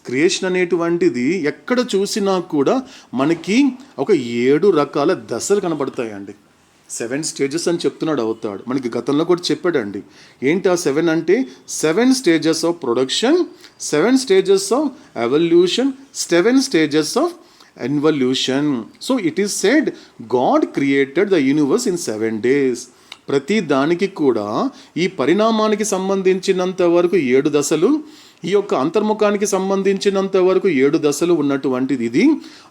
[SPEAKER 1] Creation అనేటువంటిది ఎక్కడ చూసినా కూడా మనకి ఒక 7 రకాల దశలు కనబడతాయండి. 7 స్టేజెస్ అని చెప్తున్నాడు అవుతాడు. మనకి గతంలో కూడా చెప్పాడండి. ఏంటి ఆ 7 అంటే 7 stages of production, 7 stages of evolution, 7 stages of involution. So it is said God created the universe in 7 days. ప్రతి దానికి కూడా ఈ పరిణామానికి సంబంధించినంత వరకు 7 దశలు, ఈ యొక్క అంతర్ముఖానికి సంబంధించినంత వరకు 7 దశలు ఉన్నటువంటిది ఇది.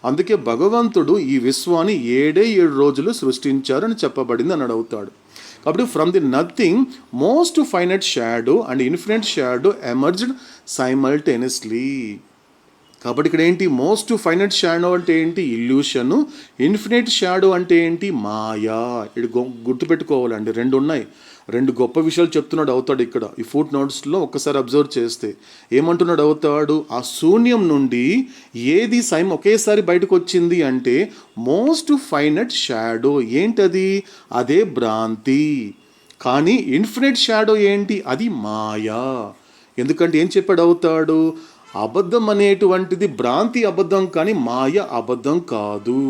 [SPEAKER 1] అందుకే భగవంతుడు ఈ విశ్వాన్ని 7 రోజులు సృష్టించారని చెప్పబడింది అని అడుగుతాడు. కాబట్టి from the nothing most finite shadow and infinite shadow emerged simultaneously. కాబట్టి ఇక్కడ ఏంటి, మోస్ట్ ఫైనైట్ షాడో అంటే ఏంటి, ఇల్యూషను. ఇన్ఫినిట్ షాడో అంటే ఏంటి, మాయా. ఇది గుర్తుపెట్టుకోవాలండి, 2 ఉన్నాయి. 2 గొప్ప విషయాలు చెప్తున్నాడు అవుతాడు ఇక్కడ ఈ ఫుట్ నోట్స్లో. ఒక్కసారి అబ్జర్వ్ చేస్తే ఏమంటున్నాడు అవుతాడు, ఆ శూన్యం నుండి ఏది ఒకేసారి బయటకు వచ్చింది అంటే మోస్ట్ ఫైనైట్ షాడో. ఏంటది, అదే భ్రాంతి. కానీ ఇన్ఫినిట్ షాడో ఏంటి, అది మాయా. ఎందుకంటే ఏం చెప్పాడు అవుతాడు, అబద్ధం అనేటువంటిది భ్రాంతి అబద్ధం, కానీ మాయ అబద్ధం కాదు.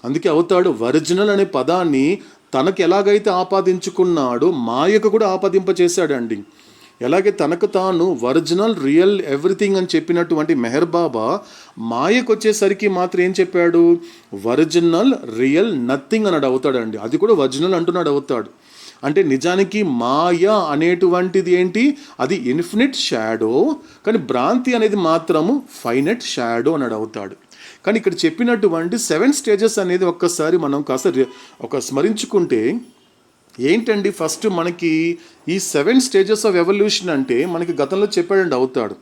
[SPEAKER 1] అందుకే అవుతాడు ఒరిజినల్ అనే పదాన్ని తనకు ఎలాగైతే ఆపాదించుకున్నాడో మాయకు కూడా ఆపాదింపచేశాడండి. ఎలాగే తనకు తాను ఒరిజినల్ రియల్ ఎవ్రీథింగ్ అని చెప్పినటువంటి మెహర్ బాబా మాయకు వచ్చేసరికి మాత్రం ఏం చెప్పాడు, ఒరిజినల్ రియల్ నథింగ్ అన్నాడు అవుతాడండి. అది కూడా ఒరిజినల్ అంటున్నాడు అవుతాడు. అంటే నిజానికి మాయ అనేటువంటిది ఏంటి, అది ఇన్ఫినిట్ షాడో, కానీ భ్రాంతి అనేది మాత్రము ఫైనైట్ షాడో అన్నాడు అవుతాడు. కానీ ఇక్కడ చెప్పినటువంటి 7 స్టేజెస్ అనేది ఒక్కసారి మనం కాస్త స్మరించుకుంటే ఏంటండి, ఫస్ట్ మనకి ఈ 7 స్టేజెస్ ఆఫ్ ఎవల్యూషన్ అంటే మనకి గతంలో చెప్పాడండి అవుతాడు.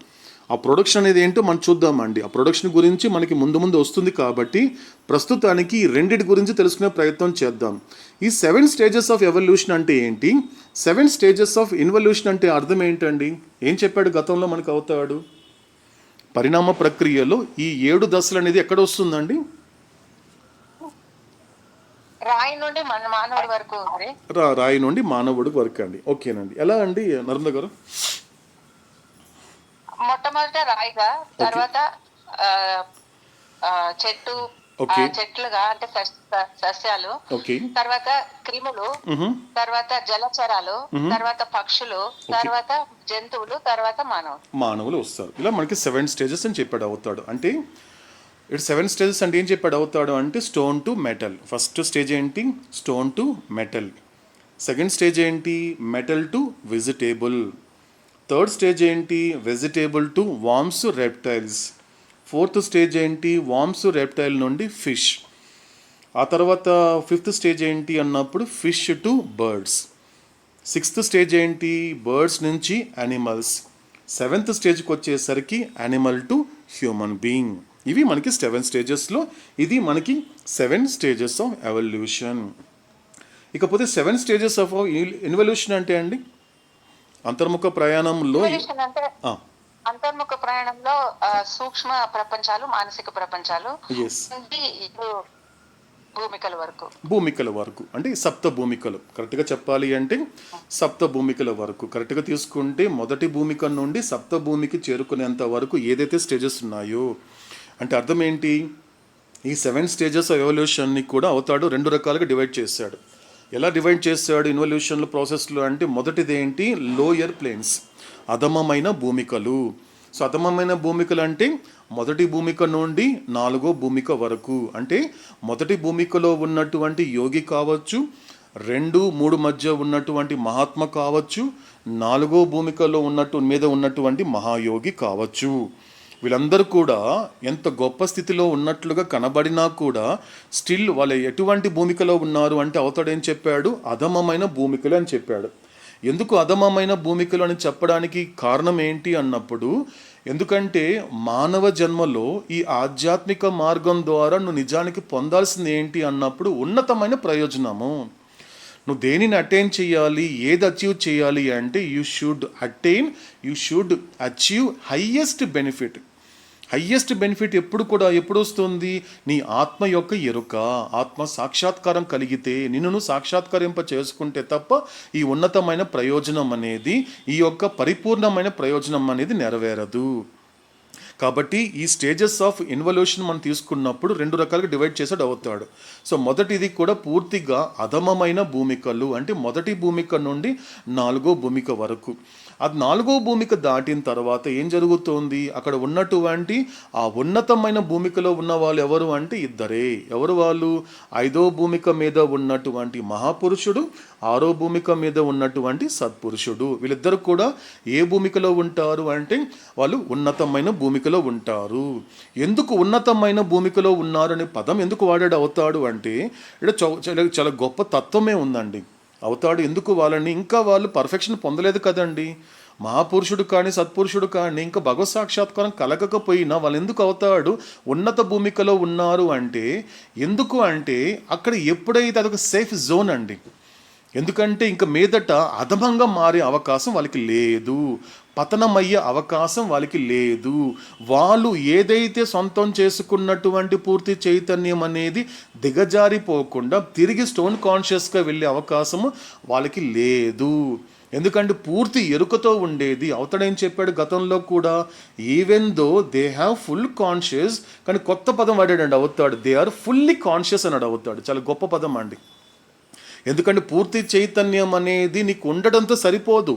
[SPEAKER 1] ఆ ప్రొడక్షన్ అనేది ఏంటో మనం చూద్దామండి. ఆ ప్రొడక్షన్ గురించి మనకి ముందు వస్తుంది కాబట్టి ప్రస్తుతానికి ఈ 2 గురించి తెలుసుకునే ప్రయత్నం చేద్దాం. ఈ 7 స్టేజెస్ ఆఫ్ ఎవల్యూషన్ అంటే ఏంటి, 7 స్టేజెస్ ఆఫ్ ఇన్వల్యూషన్ అంటే అర్థం ఏంటండి, ఏం చెప్పాడు గతంలో మనకు అవుతాడు. పరిణామ ప్రక్రియలో ఈ 7 దశలు అనేది ఎక్కడ వస్తుందండి,
[SPEAKER 8] రాయి నుండి మానవుడి వరకు.
[SPEAKER 1] రాయి నుండి మానవుడి వరకు అండి. ఓకేనండి, ఎలా అండి నర్మద గారు?
[SPEAKER 8] మొట్టమొదట రాయిగా, తర్వాత చెట్లుగా అంటే సస్యాలు, తర్వాత క్రిములు, తర్వాత జలచరాలు, తర్వాత పక్షులు, తర్వాత జంతువులు, తర్వాత మానవులు
[SPEAKER 1] వస్తారు. ఇలా మనకి 7 స్టేజెస్ అని చెప్పాడు అవుతాడు. అంటే ఇటు 7 స్టేజెస్ అంటే ఏం చెప్పాడు అవుతాడు అంటే stone to metal. First stage ఏంటి, stone to metal. Second stage ఏంటి, metal to vegetable. Third stage ఏంటి, vegetable to worms reptiles. Fourth stage ఏంటి, వార్మ్స్ రెప్టైల్ నుండి ఫిష్. ఆ తర్వాత 5th స్టేజ్ ఏంటి అన్నప్పుడు fish to birds. 6th stage ఏంటి, బర్డ్స్ నుంచి యానిమల్స్. 7th స్టేజ్కి వచ్చేసరికి యానిమల్ టు హ్యూమన్ బీయింగ్. ఇవి మనకి 7 స్టేజెస్లో, ఇది మనకి 7 స్టేజెస్ ఆఫ్ ఎవల్యూషన్. ఇకపోతే 7 స్టేజెస్ ఆఫ్ ఇన్వల్యూషన్ అంటే అండి అంతర్ముఖ ప్రయాణంలో
[SPEAKER 8] అంతర్ముఖ ప్రయాణంలో సూక్ష్మ ప్రపంచాలు, మానసిక ప్రపంచాలు,
[SPEAKER 1] భూమికల వరకు అంటే సప్త భూమికలు. కరెక్ట్గా చెప్పాలి అంటే సప్త భూమికల వరకు. కరెక్ట్గా తీసుకుంటే మొదటి భూమిక నుండి సప్త భూమికి చేరుకునేంత వరకు ఏదైతే స్టేజెస్ ఉన్నాయో అంటే అర్థం ఏంటి, ఈ 7 స్టేజెస్ ఆఫ్ ఎవల్యూషన్ని కూడా అవుతాడు 2 రకాలుగా డివైడ్ చేశాడు. ఎలా డివైడ్ చేశాడు ఇన్వల్యూషన్లో ప్రాసెస్లో అంటే మొదటిది ఏంటి, లోయర్ ప్లేన్స్, అధమమైన భూమికలు. సో అధమమైన భూమికలు అంటే మొదటి భూమిక నుండి 4వ భూమిక వరకు. అంటే మొదటి భూమికలో ఉన్నటువంటి యోగి కావచ్చు, 2, 3 మధ్య ఉన్నటువంటి మహాత్మ కావచ్చు, 4వ భూమికలో మీద ఉన్నటువంటి మహాయోగి కావచ్చు. వీళ్ళందరూ కూడా ఎంత గొప్ప స్థితిలో ఉన్నట్లుగా కనబడినా కూడా స్టిల్ వాళ్ళు ఎటువంటి భూమికలో ఉన్నారు అంటే అవుతాడేం చెప్పాడు, అధమమైన భూమికలు అని చెప్పాడు. ఎందుకు అధమమైన భూమికలు అని చెప్పడానికి కారణం ఏంటి అన్నప్పుడు ఎందుకంటే మానవ జన్మలో ఈ ఆధ్యాత్మిక మార్గం ద్వారా నువ్వు నిజానికి పొందాల్సింది ఏంటి అన్నప్పుడు ఉన్నతమైన ప్రయోజనము. నువ్వు దేనిని అటైన్ చేయాలి, ఏది అచీవ్ చేయాలి అంటే you should achieve highest benefit ఎప్పుడు వస్తుంది? నీ ఆత్మ యొక్క ఎరుక, ఆత్మ సాక్షాత్కారం కలిగితే, నిన్ను సాక్షాత్కరింప చేసుకుంటే తప్ప ఈ ఉన్నతమైన ప్రయోజనం అనేది, ఈ యొక్క పరిపూర్ణమైన ప్రయోజనం అనేది నెరవేరదు. కాబట్టి ఈ స్టేజెస్ ఆఫ్ ఇన్వల్యూషన్ మనం తీసుకున్నప్పుడు 2 రకాలుగా డివైడ్ చేసాడు అవుతాడు. సో మొదటిది కూడా పూర్తిగా అధమమైన భూమికలు, అంటే మొదటి భూమిక నుండి 4వ భూమిక వరకు. అది 4వ భూమిక దాటిన తర్వాత ఏం జరుగుతుంది? అక్కడ ఉన్నటువంటి ఆ ఉన్నతమైన భూమికలో ఉన్న వాళ్ళు ఎవరు అంటే ఇద్దరే. ఎవరు వాళ్ళు? 5వ భూమిక మీద ఉన్నటువంటి మహాపురుషుడు, 6వ భూమిక మీద ఉన్నటువంటి సత్పురుషుడు. వీళ్ళిద్దరు కూడా ఏ భూమికలో ఉంటారు అంటే వాళ్ళు ఉన్నతమైన భూమికలో ఉంటారు. ఎందుకు ఉన్నతమైన భూమికలో ఉన్నారు అనే పదం ఎందుకు వాడాడు అవుతాడు అంటే ఇక్కడ చాలా గొప్ప తత్వమే ఉందండి. అవుతాడు ఎందుకు వాళ్ళని, ఇంకా వాళ్ళు పర్ఫెక్షన్ పొందలేదు కదండి. మహాపురుషుడు కానీ సత్పురుషుడు కానీ ఇంకా భగవత్ సాక్షాత్కారం కలగకపోయినా వాళ్ళు ఎందుకు అవుతాడు ఉన్నత భూమికలో ఉన్నారు అంటే, ఎందుకు అంటే అక్కడ ఎప్పుడైతే అదొక సేఫ్ జోన్ అండి. ఎందుకంటే ఇంక మీదట అధమంగా మారే అవకాశం వాళ్ళకి లేదు, పతనమయ్యే అవకాశం వాళ్ళకి లేదు. వాళ్ళు ఏదైతే సొంతం చేసుకున్నటువంటి పూర్తి చైతన్యం అనేది దిగజారిపోకుండా తిరిగి స్టోన్ కాన్షియస్గా వెళ్ళే అవకాశము వాళ్ళకి లేదు. ఎందుకంటే పూర్తి ఎరుకతో ఉండేది. అవతడేం చెప్పాడు గతంలో కూడా, even though they have full conscious, కానీ కొత్త పదం వాడాడండి అవుతాడు, దే ఆర్ ఫుల్లీ కాన్షియస్ అన్నాడు అవుతాడు. చాలా గొప్ప పదం అండి. ఎందుకంటే పూర్తి చైతన్యం అనేది నీకు ఉండడంతో సరిపోదు.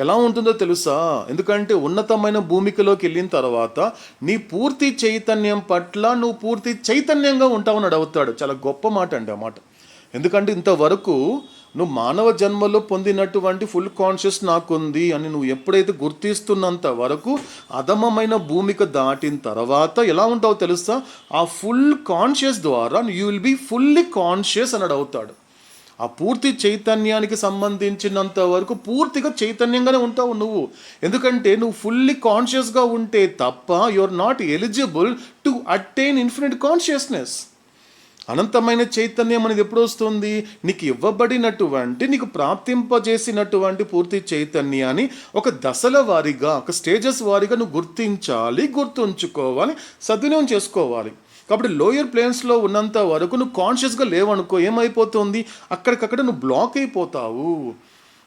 [SPEAKER 1] ఎలా ఉంటుందో తెలుసా? ఎందుకంటే ఉన్నతమైన భూమికలోకి వెళ్ళిన తర్వాత నీ పూర్తి చైతన్యం పట్ల నువ్వు పూర్తి చైతన్యంగా ఉంటావని అడుగుతాడు. చాలా గొప్ప మాట అండి ఆ మాట. ఎందుకంటే ఇంతవరకు నువ్వు మానవ జన్మలో పొందినటువంటి ఫుల్ కాన్షియస్ నాకుంది అని నువ్వు ఎప్పుడైతే గుర్తిస్తున్నంత వరకు అధమమైన భూమిక దాటిన తర్వాత ఎలా ఉంటావో తెలుసా? ఆ ఫుల్ కాన్షియస్ ద్వారా you will be fully conscious అని అవుతాడు. ఆ పూర్తి చైతన్యానికి సంబంధించినంత వరకు పూర్తిగా చైతన్యంగానే ఉంటావు నువ్వు. ఎందుకంటే నువ్వు ఫుల్లీ కాన్షియస్గా ఉంటే తప్ప you are not eligible to attain infinite consciousness. అనంతమైన చైతన్యం అనేది ఎప్పుడు వస్తుంది? నీకు ఇవ్వబడినటువంటి, నీకు ప్రాప్తింపజేసినటువంటి పూర్తి చైతన్యాన్ని ఒక దశల వారీగా, ఒక స్టేజెస్ వారీగా నువ్వు గుర్తించాలి, గుర్తుంచుకోవాలి, సద్వినియోగం చేసుకోవాలి. కాబట్టి లోయర్ ప్లేన్స్లో ఉన్నంత వరకు నువ్వు కాన్షియస్గా లేవనుకో, ఏమైపోతుంది? అక్కడికక్కడ నువ్వు బ్లాక్ అయిపోతావు.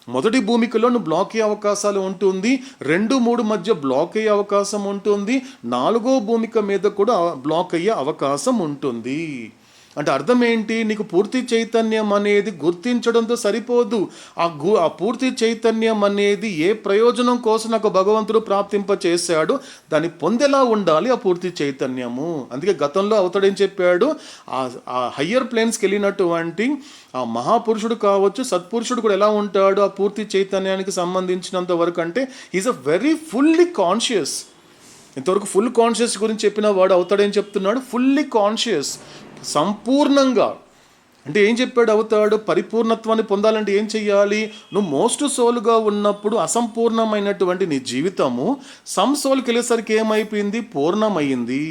[SPEAKER 1] మొదటి భూమికలో నువ్వు బ్లాక్ అయ్యే అవకాశాలు ఉంటుంది, 2, 3 మధ్య బ్లాక్ అయ్యే అవకాశం ఉంటుంది, 4వ భూమిక మీద కూడా బ్లాక్ అయ్యే అవకాశం ఉంటుంది. అంటే అర్థం ఏంటి? నీకు పూర్తి చైతన్యం అనేది గుర్తించడంతో సరిపోదు. ఆ పూర్తి చైతన్యం అనేది ఏ ప్రయోజనం కోసం నాకు భగవంతుడు ప్రాప్తింప చేశాడు, దాన్ని పొందేలా ఉండాలి ఆ పూర్తి చైతన్యము. అందుకే గతంలో అవతడేం చెప్పాడు? ఆ హయ్యర్ ప్లేన్స్కి వెళ్ళినటువంటి ఆ మహాపురుషుడు కావచ్చు, సత్పురుషుడు కూడా ఎలా ఉంటాడు ఆ పూర్తి చైతన్యానికి సంబంధించినంత వరకు అంటే is a very fully conscious. ఇంతవరకు ఫుల్ కాన్షియస్ గురించి చెప్పిన వాడు అవుతాడేం చెప్తున్నాడు? ఫుల్లీ కాన్షియస్, సంపూర్ణంగా. అంటే ఏం చెప్పాడు అవుతాడు? పరిపూర్ణత్వాన్ని పొందాలంటే ఏం చెయ్యాలి? నువ్వు మోస్ట్ సోల్గా ఉన్నప్పుడు అసంపూర్ణమైనటువంటి నీ జీవితము సమ్ సోల్కి వెళ్ళేసరికి ఏమైపోయింది? పూర్ణమైంది.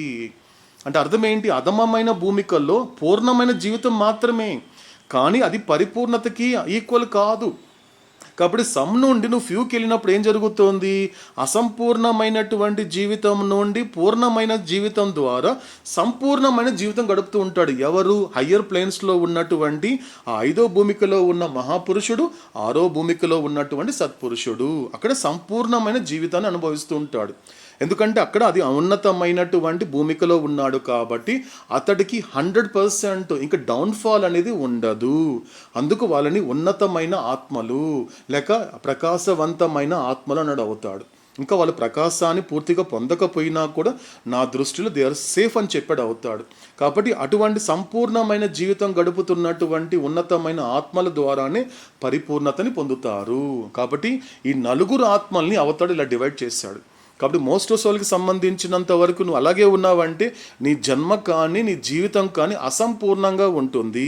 [SPEAKER 1] అంటే అర్థం ఏంటి? అధమమైన భూమికల్లో పూర్ణమైన జీవితం మాత్రమే, కానీ అది పరిపూర్ణతకి ఈక్వల్ కాదు. కాబట్టి సమ్ నుండి నువ్వు ఫ్యూకి వెళ్ళినప్పుడు ఏం జరుగుతుంది? అసంపూర్ణమైనటువంటి జీవితం నుండి పూర్ణమైన జీవితం ద్వారా సంపూర్ణమైన జీవితం గడుపుతూ ఉంటాడు. ఎవరు? హయ్యర్ ప్లేన్స్లో ఉన్నటువంటి ఆ 5వ భూమికలో ఉన్న మహాపురుషుడు, 6వ భూమికలో ఉన్నటువంటి సత్పురుషుడు. అక్కడ సంపూర్ణమైన జీవితాన్ని అనుభవిస్తూ ఉంటాడు. ఎందుకంటే అక్కడ అది ఉన్నతమైనటువంటి భూమికలో ఉన్నాడు కాబట్టి అతడికి 100% ఇంకా డౌన్ఫాల్ అనేది ఉండదు. అందుకు వాళ్ళని ఉన్నతమైన ఆత్మలు లేక ప్రకాశవంతమైన ఆత్మలు అన్నాడు అవుతాడు. ఇంకా వాళ్ళ ప్రకాశాన్ని పూర్తిగా పొందకపోయినా కూడా నా దృష్టిలో దే ఆర్ సేఫ్ అని చెప్పాడు అవుతాడు. కాబట్టి అటువంటి సంపూర్ణమైన జీవితం గడుపుతున్నటువంటి ఉన్నతమైన ఆత్మల ద్వారానే పరిపూర్ణతని పొందుతారు. కాబట్టి ఈ 4 ఆత్మల్ని అవతాడు ఇలా డివైడ్ చేశాడు. కాబట్టి మోస్ట్ సోల్కి సంబంధించినంత వరకు నువ్వు అలాగే ఉన్నావంటే నీ జన్మ కానీ నీ జీవితం కానీ అసంపూర్ణంగా ఉంటుంది.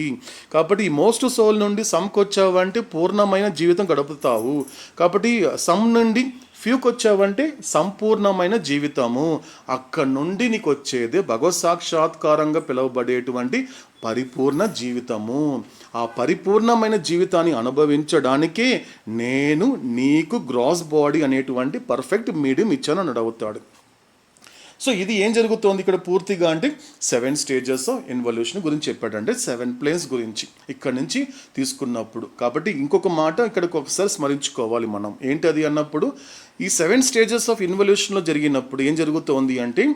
[SPEAKER 1] కాబట్టి ఈ మోస్ట్ సోల్ నుండి సమ్కి వచ్చావంటే పూర్ణమైన జీవితం గడుపుతావు. కాబట్టి సమ్ నుండి ఫ్యూకి వచ్చావంటే సంపూర్ణమైన జీవితము. అక్కడ నుండి నీకు వచ్చేదే భగవత్ సాక్షాత్కారంగా పిలువబడేటువంటి పరిపూర్ణ జీవితము. ఆ పరిపూర్ణమైన జీవితాన్ని అనుభవించడానికే నేను నీకు గ్రాస్ బాడీ అనేటువంటి పర్ఫెక్ట్ మీడియం ఇచ్చాను అని అడుగుతాడు. సో ఇది ఏం జరుగుతోంది ఇక్కడ పూర్తిగా అంటే 7 స్టేజెస్ ఆఫ్ ఇన్వల్యూషన్ గురించి చెప్పాడు. అంటే 7 ప్లేన్స్ గురించి ఇక్కడ నుంచి తీసుకున్నప్పుడు. కాబట్టి ఇంకొక మాట ఇక్కడికి ఒకసారి స్మరించుకోవాలి మనం. ఏంటది అన్నప్పుడు ఈ 7 స్టేజెస్ ఆఫ్ ఇన్వల్యూషన్లో జరిగినప్పుడు ఏం జరుగుతోంది అంటే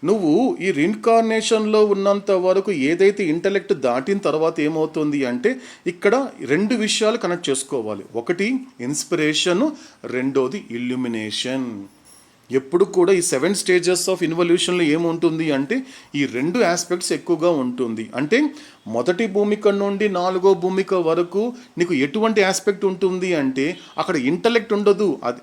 [SPEAKER 1] నువ్వు ఈ రీఇన్కార్నేషన్లో ఉన్నంత వరకు ఏదైతే ఇంటలెక్ట్ దాటిన తర్వాత ఏమవుతుంది అంటే ఇక్కడ 2 విషయాలు కనెక్ట్ చేసుకోవాలి. ఒకటి ఇన్స్పిరేషన్, రెండోది ఇల్యూమినేషన్. ఎప్పుడు కూడా ఈ 7 స్టేజెస్ ఆఫ్ ఇన్వల్యూషన్లో ఏముంటుంది అంటే ఈ 2 ఆస్పెక్ట్స్ ఎక్కువగా ఉంటుంది. అంటే మొదటి భూమిక నుండి 4వ భూమిక వరకు నీకు ఎటువంటి ఆస్పెక్ట్ ఉంటుంది అంటే అక్కడ ఇంటలెక్ట్ ఉండదు. అది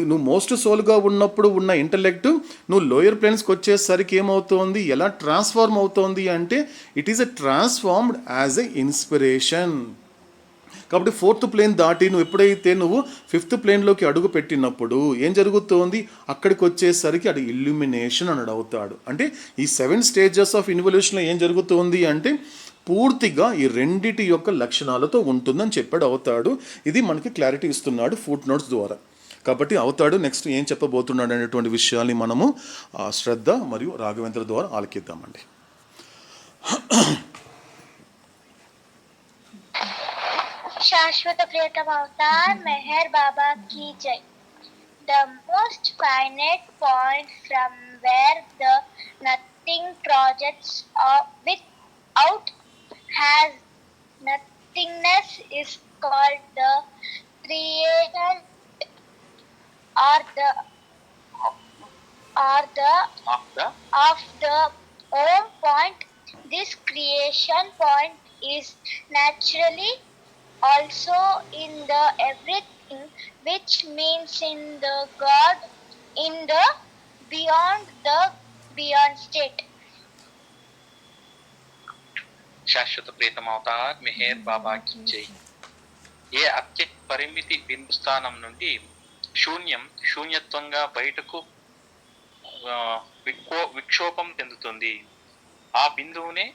[SPEAKER 1] నువ్వు మోస్ట్ సోల్గా ఉన్నప్పుడు ఉన్న ఇంటలెక్ట్ నువ్వు లోయర్ ప్లేన్స్కి వచ్చేసరికి ఏమవుతోంది, ఎలా ట్రాన్స్ఫార్మ్ అవుతోంది అంటే it is a transformed as a inspiration. కాబట్టి 4th ప్లేన్ దాటి నువ్వు ఎప్పుడైతే నువ్వు 5th ప్లేన్లోకి అడుగు పెట్టినప్పుడు ఏం జరుగుతోంది, అక్కడికి వచ్చేసరికి అది ఇల్యూమినేషన్ అని అవుతాడు. అంటే ఈ 7 స్టేజెస్ ఆఫ్ ఇన్వల్యూషన్లో ఏం జరుగుతోంది అంటే పూర్తిగా ఈ రెండిటి యొక్క లక్షణాలతో ఉంటుందని చెప్పాడు అవుతాడు. ఇది మనకి క్లారిటీ ఇస్తున్నాడు ఫుట్ నోట్స్ ద్వారా. కాబట్టి అవుతాడు నెక్స్ట్ ఏం చెప్పబోతున్నాడు అనేటువంటి విషయాల్ని మనము శ్రద్ధ మరియు రాఘవేంద్ర ద్వారా ఆలకిద్దామండి.
[SPEAKER 9] शाश्वत प्रियतम अवतार मेहर बाबा की जय. The most finite point from where the nothing projects without has nothingness is called the creation or the of the home point. This creation point is naturally also in the everything, which means in the God, in the beyond state.
[SPEAKER 7] శాశ్వత ప్రియతమ Avatar Meher బాబా కి జై. ఏ అత్య పరిమితి బిందు స్థానం నుండి శూన్యత్వంగా బయటకు విక్షోభం చెందుతుంది, ఆ బిందువునే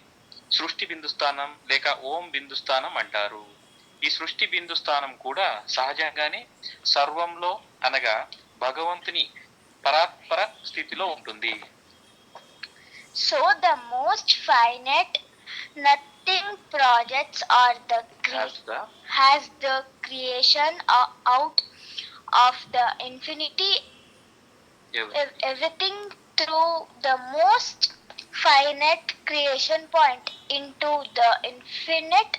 [SPEAKER 7] సృష్టి బిందు స్థానం లేక ఓం బిందు స్థానం అంటారు. ఈ సృష్టి బిందు స్థానం కూడా సహజంగానే సర్వంలో అనగా భగవంతుని పరాత్పర స్థితిలో ఉంటుంది.
[SPEAKER 9] So the most finite nothing projects are has the creation out of the infinity everything through the most finite creation point into the infinite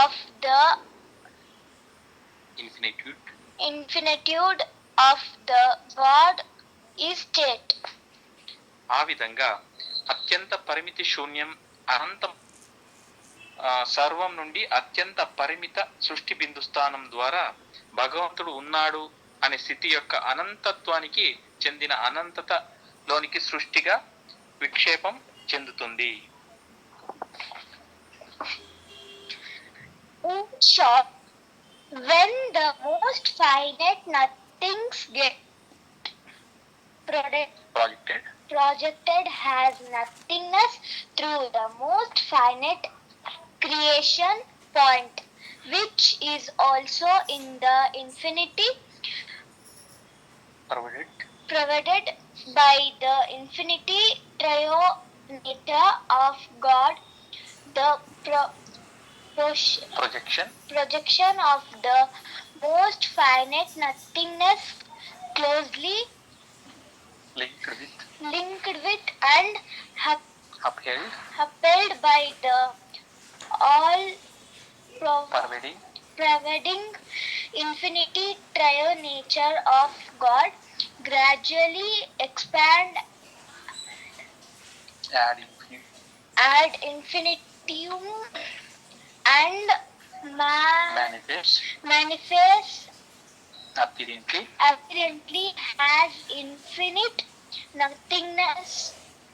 [SPEAKER 9] of the infinitude of the God is state.
[SPEAKER 7] ఆ విధంగా అత్యంత పరిమితి శూన్యం అనంతం సర్వం నుండి అత్యంత పరిమిత సృష్టి బిందు స్థానం ద్వారా భగవంతుడు ఉన్నాడు అనే స్థితి యొక్క అనంతత్వానికి చెందిన అనంతతలోనికి సృష్టిగా విక్షేపం చెందుతుంది.
[SPEAKER 9] In short, when the most finite nothings get projected has nothingness through the most finite creation point, which is also in the infinity provided by the infinity triune of God, the projection of the most finite nothingness closely linked with and upheld by the all pervading infinity triune nature of God gradually expand, add infinitum and manifest apparently has infinite nothingness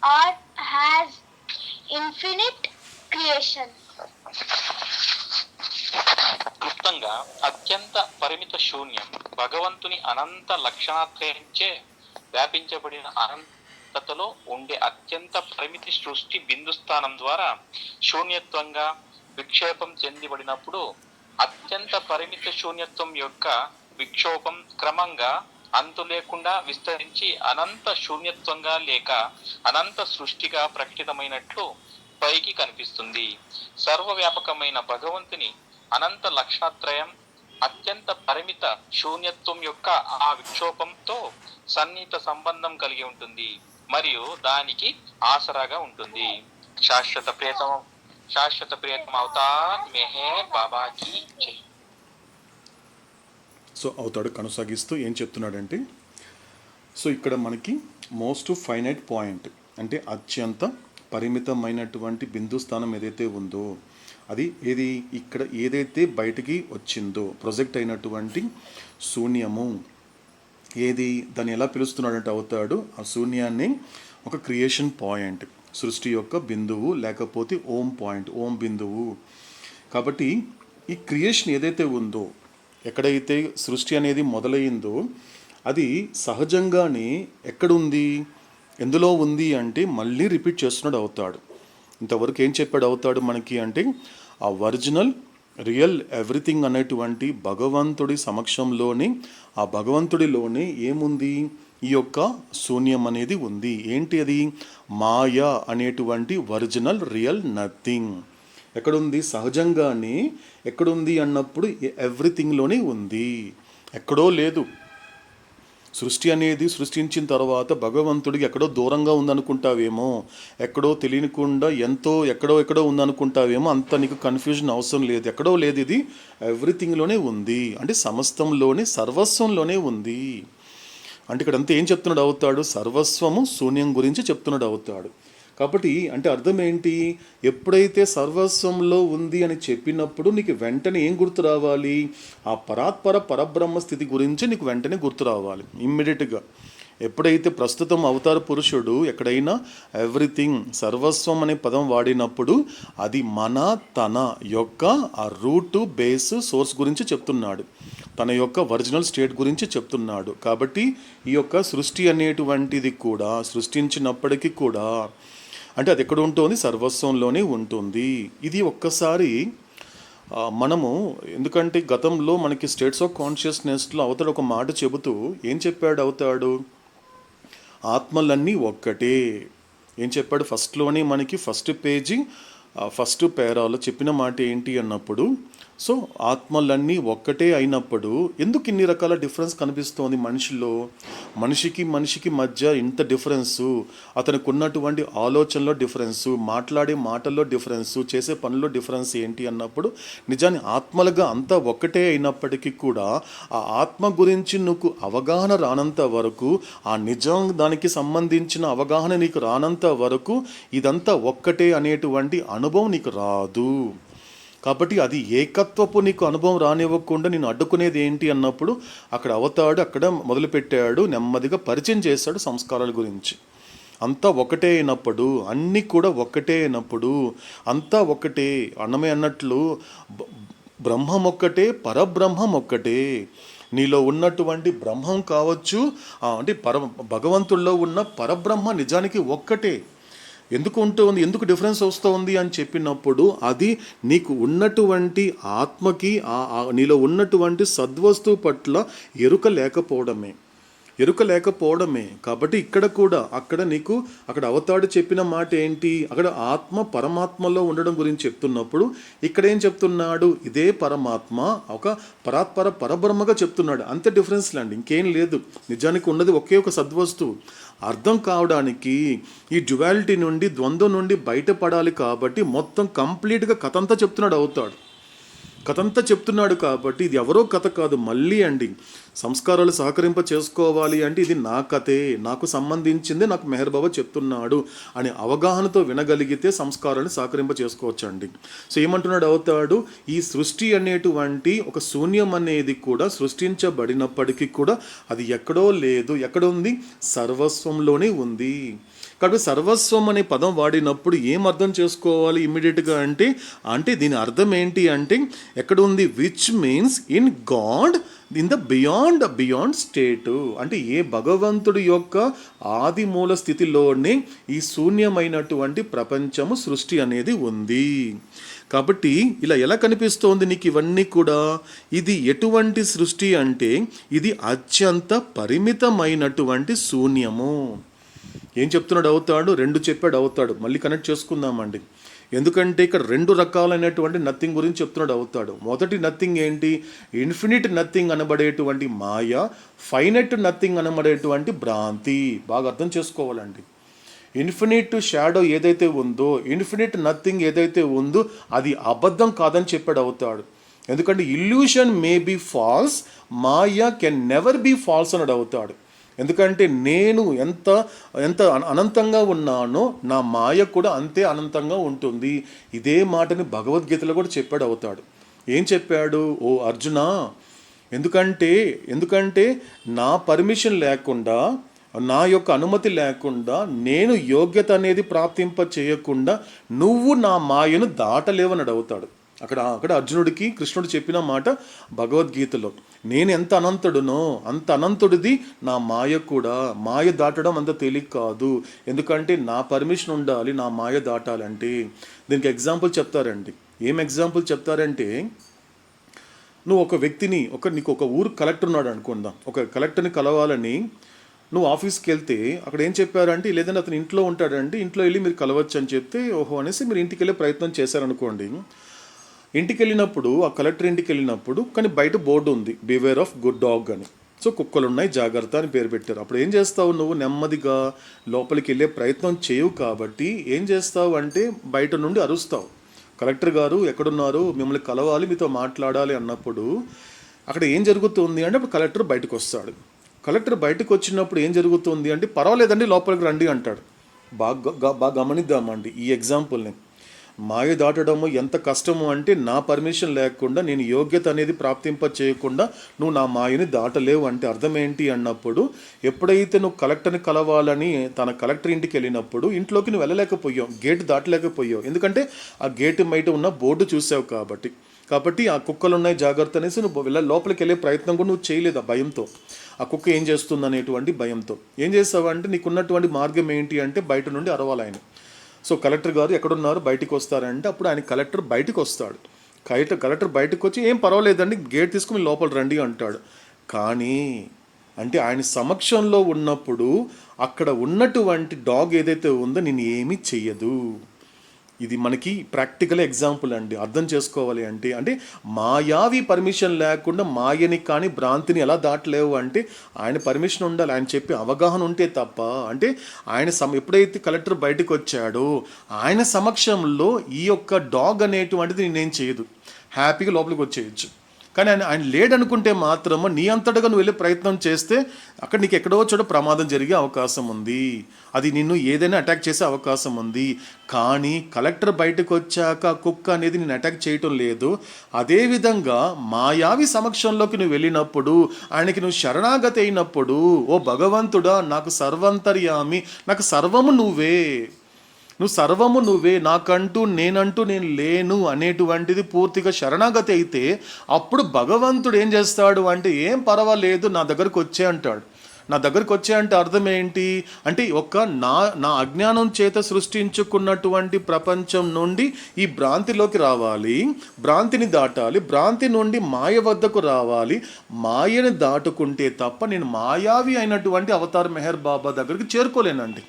[SPEAKER 9] or has infinite creation.
[SPEAKER 7] క్లుప్తంగా అనగా అత్యంత పరిమిత శూన్యం భగవంతుని అనంత లక్షణాత్రయంచే వ్యాపించబడిన అనంతతలో ఉండే అత్యంత పరిమితి సృష్టి బిందుస్థానం ద్వారా శూన్యత్వంగా విక్షేపం చెందిబడినప్పుడు అత్యంత పరిమిత శూన్యత్వం యొక్క విక్షోభం క్రమంగా అంతు లేకుండా విస్తరించి అనంత శూన్యత్వంగా లేక అనంత సృష్టిగా ప్రకటితమైనట్లు పైకి కనిపిస్తుంది. సర్వవ్యాపకమైన భగవంతుని అనంత లక్షణత్రయం అత్యంత పరిమిత శూన్యత్వం యొక్క ఆ విక్షోభంతో సన్నిహిత సంబంధం కలిగి ఉంటుంది మరియు దానికి ఆసరాగా ఉంటుంది. శాశ్వత ప్రియతమ అవతార్ మెహర్ బాబాకి జై.
[SPEAKER 1] సో అవతాడు కొనసాగిస్తూ ఏం చెప్తున్నాడంటే, సో ఇక్కడ మనకి మోస్ట్ ఫైనైట్ పాయింట్ అంటే అత్యంత పరిమితమైనటువంటి బిందు స్థానం ఏదైతే ఉందో అది ఏది ఇక్కడ ఏదైతే బయటికి వచ్చిందో ప్రొజెక్ట్ అయినటువంటి శూన్యము ఏది దాన్ని ఎలా పిలుస్తున్నాడంటే అవుతాడు ఆ శూన్యాన్ని ఒక క్రియేషన్ పాయింట్, సృష్టి యొక్క బిందువు లేకపోతే ఓం పాయింట్, ఓం బిందువు. కాబట్టి ఈ క్రియేషన్ ఏదైతే ఉందో ఎక్కడైతే సృష్టి అనేది మొదలైందో అది సహజంగానే ఎక్కడుంది ఎందులో ఉంది అంటే మళ్ళీ రిపీట్ చేస్తున్నాడు అవుతాడు. ఇంతవరకు ఏం చెప్పాడు అవుతాడు మనకి అంటే ఆ ఒరిజినల్ రియల్ ఎవ్రీథింగ్ అనేటువంటి భగవంతుడి సమక్షంలోనే ఆ భగవంతుడిలోనే ఏముంది ఈ యొక్క శూన్యం అనేది ఉంది. ఏంటి అది? మాయా అనేటువంటి ఒరిజినల్ రియల్ నథింగ్ ఎక్కడుంది? సహజంగానే ఎక్కడుంది అన్నప్పుడు ఎవ్రీథింగ్లోనే ఉంది, ఎక్కడో లేదు. సృష్టి అనేది సృష్టించిన తర్వాత భగవంతుడికి ఎక్కడో దూరంగా ఉందనుకుంటావేమో, ఎక్కడో తెలియకుండా ఎక్కడో ఉందనుకుంటావేమో. అంత నీకు కన్ఫ్యూజన్ అవసరం లేదు, ఎక్కడో లేదు, ఇది ఎవ్రీథింగ్లోనే ఉంది అంటే సమస్తంలోనే సర్వస్వంలోనే ఉంది. అంటే ఇక్కడ అంతా ఏం చెప్తున్నాడు అవుతాడు? సర్వస్వము శూన్యం గురించి చెప్తున్నాడు అవుతాడు. కాబట్టి అంటే అర్థం ఏంటి? ఎప్పుడైతే సర్వస్వంలో ఉంది అని చెప్పినప్పుడు నీకు వెంటనే ఏం గుర్తు రావాలి? ఆ పరబ్రహ్మ స్థితి గురించి నీకు వెంటనే గుర్తు రావాలి ఇమ్మీడియట్గా. ఎప్పుడైతే ప్రస్తుతం అవతార పురుషుడు ఎక్కడైనా ఎవ్రీథింగ్ సర్వస్వం అనే పదం వాడినప్పుడు అది తన యొక్క ఆ రూటు బేస్ సోర్స్ గురించి చెప్తున్నాడు, తన యొక్క ఒరిజినల్ స్టేట్ గురించి చెప్తున్నాడు. కాబట్టి ఈ యొక్క సృష్టి అనేటువంటిది కూడా సృష్టించినప్పటికీ కూడా అంటే అది ఎక్కడ ఉంటుంది? సర్వస్వంలోనే ఉంటుంది. ఇది ఒక్కసారి మనము ఎందుకంటే గతంలో మనకి స్టేట్స్ ఆఫ్ కాన్షియస్నెస్లో అవతాడు ఒక మాట చెబుతూ ఏం చెప్పాడు అవుతాడు? ఆత్మలన్నీ ఒక్కటే. ఏం చెప్పాడు? ఫస్ట్లోనే మనకి ఫస్ట్ పేజీ ఫస్ట్ పేరాలో చెప్పిన మాట ఏంటి అన్నప్పుడు, సో ఆత్మలన్నీ ఒక్కటే అయినప్పుడు ఎందుకు ఇన్ని రకాల డిఫరెన్స్ కనిపిస్తోంది మనిషిలో? మనిషికి మధ్య ఇంత డిఫరెన్సు, అతనికి ఉన్నటువంటి ఆలోచనలో డిఫరెన్సు, మాట్లాడే మాటల్లో డిఫరెన్సు, చేసే పనుల్లో డిఫరెన్స్ ఏంటి అన్నప్పుడు నిజాన్ని ఆత్మలుగా అంతా ఒక్కటే అయినప్పటికీ కూడా ఆ ఆత్మ గురించి నీకు అవగాహన రానంత వరకు, ఆ నిజం దానికి సంబంధించిన అవగాహన నీకు రానంత వరకు ఇదంతా ఒక్కటే అనేటువంటి అనుభవం నీకు రాదు. కాబట్టి అది ఏకత్వపు నీకు అనుభవం రానివ్వకుండా నేను అడ్డుకునేది ఏంటి అన్నప్పుడు అక్కడ అవతాడు అక్కడ మొదలుపెట్టాడు, నెమ్మదిగా పరిచయం చేశాడు సంస్కారాల గురించి. అంతా ఒకటే అయినప్పుడు, అన్నీ కూడా ఒకటే అయినప్పుడు, అంతా ఒకటే అన్నమే అన్నట్లు బ్రహ్మం ఒక్కటే, పరబ్రహ్మం ఒక్కటే. నీలో ఉన్నటువంటి బ్రహ్మం కావచ్చు అంటే భగవంతుల్లో ఉన్న పరబ్రహ్మ నిజానికి ఒక్కటే. ఎందుకు ఉంటుంది, ఎందుకు డిఫరెన్స్ వస్తుంది అని చెప్పినప్పుడు అది నీకు ఉన్నటువంటి ఆత్మకి నీలో ఉన్నటువంటి సద్వస్తువు పట్ల ఎరుక లేకపోవడమే. కాబట్టి ఇక్కడ కూడా అక్కడ అవతాడు చెప్పిన మాట ఏంటి? అక్కడ ఆత్మ పరమాత్మలో ఉండడం గురించి చెప్తున్నప్పుడు ఇక్కడ ఏం చెప్తున్నాడు? ఇదే పరమాత్మ ఒక పరబ్రహ్మగా చెప్తున్నాడు. అంతే డిఫరెన్స్ లాంటి ఇంకేం లేదు. నిజానికి ఉన్నది ఒకే ఒక సద్వస్తువు. అర్థం కావడానికి ఈ డ్యువాలిటీ నుండి, ద్వంద్వం నుండి బయటపడాలి. కాబట్టి మొత్తం కంప్లీట్గా కథంతా చెప్తున్నాడు అవుతాడు. కథంతా చెప్తున్నాడు కాబట్టి ఇది ఎవరో కథ కాదు. మళ్ళీ సంస్కారాలు సహకరింప చేసుకోవాలి అంటే ఇది నా కథే, నాకు సంబంధించింది, నాకు మెహర్ బాబా చెప్తున్నాడు అనే అవగాహనతో వినగలిగితే సంస్కారాన్ని సహకరింప చేసుకోవచ్చండి. సో ఏమంటున్నాడు అవుతాడు? ఈ సృష్టి అనేటువంటి ఒక శూన్యం అనేది కూడా సృష్టించబడినప్పటికీ కూడా అది ఎక్కడో లేదు, ఎక్కడ ఉంది? సర్వస్వంలోనే ఉంది. కాబట్టి సర్వస్వం అనే పదం వాడినప్పుడు ఏం అర్థం చేసుకోవాలి ఇమ్మీడియట్గా అంటే అంటే దీని అర్థం ఏంటి అంటే ఎక్కడ ఉంది which means in God in the beyond state అంటే ఏ భగవంతుడి యొక్క ఆది మూల స్థితిలోనే ఈ శూన్యమైనటువంటి ప్రపంచము సృష్టి అనేది ఉంది. కాబట్టి ఇలా ఎలా కనిపిస్తోంది నీకు ఇవన్నీ కూడా? ఇది ఎటువంటి సృష్టి అంటే ఇది అత్యంత పరిమితమైనటువంటి శూన్యము. ఏం చెప్తున్నాడు అవుతాడు? రెండు చెప్పాడు అవుతాడు. మళ్ళీ కనెక్ట్ చేసుకుందామండి, ఎందుకంటే ఇక్కడ రెండు రకాలైనటువంటి నథింగ్ గురించి చెప్తున్నాడు అవుతాడు. మొదటి నథింగ్ ఏంటి? ఇన్ఫినిట్ నథింగ్ అనబడేటువంటి మాయ, ఫైనట్ నథింగ్ అనబడేటువంటి భ్రాంతి. బాగా అర్థం చేసుకోవాలండి. ఇన్ఫినిట్ షాడో ఏదైతే ఉందో, ఇన్ఫినిట్ నథింగ్ ఏదైతే ఉందో అది అబద్ధం కాదని చెప్పాడు అవుతాడు. ఎందుకంటే illusion may be false, maya can never be false అన్నాడు అవుతాడు. ఎందుకంటే నేను ఎంత ఎంత అనంతంగా ఉన్నానో నా మాయ కూడా అంతే అనంతంగా ఉంటుంది. ఇదే మాటని భగవద్గీతలో కూడా చెప్పాడు అవుతాడు. ఏం చెప్పాడు? ఓ అర్జున, ఎందుకంటే నా పర్మిషన్ లేకుండా, నా యొక్క అనుమతి లేకుండా, నేను యోగ్యత అనేది ప్రాప్తింప చేయకుండా నువ్వు నా మాయను దాటలేవని అడుగుతాడు. అక్కడ అర్జునుడికి కృష్ణుడు చెప్పిన మాట భగవద్గీతలో, నేను ఎంత అనంతుడునో అంత అనంతుడిది నా మాయ కూడా. మాయ దాటడం అంత తేలిక కాదు, ఎందుకంటే నా పర్మిషన్ ఉండాలి నా మాయ దాటాలంటే. దీనికి ఎగ్జాంపుల్ చెప్తారండి. ఏం ఎగ్జాంపుల్ చెప్తారంటే, నువ్వు ఒక వ్యక్తిని నీకు ఒక ఊరు కలెక్టర్ ఉన్నాడు అనుకుందాం. ఒక కలెక్టర్ని కలవాలని నువ్వు ఆఫీస్కి వెళ్తే అక్కడ ఏం చెప్పారంటే, లేదంటే అతను ఇంట్లో ఉంటాడంటే ఇంట్లో వెళ్ళి మీరు కలవచ్చు అని చెప్తే ఓహో అనేసి మీరు ఇంటికి వెళ్ళే ప్రయత్నం చేశారనుకోండి. ఇంటికి వెళ్ళినప్పుడు ఆ కలెక్టర్ ఇంటికి వెళ్ళినప్పుడు కానీ బయట బోర్డు ఉంది, బివేర్ ఆఫ్ గుడ్ డాగ్ అని. సో కుక్కలు ఉన్నాయి జాగ్రత్త అని పేరు పెట్టారు. అప్పుడు ఏం చేస్తావు నువ్వు? నెమ్మదిగా లోపలికి వెళ్ళే ప్రయత్నం చేయవు. కాబట్టి ఏం చేస్తావు అంటే బయట నుండి అరుస్తావు, కలెక్టర్ గారు ఎక్కడున్నారు, మిమ్మల్ని కలవాలి, మీతో మాట్లాడాలి అన్నప్పుడు అక్కడ ఏం జరుగుతుంది అంటే అప్పుడు కలెక్టర్ బయటకు వస్తాడు. కలెక్టర్ బయటకు వచ్చినప్పుడు ఏం జరుగుతుంది అంటే, పర్వాలేదండి లోపలికి రండి అంటాడు. బాగా గమనిద్దామండి ఈ ఎగ్జాంపుల్ని. మాయ దాటడము ఎంత కష్టము అంటే, నా పర్మిషన్ లేకుండా, నేను యోగ్యత అనేది ప్రాప్తింప చేయకుండా నువ్వు నా మాయని దాటలేవు అంటే అర్థం ఏంటి అన్నప్పుడు, ఎప్పుడైతే నువ్వు కలెక్టర్ని కలవాలని తన కలెక్టర్ ఇంటికి వెళ్ళినప్పుడు ఇంట్లోకి నువ్వు వెళ్ళలేకపోయావు, గేటు దాటలేకపోయావు. ఎందుకంటే ఆ గేటు బయట ఉన్న బోర్డు చూసావు కాబట్టి ఆ కుక్కలు ఉన్నాయి జాగ్రత్త అనేసి నువ్వు లోపలికి వెళ్ళే ప్రయత్నం కూడా నువ్వు చేయలేదు ఆ భయంతో. ఆ కుక్క ఏం చేస్తుంది అనేటువంటి భయంతో ఏం చేస్తావు అంటే, నీకున్నటువంటి మార్గం ఏంటి అంటే బయట నుండి అరవాలి ఆయన. సో కలెక్టర్ గారు ఎక్కడున్నారు, బయటికి వస్తారంటే అప్పుడు ఆయన కలెక్టర్ బయటకు వస్తాడు. కలెక్టర్ బయటకు వచ్చి ఏం పర్వాలేదండి గేట్ తీసుకుని లోపల రండి అంటాడు. కానీ అంటే ఆయన సమక్షంలో ఉన్నప్పుడు అక్కడ ఉన్నటువంటి డాగ్ ఏదైతే ఉందో నేను ఏమీ చెయ్యదు. ఇది మనకి ప్రాక్టికల్ ఎగ్జాంపుల్ అండి. అర్థం చేసుకోవాలి అంటే మాయావి పర్మిషన్ లేకుండా మాయని కానీ భ్రాంతిని ఎలా దాటలేవు అంటే ఆయన పర్మిషన్ ఉండాలి, ఆయన చెప్పి అవగాహన ఉంటే తప్ప. అంటే ఆయన ఎప్పుడైతే కలెక్టర్ బయటకు వచ్చాడో ఆయన సమక్షంలో ఈ యొక్క డాగ్ అనేటువంటిది నేనేం చేయదు, హ్యాపీగా లోపలికి వచ్చేయచ్చు. కానీ ఆయన లేడనుకుంటే మాత్రము నీ అంతటగా నువ్వు వెళ్ళే ప్రయత్నం చేస్తే అక్కడ నీకు ఎక్కడో చోట ప్రమాదం జరిగే అవకాశం ఉంది, అది నిన్ను ఏదైనా అటాక్ చేసే అవకాశం ఉంది. కానీ కలెక్టర్ బయటకు వచ్చాక కుక్క అనేది నేను అటాక్ చేయటం లేదు. అదేవిధంగా మాయావి సమక్షంలోకి నువ్వు వెళ్ళినప్పుడు, ఆయనకి నువ్వు శరణాగతి అయినప్పుడు, ఓ భగవంతుడా నాకు సర్వంతర్యామి, నాకు సర్వము నువ్వే, నువ్వు సర్వము నువ్వే, నాకంటూ నేను లేను అనేటువంటిది పూర్తిగా శరణాగతి అయితే అప్పుడు భగవంతుడు ఏం చేస్తాడు అంటే, ఏం పర్వాలేదు నా దగ్గరకు వచ్చే అంటాడు. నా దగ్గరకు వచ్చే అంటే అర్థం ఏంటి అంటే, నా అజ్ఞానం చేత సృష్టించుకున్నటువంటి ప్రపంచం నుండి ఈ భ్రాంతిలోకి రావాలి, భ్రాంతిని దాటాలి, భ్రాంతి నుండి మాయ వద్దకు రావాలి. మాయని దాటుకుంటే తప్ప నేను మాయావి అయినటువంటి అవతార్ మెహర్ బాబా దగ్గరికి చేరుకోలేనండి.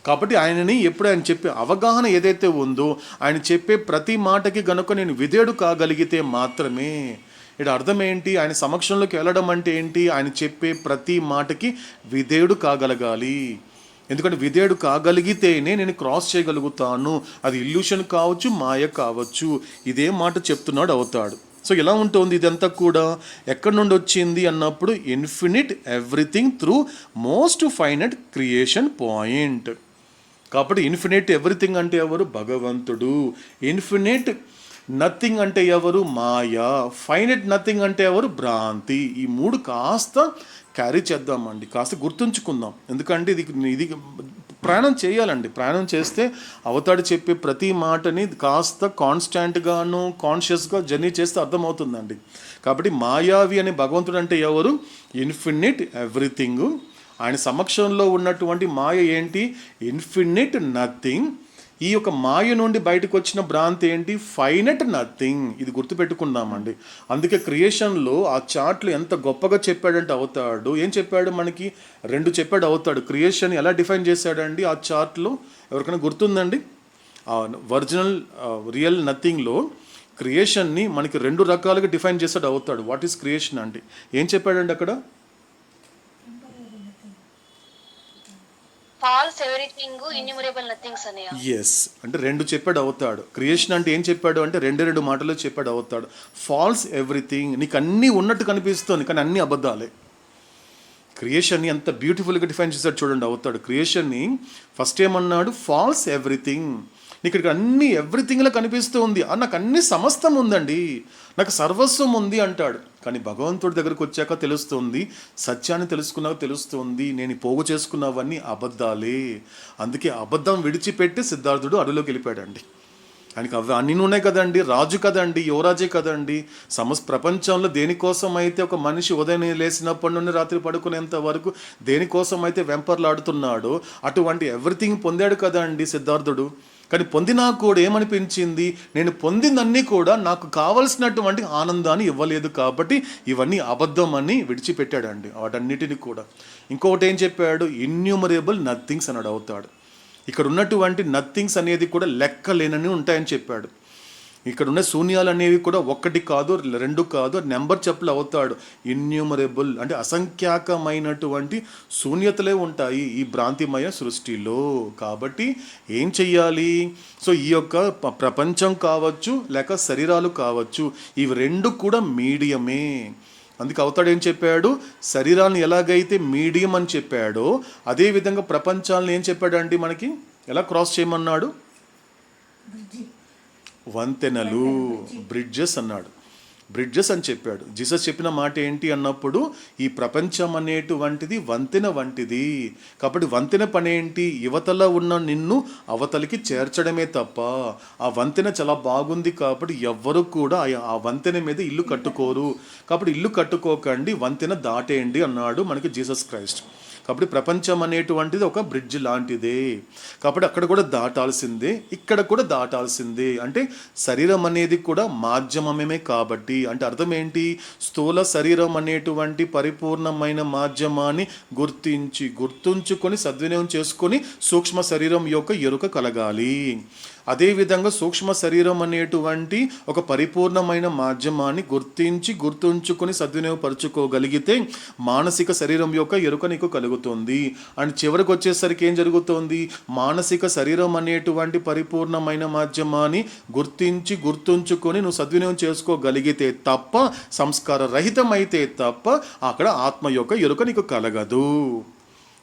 [SPEAKER 1] కాబట్టి ఆయనని ఎప్పుడు ఆయన చెప్పే అవగాహన ఏదైతే ఉందో, ఆయన చెప్పే ప్రతి మాటకి గనుక నేను విధేయుడు కాగలిగితే మాత్రమే. ఇక్కడ అర్థం ఏంటి, ఆయన సమక్షంలోకి వెళ్ళడం అంటే ఏంటి, ఆయన చెప్పే ప్రతి మాటకి విధేయుడు కాగలగాలి. ఎందుకంటే విధేయుడు కాగలిగితేనే నేను క్రాస్ చేయగలుగుతాను. అది ఇల్యూషన్ కావచ్చు, మాయ కావచ్చు. ఇదే మాట చెప్తున్నాడు అవుతాడు. సో ఎలా ఉంటుంది ఇదంతా కూడా, ఎక్కడి నుండి వచ్చింది అన్నప్పుడు, infinite everything through most finite creation point. కాబట్టి ఇన్ఫినిట్ ఎవ్రీథింగ్ అంటే ఎవరు? భగవంతుడు. ఇన్ఫినిట్ నథింగ్ అంటే ఎవరు? మాయా. ఫైనట్ నథింగ్ అంటే ఎవరు? భ్రాంతి. ఈ మూడు కాస్త క్యారీ చేద్దామండి, కాస్త గుర్తుంచుకుందాం. ఎందుకంటే ఇది ప్రయాణం చేయాలండి. ప్రయాణం చేస్తే అవతాడు చెప్పే ప్రతి మాటని కాస్త కాన్స్టాంట్గాను కాన్షియస్గా జర్నీ చేస్తే అర్థమవుతుందండి. కాబట్టి మాయావి అనే భగవంతుడు అంటే ఎవరు? Infinite everything. ఆయన సమక్షంలో ఉన్నటువంటి మాయ ఏంటి? Infinite nothing. ఈ యొక్క మాయ నుండి బయటకు వచ్చిన భ్రాంతి ఏంటి? Finite nothing. ఇది గుర్తుపెట్టుకుందామండి. అందుకే క్రియేషన్లో ఆ చార్ట్లు ఎంత గొప్పగా చెప్పాడంటే అవుతాడు. ఏం చెప్పాడు? మనకి 2 చెప్పాడు అవుతాడు. క్రియేషన్ ఎలా డిఫైన్ చేశాడండి ఆ చార్ట్లో? ఎవరికైనా గుర్తుందండి? ఒరిజినల్ రియల్ నథింగ్లో క్రియేషన్ని మనకి 2 రకాలుగా డిఫైన్ చేశాడు అవుతాడు. వాట్ ఈస్ క్రియేషన్ అంటే ఏం చెప్పాడండి అక్కడ?
[SPEAKER 5] ఫాల్స్ ఎవ్రీథింగ్, ఇన్యూమరబుల్ నథింగ్స్ అని.
[SPEAKER 1] ఎస్, అంటే 2 చెప్పాడు అవుతాడు. క్రియేషన్ అంటే ఏం చెప్పాడు అంటే 2 మాటలు చెప్పాడు అవుతాడు. ఫాల్స్ ఎవ్రీథింగ్, నీకు అన్నీ ఉన్నట్టు కనిపిస్తుంది కానీ అన్నీ అబద్ధాలే. క్రియేషన్ని ఎంత బ్యూటిఫుల్గా డిఫైన్ చేశాడు చూడండి అవుతాడు. క్రియేషన్ని ఫస్ట్ ఏమన్నాడు? False everything. నీకు ఇక్కడ అన్ని ఎవ్రీథింగ్లో కనిపిస్తూ ఉంది. నాకు అన్ని సమస్తం ఉందండి, నాకు సర్వస్వం ఉంది అంటాడు. కానీ భగవంతుడి దగ్గరకు వచ్చాక తెలుస్తుంది, సత్యాన్ని తెలుసుకున్నాక తెలుస్తుంది, నేను పోగు చేసుకున్నవన్నీ అబద్ధాలే. అందుకే అబద్ధం విడిచిపెట్టి సిద్ధార్థుడు అడవిలోకి వెళ్ళిపోయాడండి. ఆయనకి అవి అన్నీ ఉన్నాయి కదండి, రాజు కదండి, యువరాజే కదండి. ప్రపంచంలో దేనికోసం అయితే ఒక మనిషి ఉదయం లేచినప్పటి నుండి రాత్రి పడుకునేంత వరకు దేనికోసం అయితే వెంపర్లాడుతున్నాడో అటువంటి ఎవ్రీథింగ్ పొందాడు కదండి సిద్ధార్థుడు. కానీ పొందినా కూడా ఏమనిపించింది? నేను పొందిందన్నీ కూడా నాకు కావలసినటువంటి ఆనందాన్ని ఇవ్వలేదు కాబట్టి ఇవన్నీ అబద్ధం అని విడిచిపెట్టాడండి వాటన్నిటిని కూడా. ఇంకొకటి ఏం చెప్పాడు? ఇన్యూమరబుల్ నథింగ్స్ అన్నాడు అవుతాడు. ఇక్కడ ఉన్నటువంటి నథింగ్స్ అనేది కూడా లెక్కలేనని ఉంటాయని చెప్పాడు. ఇక్కడ ఉన్న శూన్యాలు అనేవి కూడా 1 కాదు 2 కాదు, నెంబర్ చెప్పలు అవుతాడు. ఇన్యూమరబుల్ అంటే అసంఖ్యాకమైనటువంటి శూన్యతలే ఉంటాయి ఈ భ్రాంతిమయ సృష్టిలో. కాబట్టి ఏం చెయ్యాలి? సో ఈ యొక్క ప్రపంచం కావచ్చు లేక శరీరాలు కావచ్చు, ఇవి 2 కూడా మీడియమే. అందుకే అవుతాడు ఏం చెప్పాడు? శరీరాన్ని ఎలాగైతే మీడియం అని చెప్పాడో అదేవిధంగా ప్రపంచాలను ఏం చెప్పాడండి మనకి? ఎలా క్రాస్ చేయమన్నాడు? వంతెనలు, బ్రిడ్జెస్ అన్నాడు. బ్రిడ్జెస్ అని చెప్పాడు. జీసస్ చెప్పిన మాట ఏంటి అన్నప్పుడు, ఈ ప్రపంచం అనేటువంటిది వంతెన వంటిది. కాబట్టి వంతెన పని ఏంటి? యువతలో ఉన్న నిన్ను అవతలికి చేర్చడమే తప్ప. ఆ వంతెన చాలా బాగుంది కాబట్టి ఎవ్వరు కూడా ఆ వంతెన మీద ఇల్లు కట్టుకోరు. కాబట్టి ఇల్లు కట్టుకోకండి, వంతెన దాటేయండి అన్నాడు మనకి జీసస్ క్రైస్ట్. కాబట్టి ప్రపంచం అనేటువంటిది ఒక బ్రిడ్జ్ లాంటిదే. కాబట్టి అక్కడ కూడా దాటాల్సిందే, ఇక్కడ కూడా దాటాల్సిందే. అంటే శరీరం అనేది కూడా మాధ్యమమే కాబట్టి. అంటే అర్థం ఏంటి? స్థూల శరీరం అనేటువంటి పరిపూర్ణమైన మాధ్యమాన్ని గుర్తుంచుకొని సద్వినియోగం చేసుకొని సూక్ష్మ శరీరం యొక్క ఎరుక కలగాలి. అదేవిధంగా సూక్ష్మ శరీరం అనేటువంటి ఒక పరిపూర్ణమైన మాధ్యమాన్ని గుర్తుంచుకొని సద్వినియోగపరచుకోగలిగితే మానసిక శరీరం యొక్క ఎరుక నీకు కలుగుతుంది. అండ్ చివరికి వచ్చేసరికి ఏం జరుగుతుంది? మానసిక శరీరం అనేటువంటి పరిపూర్ణమైన మాధ్యమాన్ని గుర్తుంచుకొని నువ్వు సద్వినియోగం చేసుకోగలిగితే తప్ప, సంస్కార రహితమైతే తప్ప అక్కడ ఆత్మ యొక్క ఎరుక నీకు కలగదు.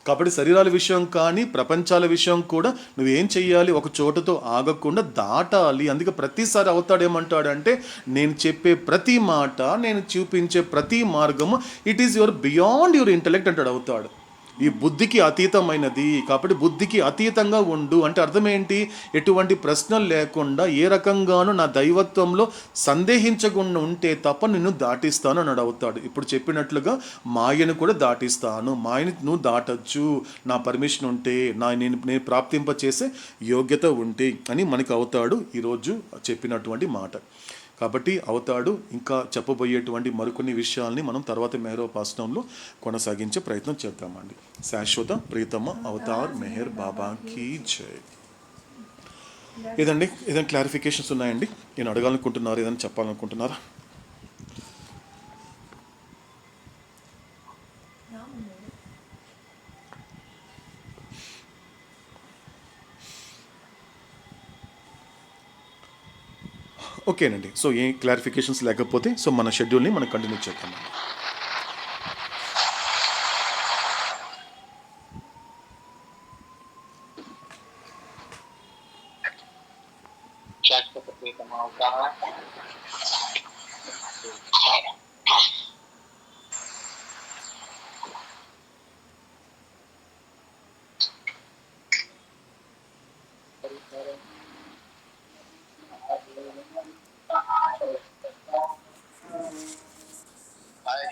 [SPEAKER 1] కాబట్టి శరీరాల విషయం కానీ ప్రపంచాల విషయం కూడా నువ్వేం చెయ్యాలి? ఒక చోటుతో ఆగకుండా దాటాలి. అందుకే ప్రతిసారి అవుతాడేమంటాడంటే, నేను చెప్పే ప్రతి మాట, నేను చూపించే ప్రతి మార్గము it is your beyond your intellect అంటాడు అవుతాడు. ఈ బుద్ధికి అతీతమైనది. కాబట్టి బుద్ధికి అతీతంగా ఉండు అంటే అర్థం ఏంటి? ఎటువంటి ప్రశ్నలు లేకుండా ఏ రకంగానూ నా దైవత్వంలో సందేహించకుండా ఉంటే తప్ప నిన్ను దాటిస్తాను అన్నాడు అవుతాడు. ఇప్పుడు చెప్పినట్లుగా మాయను కూడా దాటిస్తాను, మాయని నువ్వు దాటచ్చు నా పర్మిషన్ ఉంటే, నేను ప్రాప్తింప చేసే యోగ్యత ఉంటే అని మనకి అవుతాడు ఈరోజు చెప్పినటువంటి మాట. కాబట్టి అవుతాడు ఇంకా చెప్పబోయేటువంటి మరికొన్ని విషయాల్ని మనం తర్వాత మెహరోపాసనంలో కొనసాగించే ప్రయత్నం చేద్దామండి. శాశ్వత ప్రీతమ అవతార్ మెహర్ బాబా కీ జై. ఏదైనా క్లారిఫికేషన్స్ ఉన్నాయండి? నేను అడగాలనుకుంటున్నారా? ఏదైనా చెప్పాలనుకుంటున్నారా? ఓకేనండి. సో ఏ క్లారిఫికేషన్స్ లేకపోతే సో మన షెడ్యూల్ని మనం కంటిన్యూ చేద్దామండి.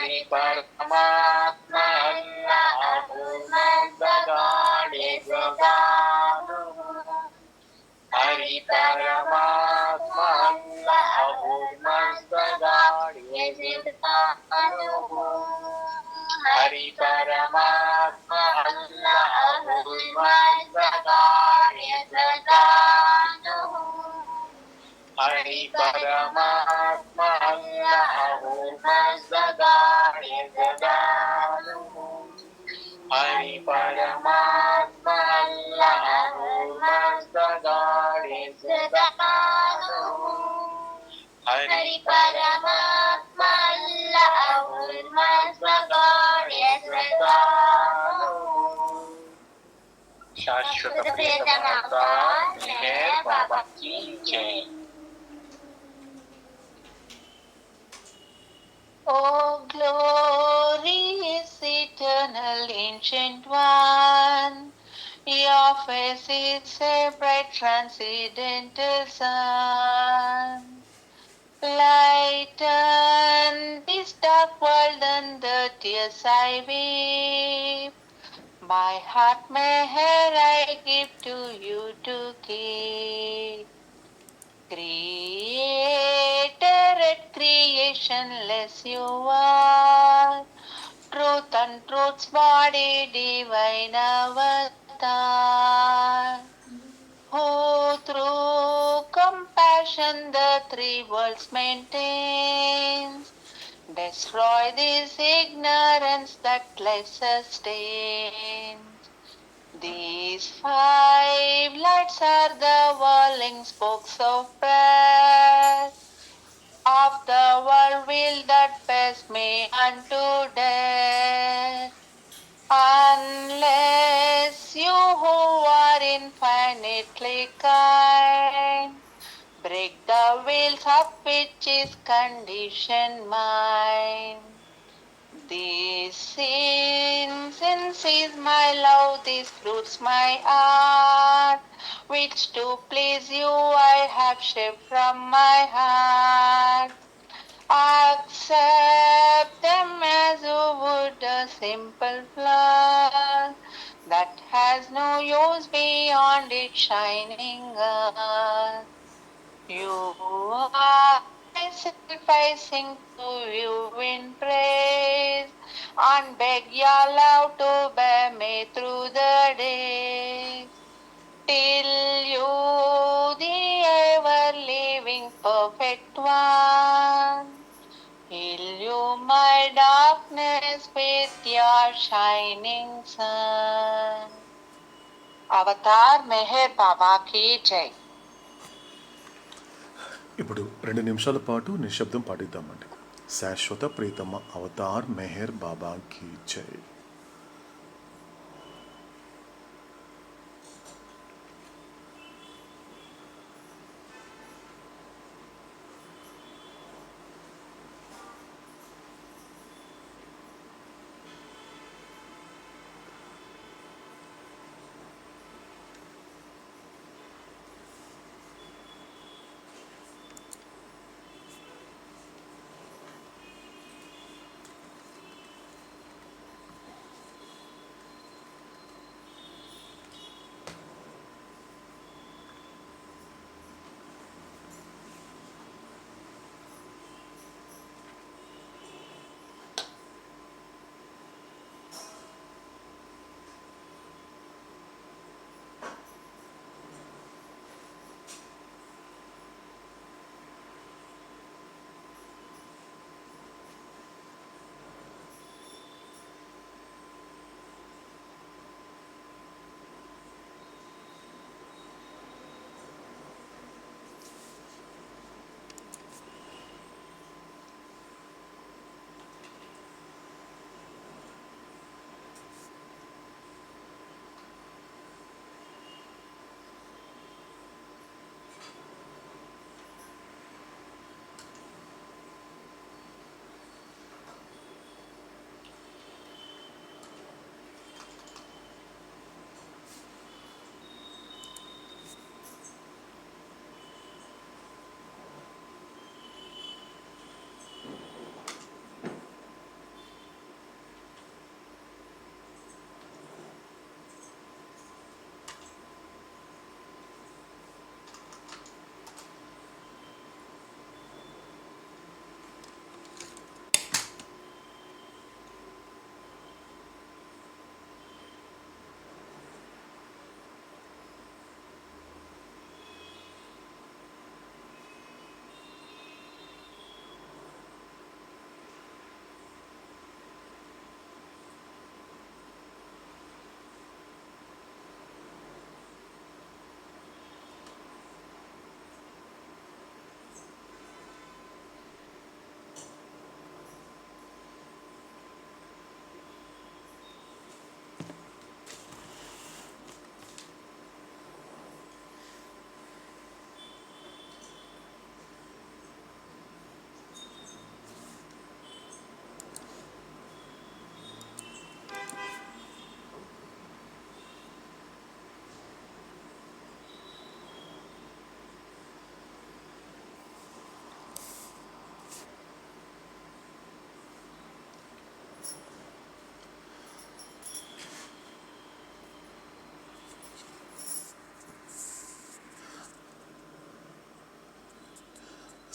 [SPEAKER 4] हरि परमात्मा अल्लाह मज़गाड़े जगानु हरि परमात्मा अल्लाह मज़गाड़े जगानु हरि परमात्मा अल्लाह मज़गाड़े जगानु हरि परमात्मा अल्लाह मज़गाड़े जगानु हरि परमात्मा अल्लाह मज़गाड़े जगानु हरि परमात्मा अल्लाह मज़गाड़े जगानु शाश्वत प्रियतम अवतार मेहर बाबा की जय।
[SPEAKER 6] Oh, glorious eternal ancient one, your face is a bright transcendental sun. Lighten this dark world and the tears I weep. My heart meher I give to you to keep. Creator at creationless you are, truth and truth's body, divine avatar, who through compassion the three worlds maintains, destroy this ignorance that life sustains. These five lights are the whirling spokes of prayer of the world wheel that bears me unto death. Unless you who are infinitely kind break the wheels of which is conditioned mind. This incense is my love, these fruits my art, which to please you I have shaped from my heart. Accept them as you would a simple flower that has no use beyond its shining earth. You are myself, I sing to you in praise and beg your love to bear me through the days till you, the ever-living perfect one, heal you my darkness with your shining sun. Avatar Meher Baba ki jai.
[SPEAKER 1] ఇప్పుడు 2 నిమిషాల పాటు నిశ్శబ్దం పాటిద్దామండి. శాశ్వత ప్రీతమ Avatar Meher బాబా key జై.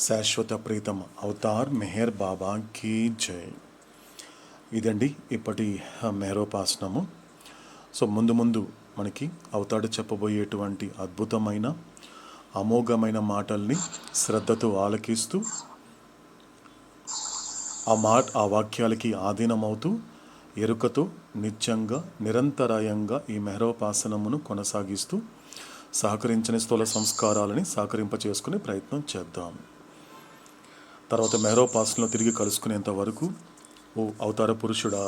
[SPEAKER 1] శాశ్వత ప్రీతమ Avatar Meher బాబా key జై. ఇదండి ఇప్పటి మెహరోపాసనము. సో ముందు మనకి అవతాడు చెప్పబోయేటువంటి అద్భుతమైన అమోఘమైన మాటల్ని శ్రద్ధతో ఆలకిస్తూ ఆ వాక్యాలకి ఆధీనమవుతూ ఎరుకతో నిత్యంగా నిరంతరాయంగా ఈ మెహరోపాసనమును కొనసాగిస్తూ సహకరించని స్థూల సంస్కారాలని సహకరింపచేసుకునే ప్రయత్నం చేద్దాం. తర్వాత మెహరోపాసనలో తిరిగి కలుసుకునేంత వరకు ఓ అవతార పురుషుడా,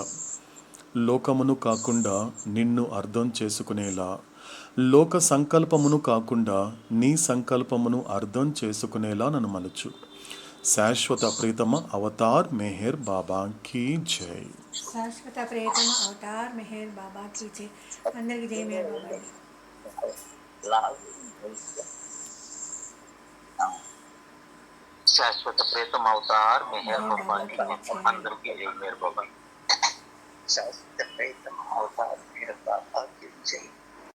[SPEAKER 1] లోకమును కాకుండా నిన్ను అర్థం చేసుకునేలా, లోక సంకల్పమును కాకుండా నీ సంకల్పమును అర్థం చేసుకునేలా నన్ను మలుచు. శాశ్వత ప్రీతమ అవతార్ మెహర్ బాబా కీ జై.
[SPEAKER 2] శాశ్వత ప్రియతమ అవతార్ మెహర్ బాబా కీ జై. అందరికీ జై మెహర్ బాబా.
[SPEAKER 4] శాశ్వత ప్రీతం అవతార్ మెహర్ బాబా అందరికీ జై మెహర్ బాబా.
[SPEAKER 3] శాశ్వత ప్రీతం అవతార్ మెహర్ బాబా కీ జై.